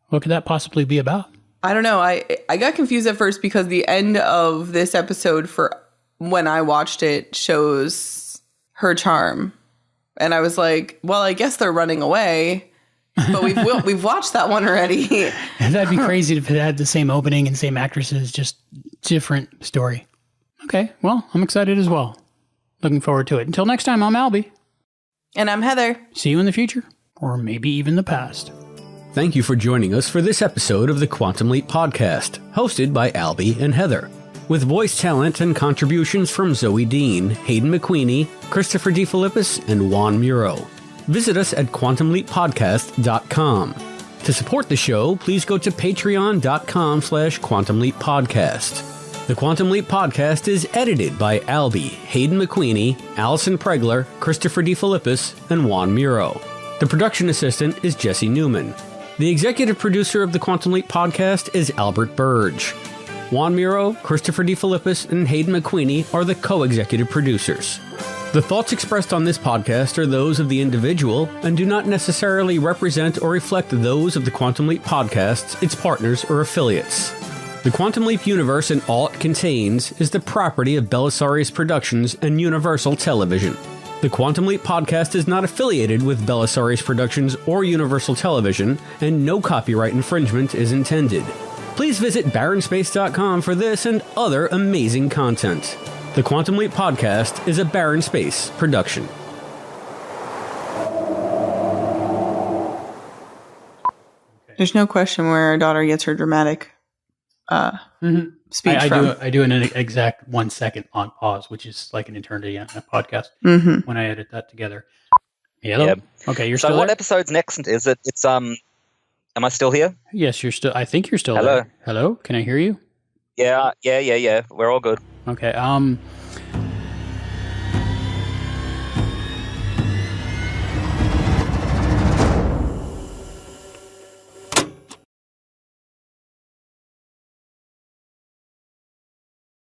What could that possibly be about? I don't know. I got confused at first because the end of this episode for when I watched it shows her charm. And I was like, well, I guess they're running away. But we've watched that one already. That'd be crazy if it had the same opening and same actresses, just different story. Okay, well, I'm excited as well. Looking forward to it. Until next time, I'm Albie. And I'm Heather. See you in the future, or maybe even the past. Thank you for joining us for this episode of the Quantum Leap Podcast, hosted by Albie and Heather. With voice talent and contributions from Zoe Dean, Hayden McQueenie, Christopher DeFilippis, and Juan Muro. Visit us at quantumleappodcast.com. To support the show, please go to patreon.com/quantumleappodcast. The Quantum Leap Podcast is edited by Albie, Hayden McQueenie, Allison Pregler, Christopher DeFilippis, and Juan Muro. The production assistant is Jesse Newman. The executive producer of the Quantum Leap Podcast is Albert Burge. Juan Muro, Christopher DeFilippis, and Hayden McQueenie are the co-executive producers. The thoughts expressed on this podcast are those of the individual and do not necessarily represent or reflect those of the Quantum Leap Podcasts, its partners, or affiliates. The Quantum Leap universe and all it contains is the property of Belisarius Productions and Universal Television. The Quantum Leap Podcast is not affiliated with Belisarius Productions or Universal Television, and no copyright infringement is intended. Please visit barrenspace.com for this and other amazing content. The Quantum Leap Podcast is a Barren Space production. There's no question where our daughter gets her dramatic speech from. I do an exact 1 second on pause, which is like an eternity on a podcast when I edit that together. Hello? Yeah. Okay, you're so still what there? episode's next? Is it? It's Am I still here? Yes, you're still. I think you're still Hello? there. Hello? Can I hear you? Yeah. We're all good. Okay.